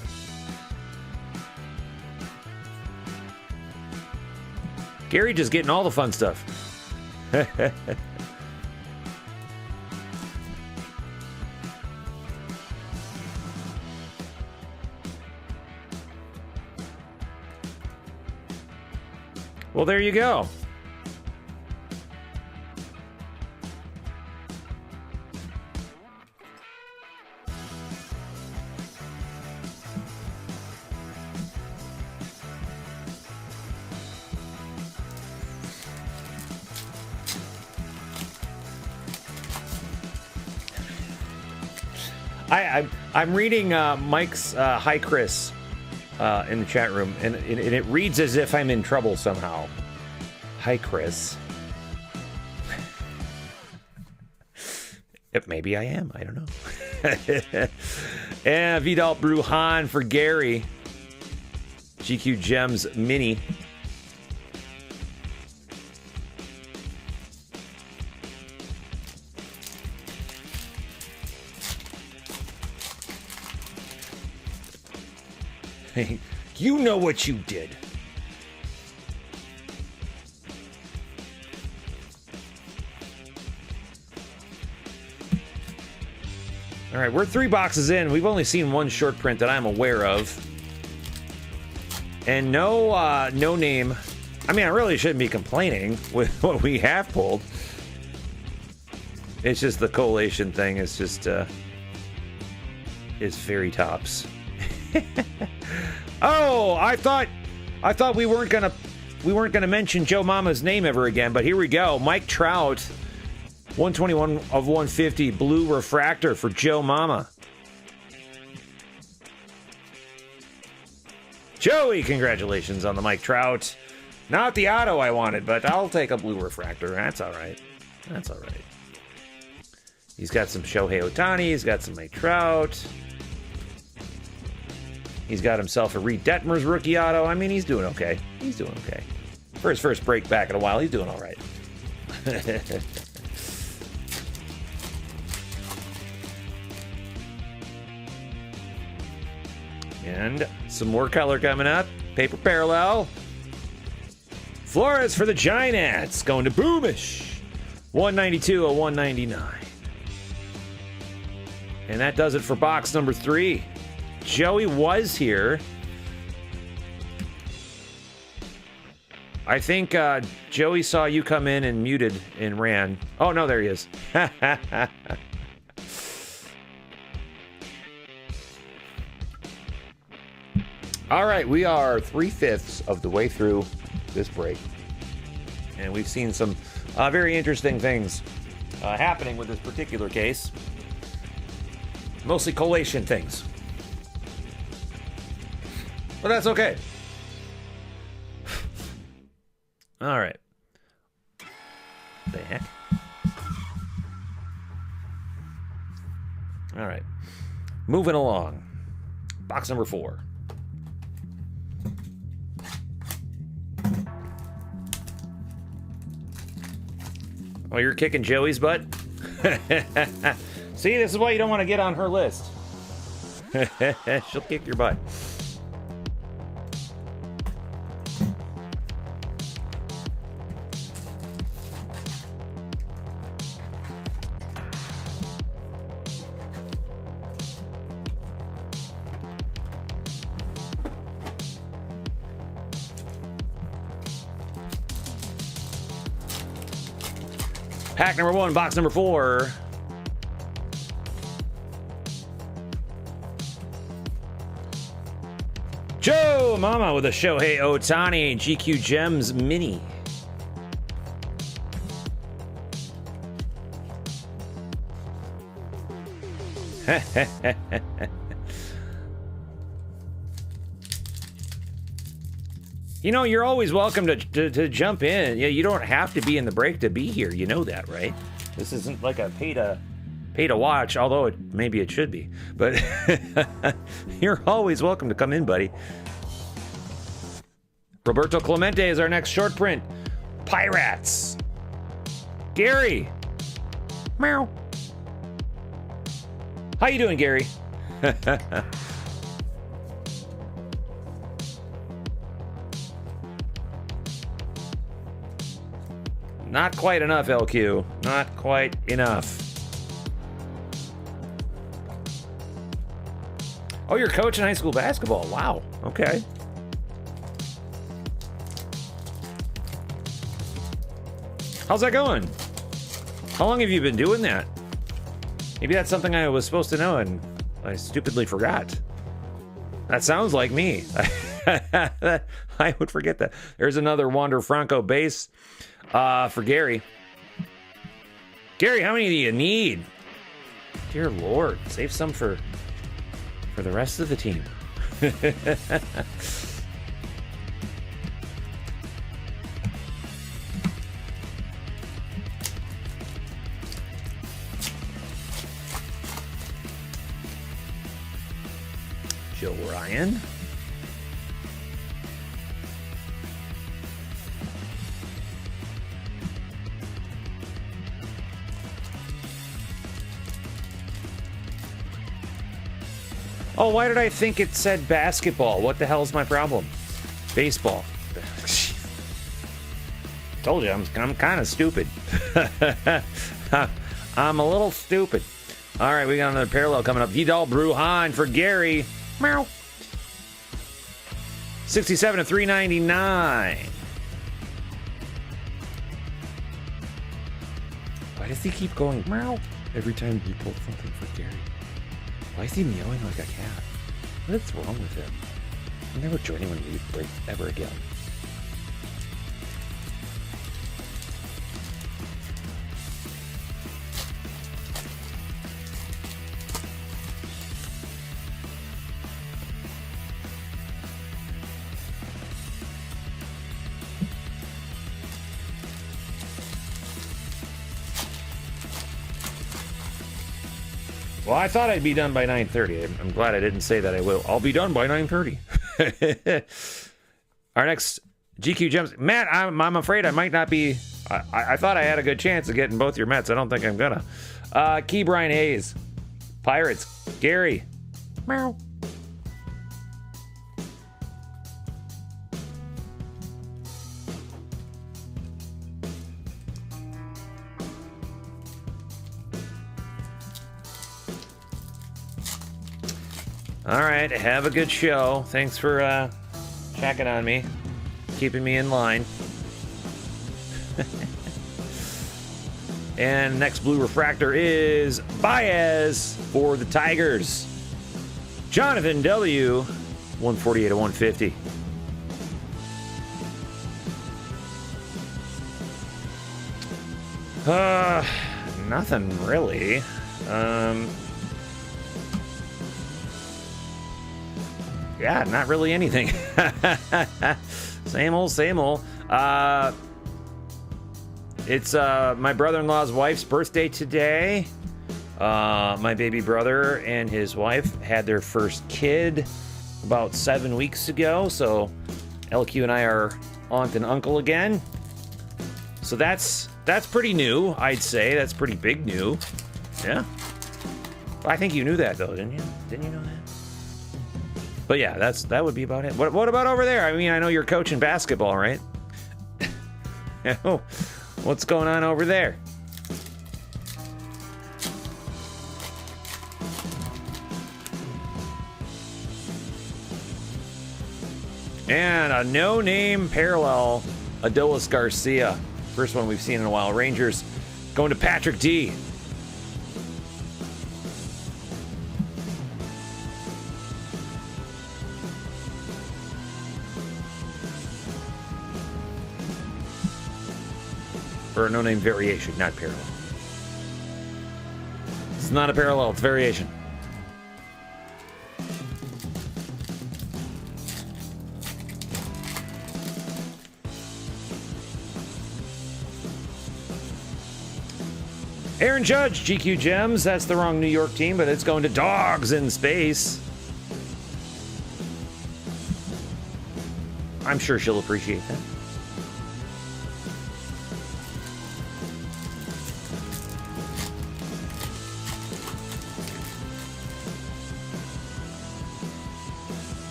Gary just getting all the fun stuff. Well, there you go. I'm reading Mike's Hi Chris in the chat room, and it reads as if I'm in trouble somehow. Hi Chris. Maybe I am. I don't know. And Vidal Brujan for Gary. GQ Gems Mini. You know what you did. All right, we're 3 boxes in. We've only seen one short print that I'm aware of. And no name. I mean, I really shouldn't be complaining with what we have pulled. It's just the collation thing. It's just, it's fairy tops. Oh, I thought we weren't gonna mention Joe Mama's name ever again, but here we go. Mike Trout, 121 of 150, blue refractor for Joe Mama. Joey, congratulations on the Mike Trout. Not the auto I wanted, but I'll take a blue refractor. That's all right. That's all right. He's got some Shohei Ohtani. He's got some Mike Trout. He's got himself a Reed Detmers rookie auto. I mean, he's doing okay. He's doing okay. For his first break back in a while, he's doing all right. And some more color coming up. Paper parallel. Flores for the Giants. Going to Boomish. 192 of 199. And that does it for box number 3. Joey was here. I think Joey saw you come in and muted and ran. Oh, no, there he is. All right, we are 3/5 of the way through this break, and we've seen some very interesting things happening with this particular case. Mostly collation things. But that's okay. All right. The heck? All right. Moving along. Box number 4. Oh, you're kicking Joey's butt? See, this is why you don't want to get on her list. She'll kick your butt. Pack number 1, box number 4. Joe Mama with a Shohei Ohtani GQ Gems Mini. You know, you're always welcome to jump in. Yeah, you don't have to be in the break to be here. You know that, right? This isn't like a pay to watch, although maybe it should be. But you're always welcome to come in, buddy. Roberto Clemente is our next short print. Pirates. Gary. Meow. How you doing, Gary? Not quite enough, LQ. Not quite enough. Oh, you're coaching high school basketball. Wow. Okay. How's that going? How long have you been doing that? Maybe that's something I was supposed to know and I stupidly forgot. That sounds like me. I would forget that. There's another Wander Franco base for Gary. Gary, how many do you need? Dear Lord, save some for the rest of the team. Joe Ryan. Oh, why did I think it said basketball? What the hell's my problem? Baseball. Told you, I'm kind of stupid. I'm a little stupid. All right, we got another parallel coming up. Vidal Brujan for Gary. Meow. 67 to 399. Why does he keep going meow every time he pulls something for Gary? Why is he meowing like a cat? What is wrong with him? I'll never join him when we break ever again. Well, I thought I'd be done by 9:30. I'm glad I didn't say that I will. I'll be done by 9:30. Our next GQ Gems. Matt, I'm afraid I might not be... I thought I had a good chance of getting both your Mets. I don't think I'm gonna. Key Brian Hayes. Pirates. Gary. Meow. All right, have a good show. Thanks for checking on me, keeping me in line. And next blue refractor is Baez for the Tigers. Jonathan W. 148 to 150. Nothing really. Yeah, not really anything. Same old, same old. It's my brother-in-law's wife's birthday today. My baby brother and his wife had their first kid about 7 weeks ago, so LQ and I are aunt and uncle again. So that's pretty new, I'd say. That's pretty big new. Yeah. I think you knew that though, didn't you? Didn't you know that? But yeah, that would be about it. What about over there? I mean, I know you're coaching basketball, right? What's going on over there? And a no-name parallel, Adolis Garcia. First one we've seen in a while. Rangers going to Patrick D. Or a no-name variation, not parallel. It's not a parallel, it's variation. Aaron Judge, GQ Gems. That's the wrong New York team, but it's going to Dogs in Space. I'm sure she'll appreciate that.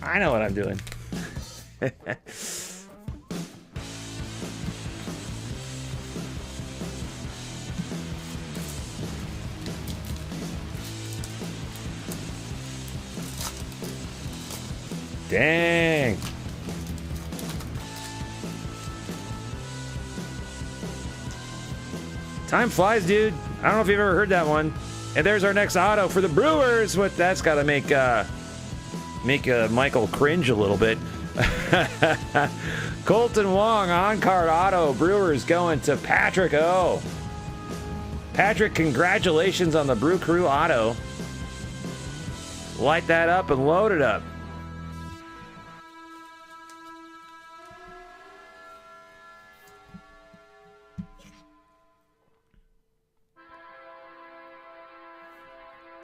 I know what I'm doing. Dang. Time flies, dude. I don't know if you've ever heard that one. And there's our next auto for the Brewers. What that's got to make Michael cringe a little bit. Colton Wong on-card auto. Brewers going to Patrick O. Patrick, congratulations on the Brew Crew auto. Light that up and load it up.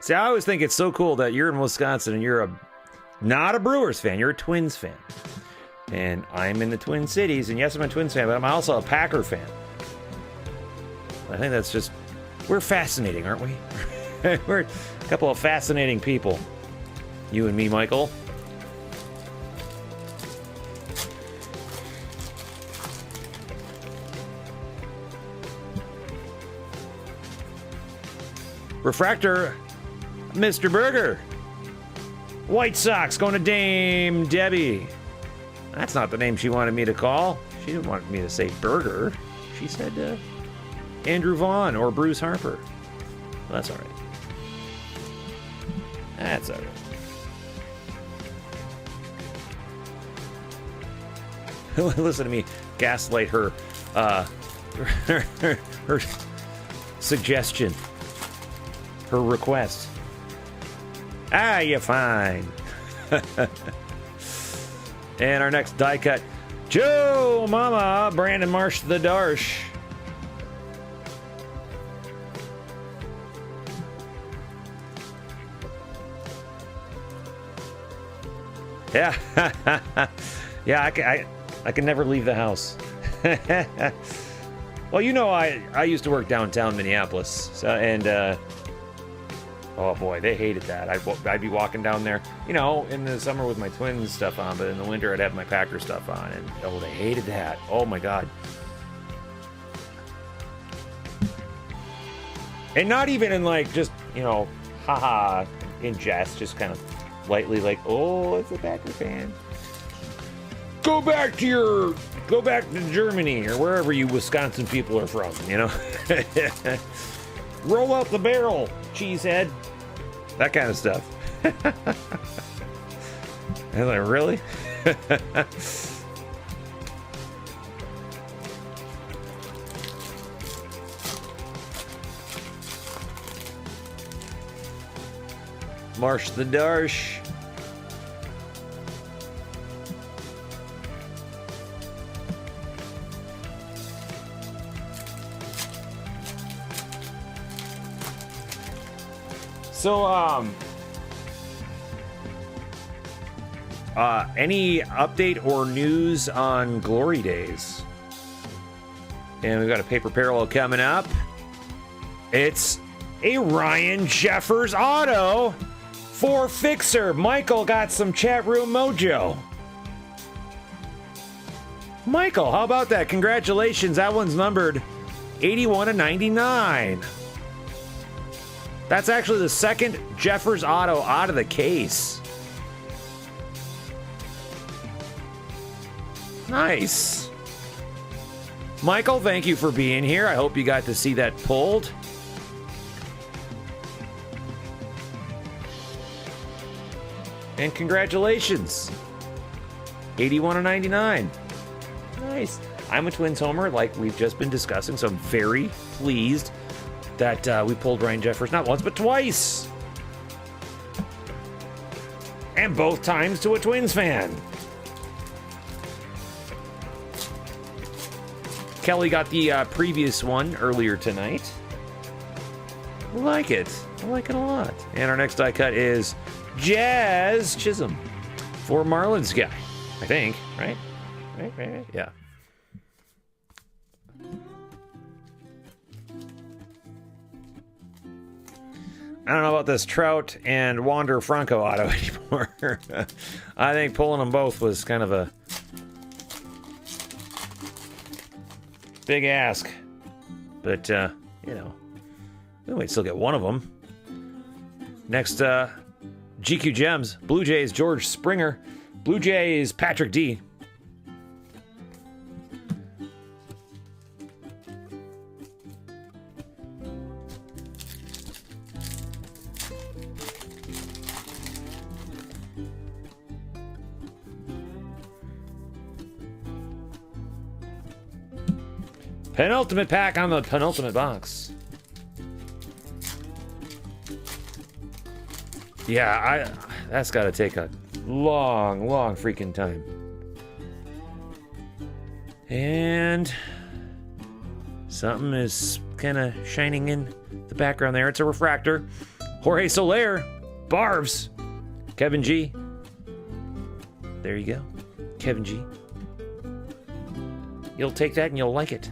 See, I always think it's so cool that you're in Wisconsin and you're not a Brewers fan, you're a Twins fan. And I'm in the Twin Cities, and yes, I'm a Twins fan, but I'm also a Packer fan. I think that's just, we're fascinating, aren't we? We're a couple of fascinating people. You and me, Michael. Refractor, Mr. Burger. White Sox going to Dame Debbie. That's not the name she wanted me to call. She didn't want me to say Burger. She said Andrew Vaughn or Bruce Harper. Well, that's all right. That's all right. Listen to me gaslight her, her suggestion, her request. Ah, you're fine. And our next die cut, Joe Mama, Brandon Marsh the Darsh. Yeah, yeah, I can never leave the house. Well, you know, I used to work downtown Minneapolis, so, and oh boy, they hated that. I'd be walking down there, you know, in the summer with my Twins stuff on, but in the winter I'd have my Packer stuff on, and oh, they hated that. Oh my God. And not even in like just, you know, haha, in jest, just kind of lightly like, oh, it's a Packer fan. Go back to Germany or wherever you Wisconsin people are from, you know? Roll out the barrel, cheesehead. That kind of stuff. I'm like, really? Marsh the Darsh. So, any update or news on Glory Days? And we've got a paper parallel coming up. It's a Ryan Jeffers auto for Fixer. Michael got some chat room mojo. Michael, how about that? Congratulations. That one's numbered 81/99. That's actually the second Jeffers auto out of the case. Nice. Michael, thank you for being here. I hope you got to see that pulled. And congratulations. 81/99. Nice. I'm a Twins homer, like we've just been discussing, so I'm very pleased that we pulled Ryan Jeffers not once, but twice. And both times to a Twins fan. Kelly got the previous one earlier tonight. I like it. I like it a lot. And our next die cut is Jazz Chisholm for Marlins guy. I think, right? Right? Yeah. I don't know about this Trout and Wander Franco auto anymore. I think pulling them both was kind of a big ask. But, you know, we might still get one of them. Next, GQ Gems, Blue Jays, George Springer. Blue Jays, Patrick D. Penultimate pack on the penultimate box. Yeah, that's got to take a long freaking time. And something is kind of shining in the background there. It's a refractor. Jorge Soler, Barbs, Kevin G. There you go, Kevin G. You'll take that and you'll like it.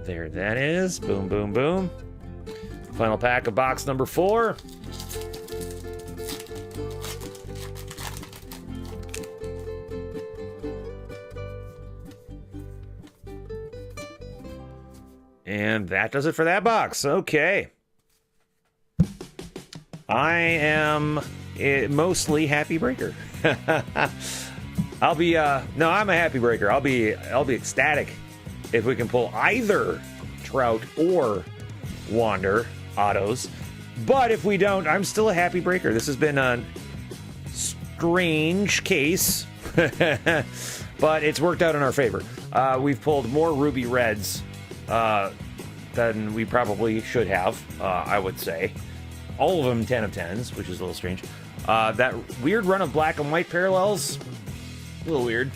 There that is. Boom, boom, boom. Final pack of box number 4. And that does it for that box. Okay. I am mostly happy breaker. I'll be no, I'm a happy breaker. I'll be ecstatic if we can pull either Trout or Wander autos. But if we don't, I'm still a happy breaker. This has been a strange case, but it's worked out in our favor. We've pulled more Ruby Reds than we probably should have, I would say. All of them 10 of 10s, which is a little strange. That weird run of black and white parallels, a little weird.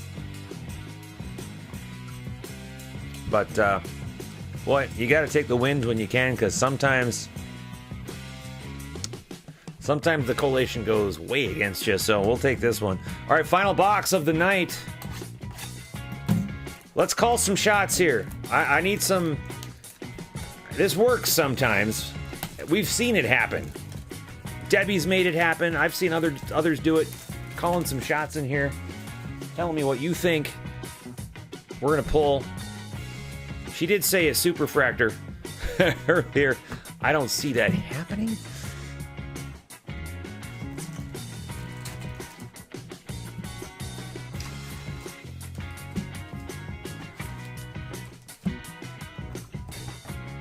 But, boy, you got to take the wins when you can, because sometimes the collation goes way against you, so we'll take this one. All right, final box of the night. Let's call some shots here. I need some... This works sometimes. We've seen it happen. Debbie's made it happen. I've seen others do it. Calling some shots in here. telling me what you think we're going to pull. She did say a superfractor earlier. I don't see that happening.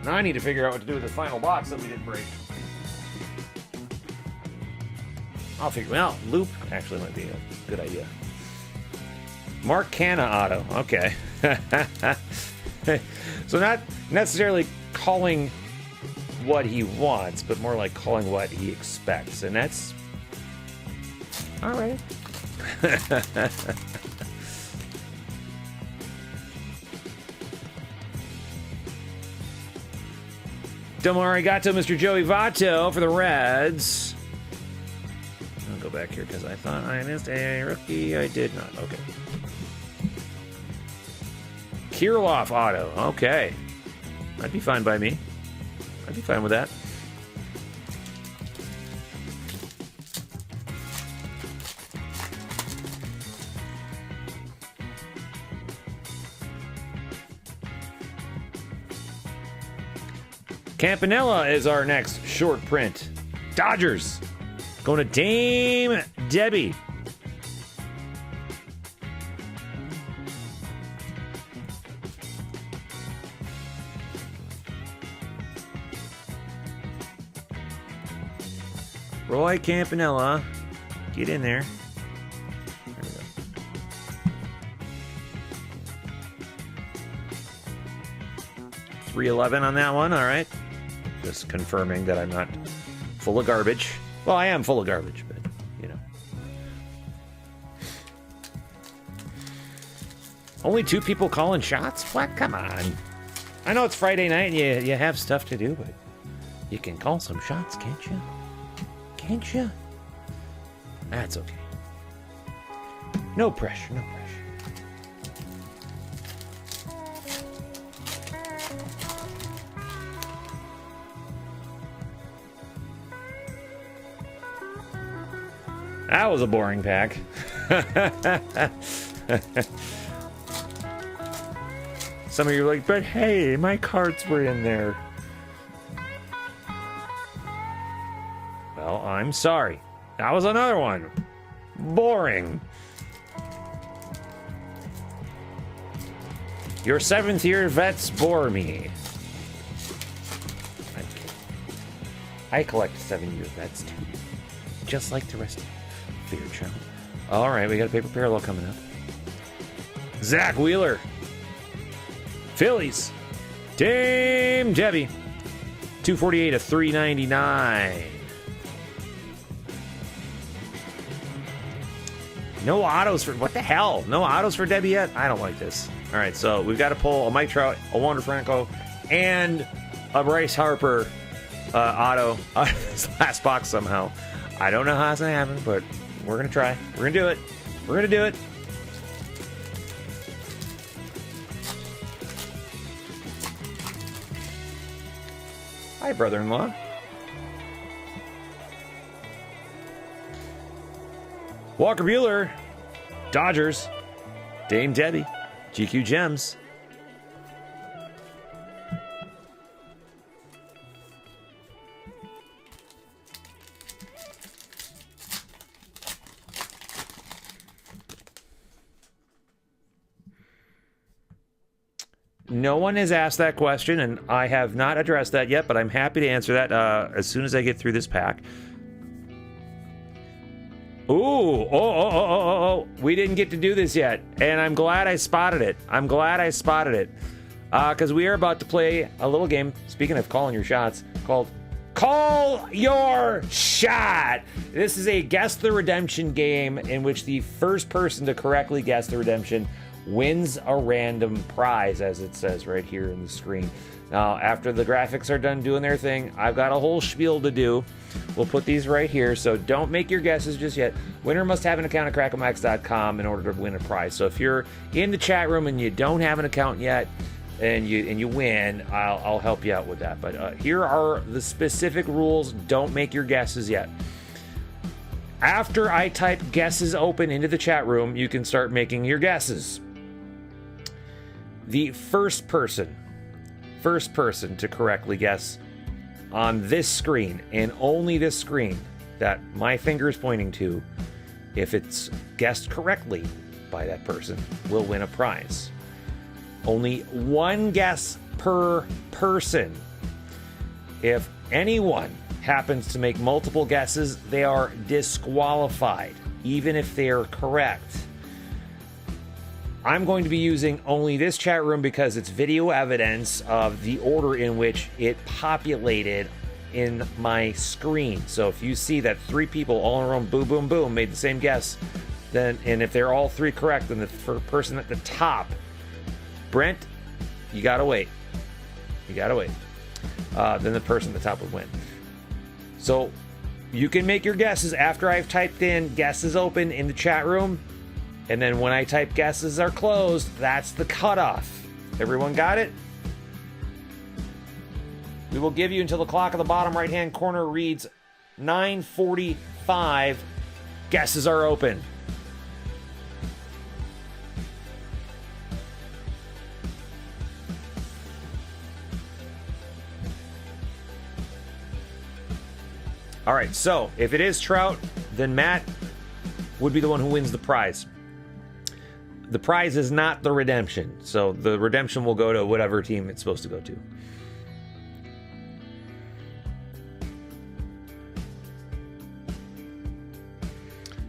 Now I need to figure out what to do with the final box that we didn't break. I'll figure it out. Loop actually might be a good idea. Mark Canna auto. Okay. So not necessarily calling what he wants, but more like calling what he expects. And that's... all right. Domo arigato, Mr. Joey Votto for the Reds. I'll go back here because I thought I missed a rookie. I did not. Okay. Kirilloff auto. Okay. That'd be fine by me. I'd be fine with that. Campanella is our next short print. Dodgers. Going to Dame Debbie. Roy Campanella. Get in there. There we go. $311 on that one. All right. Just confirming that I'm not full of garbage. Well, I am full of garbage, but, you know. Only 2 people calling shots? What? Come on. I know it's Friday night and you have stuff to do, but you can call some shots, can't you? Can't you? That's okay. No pressure, no pressure. That was a boring pack. Some of you are like, but hey, my cards were in there. Well, I'm sorry. That was another one. Boring. Your 7th year vets bore me. I'm kidding. I collect 7-year vets too. Just like the rest of you. Fear child. Alright, we got a paper parallel coming up. Zach Wheeler. Phillies. Dame Debbie. 248 of 399. No autos for... what the hell? No autos for Debbie yet? I don't like this. Alright, so we've got to pull a Mike Trout, a Wander Franco, and a Bryce Harper auto out of this last box somehow. I don't know how it's going to happen, but we're going to try. We're going to do it. We're going to do it. Hi, brother-in-law. Walker Buehler. Dodgers. Dame Debbie. GQ Gems. No one has asked that question, and I have not addressed that yet, but I'm happy to answer that as soon as I get through this pack. Ooh, oh, we didn't get to do this yet, and I'm glad I spotted it. I'm glad I spotted it, because we are about to play a little game, speaking of calling your shots, called Call Your Shot. This is a Guess the Redemption game in which the first person to correctly guess the redemption wins a random prize, as it says right here in the screen. Now, after the graphics are done doing their thing, I've got a whole spiel to do. We'll put these right here, so don't make your guesses just yet. Winner must have an account at crackinmax.com in order to win a prize. So if you're in the chat room and you don't have an account yet, and you win, I'll help you out with that. But here are the specific rules. Don't make your guesses yet. After I type guesses open into the chat room, you can start making your guesses. The first person to correctly guess on this screen, and only this screen that my finger is pointing to, if it's guessed correctly by that person, will win a prize. Only one guess per person. If anyone happens to make multiple guesses, they are disqualified, even if they are correct. I'm going to be using only this chat room because it's video evidence of the order in which it populated in my screen. So if you see that 3 people all in a row, boom, boom, boom, made the same guess, then, and if they're all 3 correct, then the person at the top, Brent, you gotta wait. Then the person at the top would win. So you can make your guesses after I've typed in guesses open in the chat room. And then when I type guesses are closed, that's the cutoff. Everyone got it? We will give you until the clock in the bottom right-hand corner reads 9:45. Guesses are open. All right, so if it is Trout, then Matt would be the one who wins the prize. The prize is not the redemption, so the redemption will go to whatever team it's supposed to go to.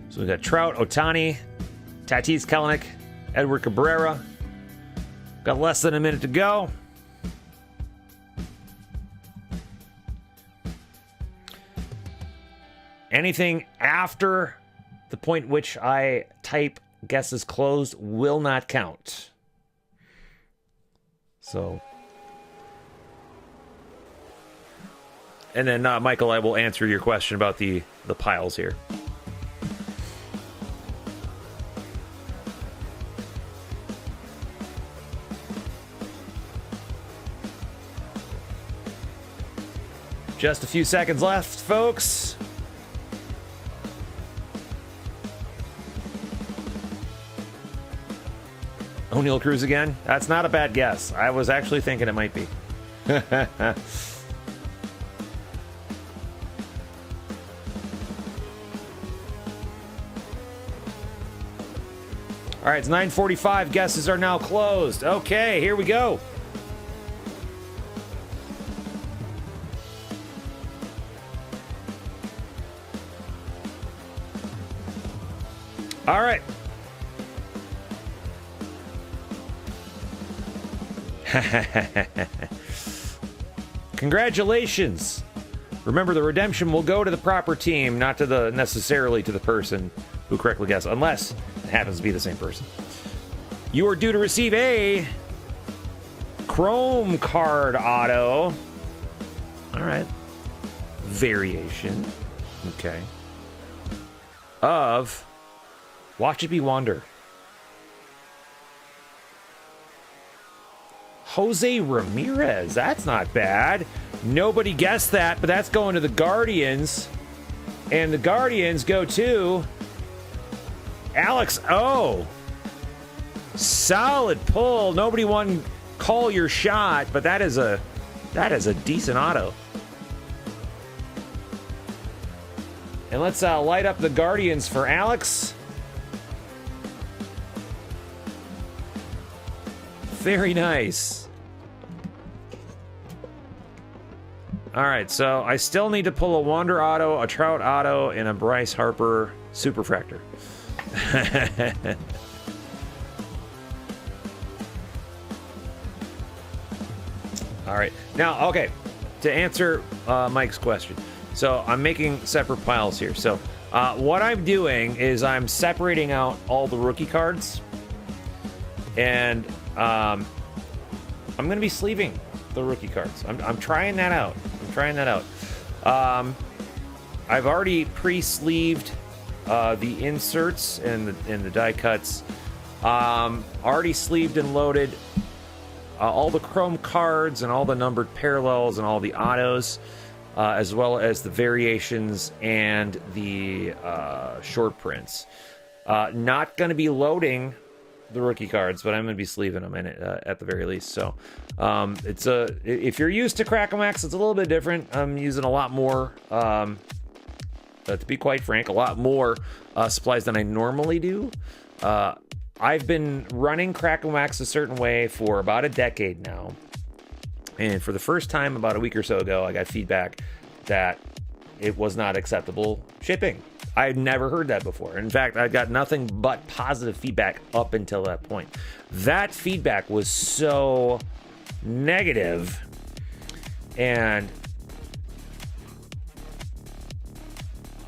So we got Trout, Ohtani, Tatis Kelenic, Edward Cabrera. Got less than a minute to go. Anything after the point which I type guesses closed will not count. So, and then Michael, I will answer your question about the piles here. Just a few seconds left, folks. O'Neal Cruz again? That's not a bad guess. I was actually thinking it might be. All right, it's 9:45. Guesses are now closed. Okay, here we go. All right. Congratulations. Remember, the redemption will go to the proper team, not to necessarily to the person who correctly guessed, unless it happens to be the same person. You are due to receive a Chrome card auto. All right. Variation. Okay. Of Watch It Be Wander. Jose Ramirez. That's not bad. Nobody guessed that, but that's going to the Guardians. And the Guardians go to Alex O. Solid pull. Nobody won call your shot, but that is a decent auto. And let's light up the Guardians for Alex. Very nice. All right, so I still need to pull a Wander auto, a Trout auto, and a Bryce Harper Superfractor. All right, now, okay, to answer Mike's question. So I'm making separate piles here. So what I'm doing is I'm separating out all the rookie cards, and I'm going to be sleeving the rookie cards. I'm trying that out. I've already pre-sleeved the inserts and the die cuts. Already sleeved and loaded all the Chrome cards and all the numbered parallels and all the autos. as well as the variations and the short prints. Not going to be loading the rookie cards, but I'm going to be sleeving them in it at the very least. So if you're used to Crackin Wax, it's a little bit different. I'm using a lot more, to be quite frank, a lot more supplies than I normally do. I've been running Crackin Wax a certain way for about a decade now. And for the first time about a week or so ago, I got feedback that it was not acceptable shipping. I had never heard that before. In fact, I got nothing but positive feedback up until that point. That feedback was so negative, and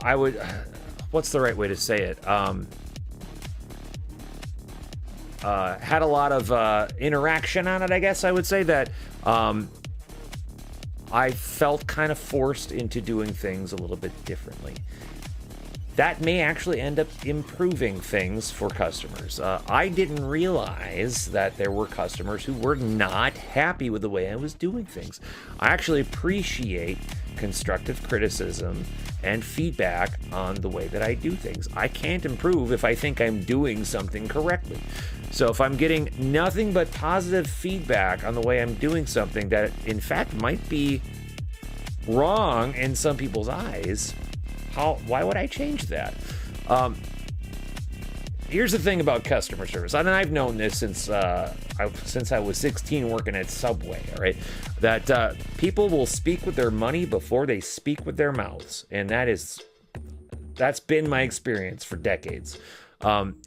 I would, what's the right way to say it? Had a lot of interaction on it, I guess I would say, that I felt kind of forced into doing things a little bit differently. That may actually end up improving things for customers. I didn't realize that there were customers who were not happy with the way I was doing things. I actually appreciate constructive criticism and feedback on the way that I do things. I can't improve if I think I'm doing something correctly. So if I'm getting nothing but positive feedback on the way I'm doing something that in fact might be wrong in some people's eyes, why would I change that? Here's the thing about customer service, and I've known this since I was 16 working at Subway, all right? That people will speak with their money before they speak with their mouths, and that's been my experience for decades.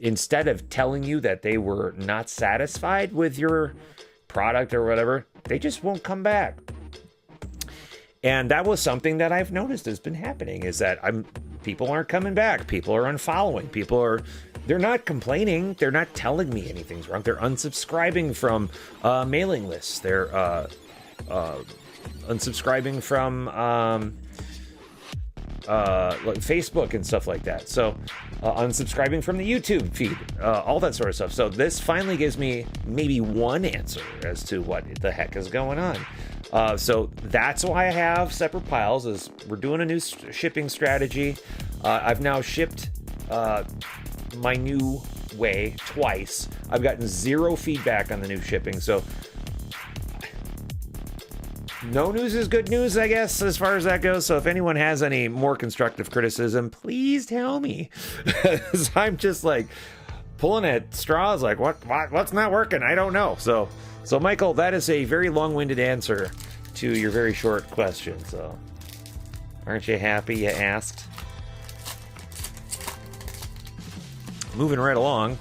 Instead of telling you that they were not satisfied with your product or whatever, they just won't come back. And that was something that I've noticed has been happening, is that people aren't coming back. People are unfollowing. They're not complaining. They're not telling me anything's wrong. They're unsubscribing from mailing lists. They're unsubscribing from like Facebook and stuff like that. So unsubscribing from the YouTube feed, all that sort of stuff. So this finally gives me maybe one answer as to what the heck is going on. So that's why I have separate piles, is we're doing a new shipping strategy. I've now shipped my new way twice. I've gotten zero feedback on the new shipping. So no news is good news, I guess, as far as that goes. So if anyone has any more constructive criticism, please tell me. I'm just like pulling at straws, like what's not working? I don't know. So Michael, that is a very long-winded answer to your very short question. So aren't you happy you asked? Moving right along.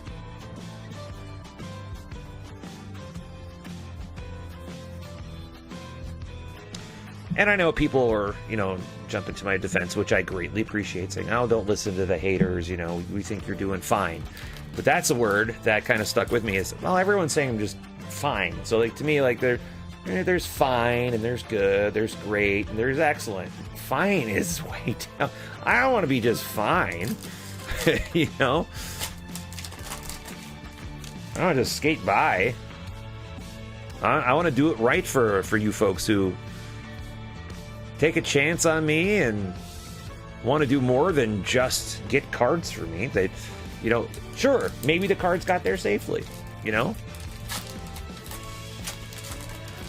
And I know people are, jumping to my defense, which I greatly appreciate, saying, oh, don't listen to the haters, we think you're doing fine. But that's a word that kind of stuck with me, is, well, everyone's saying I'm just fine. So, like, to me, like, there's fine, and there's good, there's great, and there's excellent. Fine is way down. I don't want to be just fine, I don't want to just skate by. I want to do it right for you folks who take a chance on me and want to do more than just get cards for me. They, sure, maybe the cards got there safely,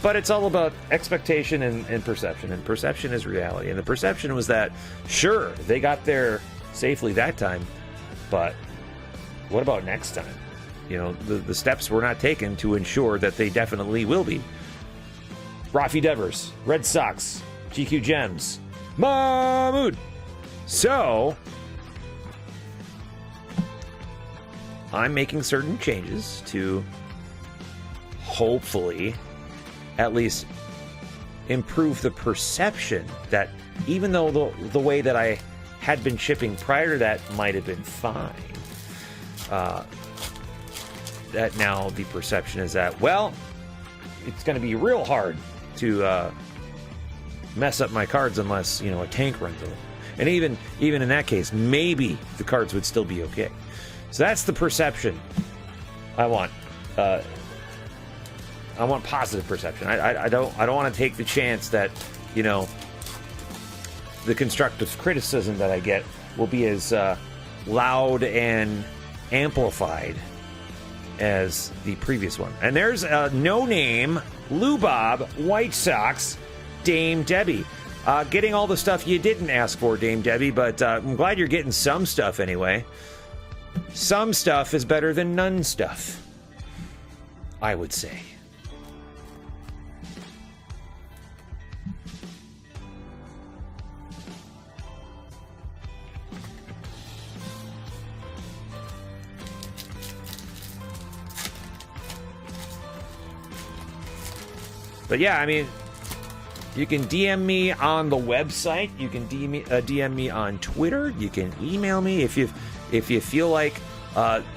But it's all about expectation and perception, and perception is reality. And the perception was that, sure, they got there safely that time, but what about next time? The steps were not taken to ensure that they definitely will be. Rafi Devers, Red Sox, GQ Gems, Mahmood. So, I'm making certain changes to hopefully at least improve the perception that even though the way that I had been shipping prior to that might have been fine, that now the perception is that, well, it's going to be real hard to mess up my cards unless, a tank runs over. And even in that case, maybe the cards would still be okay. So that's the perception I want. I want positive perception. I don't want to take the chance that, the constructive criticism that I get will be as loud and amplified as the previous one. And there's a no-name Lou Bob White Sox Dame Debbie. Getting all the stuff you didn't ask for, Dame Debbie, but I'm glad you're getting some stuff anyway. Some stuff is better than none stuff, I would say. But yeah, I mean, you can DM me on the website. You can DM me on Twitter. You can email me if you feel like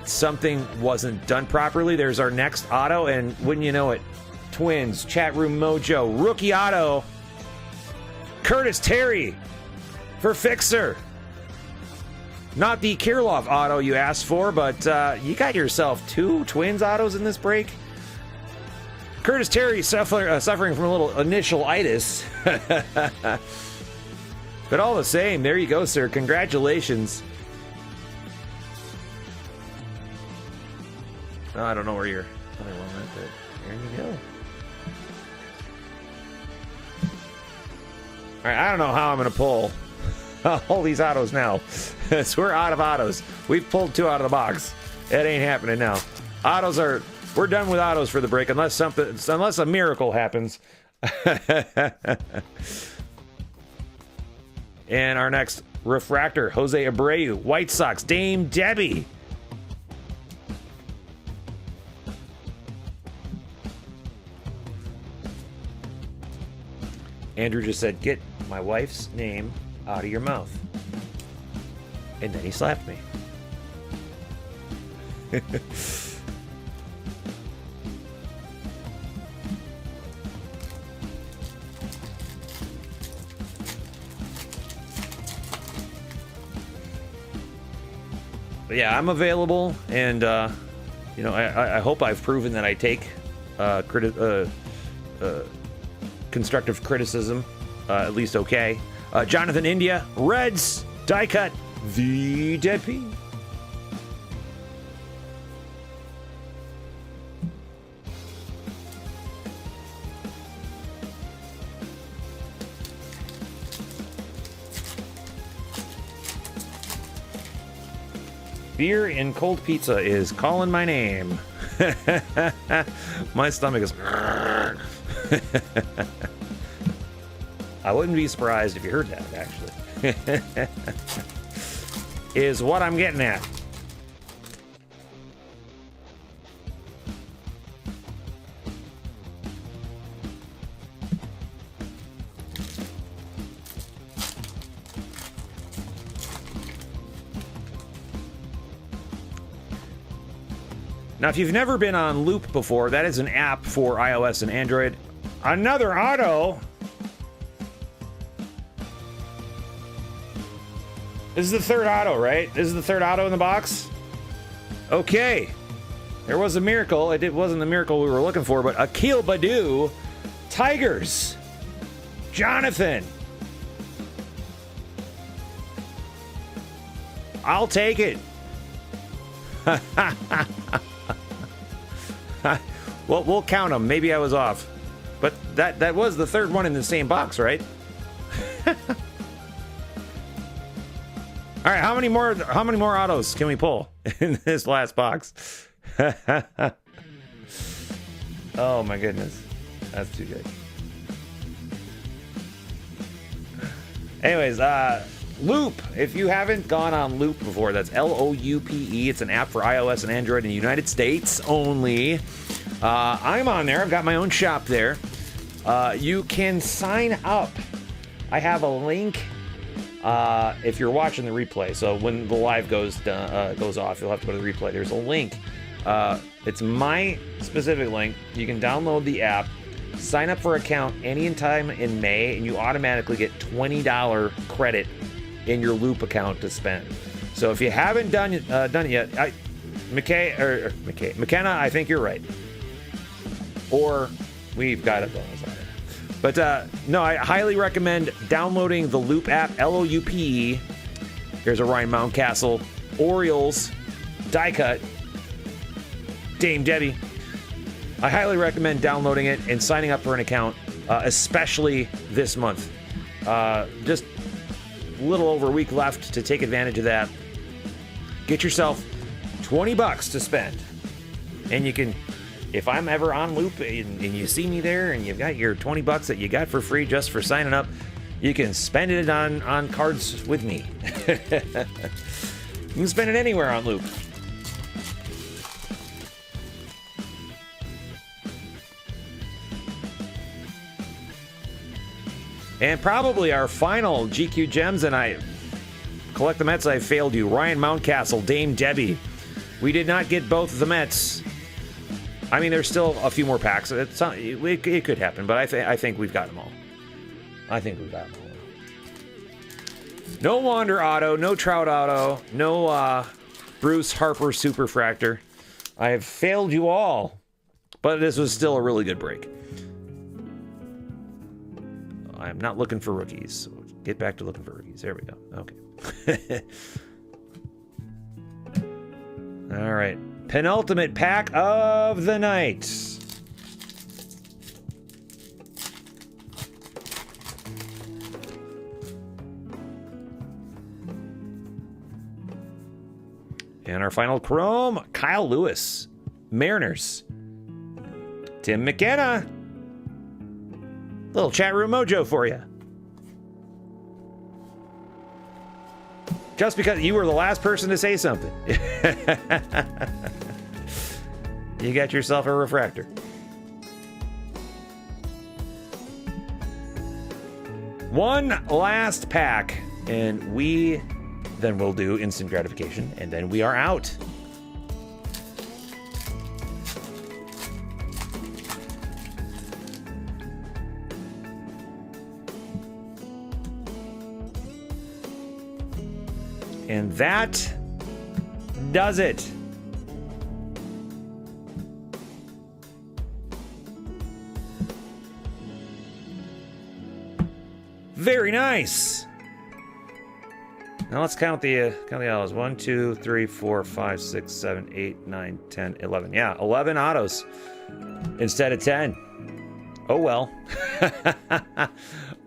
something wasn't done properly. There's our next auto, and wouldn't you know it, Twins, Chat Room Mojo, Rookie Auto, Curtis Terry for Fixer. Not the Kirilov auto you asked for, but you got yourself 2 Twins autos in this break. Curtis Terry suffering from a little initial itis. But all the same, there you go, sir. Congratulations. Oh, I don't know where your other one went, but there you go. All right, I don't know how I'm going to pull all these autos now. So we're out of autos. We've pulled 2 out of the box. It ain't happening now. We're done with autos for the break, unless a miracle happens. And our next refractor, Jose Abreu, White Sox, Dame Debbie. Andrew just said, "Get my wife's name out of your mouth." And then he slapped me. But yeah, I'm available, and you know, I hope I've proven that I take constructive criticism at least okay. Jonathan India, Reds, die cut, the Dead P. Beer and cold pizza is calling my name. My stomach is... I wouldn't be surprised if you heard that, actually. Is what I'm getting at. Now, if you've never been on Loop before, that is an app for iOS and Android. Another auto. This is the third auto, right? This is the third auto in the box? Okay. There was a miracle. It wasn't the miracle we were looking for, but Akil Badu, Tigers, Jonathan. I'll take it. Well, we'll count them. Maybe I was off. But that was the third one in the same box, right? All right, how many more autos can we pull in this last box? Oh my goodness. That's too good. Anyways, Loop. If you haven't gone on Loop before, that's L-O-U-P-E. It's an app for iOS and Android in the United States only. I'm on there. I've got my own shop there. You can sign up. I have a link if you're watching the replay. So when the live goes off, you'll have to go to the replay. There's a link. It's my specific link. You can download the app, sign up for an account anytime in May, and you automatically get $20 credit in your Loop account to spend. So if you haven't done it yet, McKenna, I think you're right. Or we've got a bonus on it. But no, I highly recommend downloading the Loop app, L-O-U-P-E. Here's a Ryan Mountcastle, Orioles, die cut, Dame Debbie. I highly recommend downloading it and signing up for an account, especially this month. Just a little over a week left to take advantage of that. Get yourself $20 to spend. And you can, if I'm ever on Loop and you see me there and you've got your $20 that you got for free just for signing up, you can spend it on cards with me. You can spend it anywhere on Loop. And probably our final GQ Gems, and I collect the Mets, I failed you. Ryan Mountcastle, Dame Debbie. We did not get both of the Mets. I mean, there's still a few more packs. It could happen, but I think we've got them all. I think we've got them all. No Wander auto, no Trout auto, no Bruce Harper Superfractor. I have failed you all, but this was still a really good break. I'm not looking for rookies. So get back to looking for rookies. There we go. Okay. All right. Penultimate pack of the night. And our final chrome, Kyle Lewis, Mariners. Tim McKenna. Little chat room mojo for you. Just because you were the last person to say something. You got yourself a refractor. One last pack, and we then will do instant gratification, and then we are out. And that does it. Very nice. Now let's count the autos. 1, 2, 3, 4, 5, 6, 7, 8, 9, 10, 11. Yeah, 11 autos instead of 10. Oh well.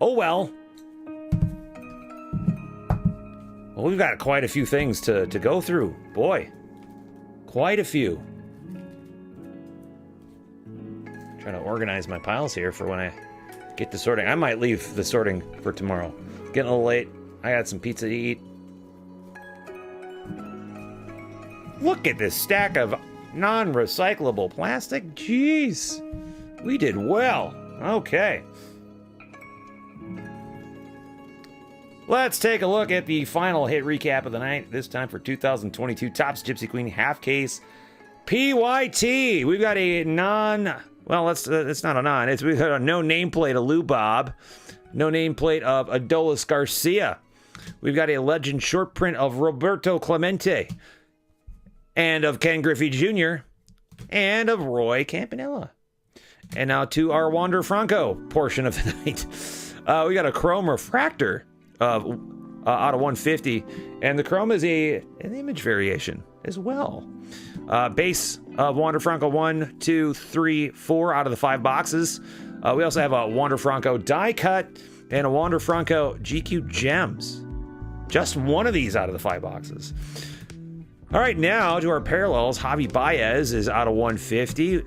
Oh well. Well, we've got quite a few things to go through. Boy, quite a few. Trying to organize my piles here for when I get to sorting. I might leave the sorting for tomorrow. It's getting a little late. I got some pizza to eat. Look at this stack of non-recyclable plastic. Jeez. We did well. Okay. Let's take a look at the final hit recap of the night. This time for 2022 Topps Gypsy Queen half case PYT. We've got a well, it's not a non. We've got a no nameplate of Lou Bob, no nameplate of Adolis Garcia. We've got a legend short print of Roberto Clemente, and of Ken Griffey Jr., and of Roy Campanella. And now to our Wander Franco portion of the night. We got a chrome refractor of out of 150, and the chrome is an image variation as well. Base of Wander Franco 1, 2, 3, 4 out of the 5 boxes. We also have a Wander Franco die cut and a Wander Franco GQ Gems. Just one of these out of the 5 boxes. All right, now to our parallels. Javi Baez is out of 150.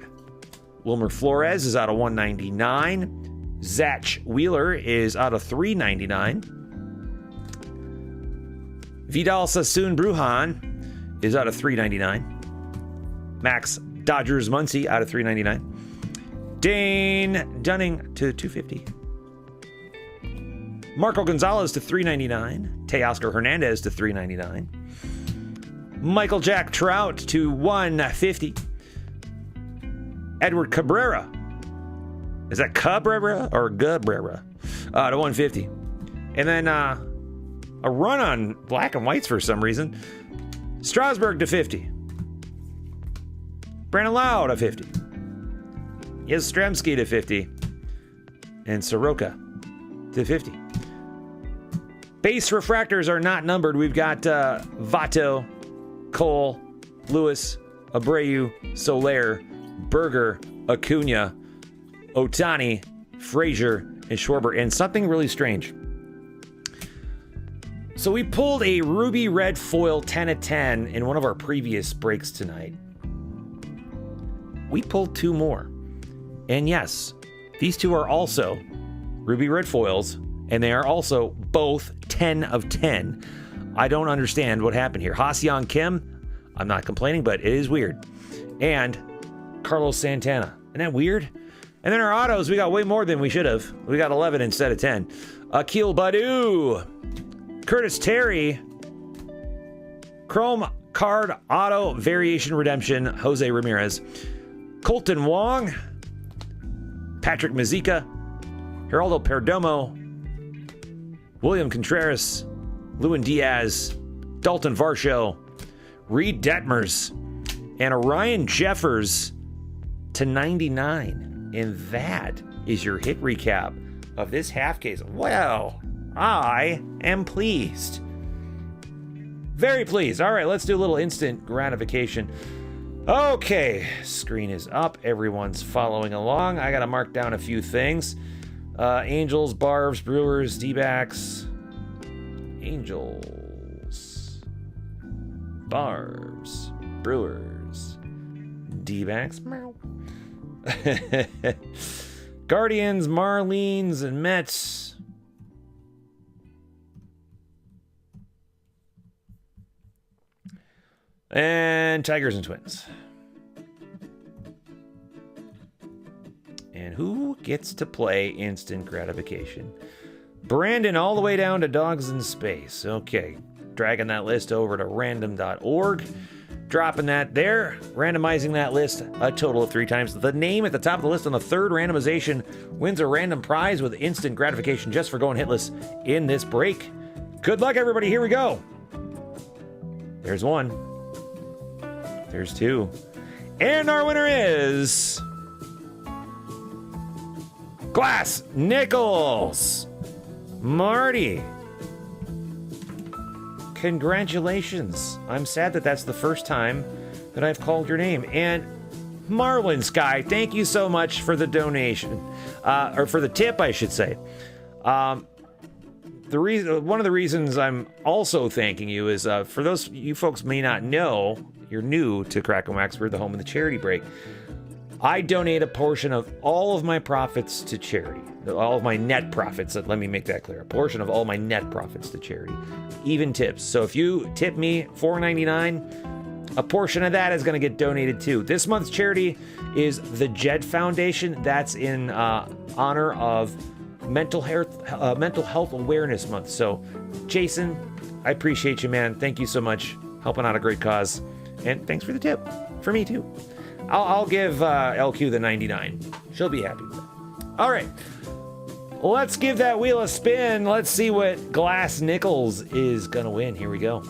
Wilmer Flores is out of 199. Zach Wheeler is out of 399. Vidal Sassoon Brujan is out of 399. Max Dodgers Muncy out of 399. Dane Dunning to 250. Marco Gonzalez to 399. Teoscar Hernandez to 399. Michael Jack Trout to 150. Edward Cabrera. Is that Cabrera or Cabrera? To 150. And then a run on black and whites for some reason. Strasburg to 50. Brandon Lau to 50. Yastrzemski to 50. and Soroka to 50. Base refractors are not numbered. We've got Vato, Cole, Lewis, Abreu, Soler, Berger, Acuna, Otani, Frazier, and Schwarber. And something really strange. So we pulled a ruby red foil 10 of 10 in one of our previous breaks tonight. We pulled 2 more. And yes, these 2 are also ruby red foils, and they are also both 10 of 10. I don't understand what happened here. Ha-Seong Kim, I'm not complaining, but it is weird. And Carlos Santana. Isn't that weird? And then our autos, we got way more than we should have. We got 11 instead of 10. Akil Badu, Curtis Terry, Chrome Card Auto Variation Redemption, Jose Ramirez, Colton Wong, Patrick Mazeika, Geraldo Perdomo, William Contreras, Lewin Diaz, Dalton Varsho, Reed Detmers, and Orion Jeffers to 99. And that is your hit recap of this half case. Well, I am pleased. Very pleased. All right, let's do a little instant gratification. Okay, screen is up. Everyone's following along. I got to mark down a few things. Angels, Barbs, Brewers, D-backs. Angels, Barbs, Brewers, D-backs. Guardians, Marlins, and Mets. And Tigers and Twins. And who gets to play instant gratification? Brandon, all the way down to Dogs in Space. Okay, dragging that list over to random.org. Dropping that there, randomizing that list a total of 3 times. The name at the top of the list on the 3rd randomization wins a random prize with instant gratification just for going hitless in this break. Good luck, everybody. Here we go. There's 1. There's 2. And our winner is Glass Nichols. Marty. Congratulations. I'm sad that that's the first time that I've called your name. And Marlin Sky, thank you so much for the donation. Or for the tip, I should say. One of the reasons I'm also thanking you is for those you folks may not know, you're new to Crackin' Wax, we're the home of the charity break. I donate a portion of all of my profits to charity. All of my net profits, let me make that clear. A portion of all my net profits to charity. Even tips. So if you tip me $4.99, a portion of that is going to get donated too. This month's charity is the Jed Foundation. That's in honor of Mental Health Awareness Month. So, Jason, I appreciate you, man. Thank you so much. Helping out a great cause. And thanks for the tip. For me, too. I'll give LQ the 99. She'll be happy with it. All right. Let's give that wheel a spin. Let's see what Glass Nichols is going to win. Here we go.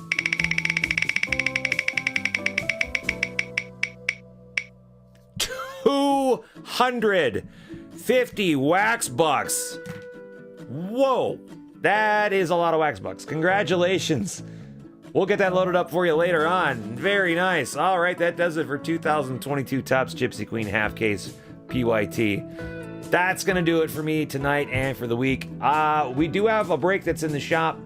$250 wax bucks. Whoa. That is a lot of wax bucks. Congratulations. We'll get that loaded up for you later on. Very nice. All right, that does it for 2022 Topps Gypsy Queen half case PYT. That's going to do it for me tonight and for the week. We do have a break that's in the shop.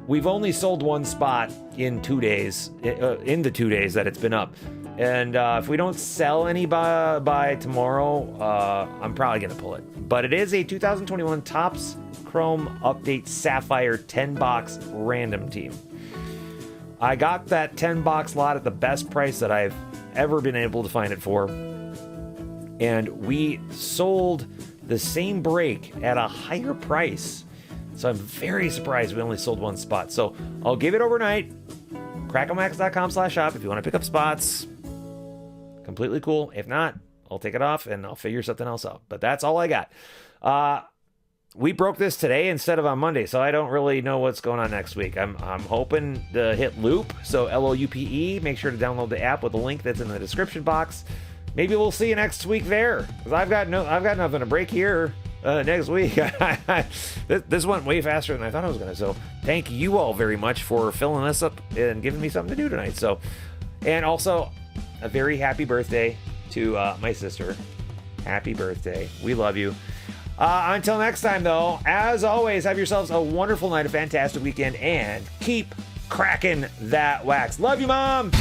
We've only sold 1 spot in 2 days, in the 2 days that it's been up. And if we don't sell any by tomorrow, I'm probably going to pull it. But it is a 2021 Topps Chrome Update Sapphire 10-box random team. I got that 10-box lot at the best price that I've ever been able to find it for. And we sold the same break at a higher price. So I'm very surprised we only sold 1 spot. So I'll give it overnight. crackinwax.com/shop if you want to pick up spots. Completely cool. If not, I'll take it off and I'll figure something else out. But that's all I got. We broke this today instead of on Monday, so I don't really know what's going on next week. I'm hoping to hit Loop, so LOUPE. Make sure to download the app with the link that's in the description box. Maybe we'll see you next week there, because I've got nothing to break here. next week. This went way faster than I thought it was going to. So thank you all very much for filling us up and giving me something to do tonight. So, and also a very happy birthday to my sister. Happy birthday. We love you. Until next time, though, as always, have yourselves a wonderful night, a fantastic weekend, and keep cracking that wax. Love you, Mom.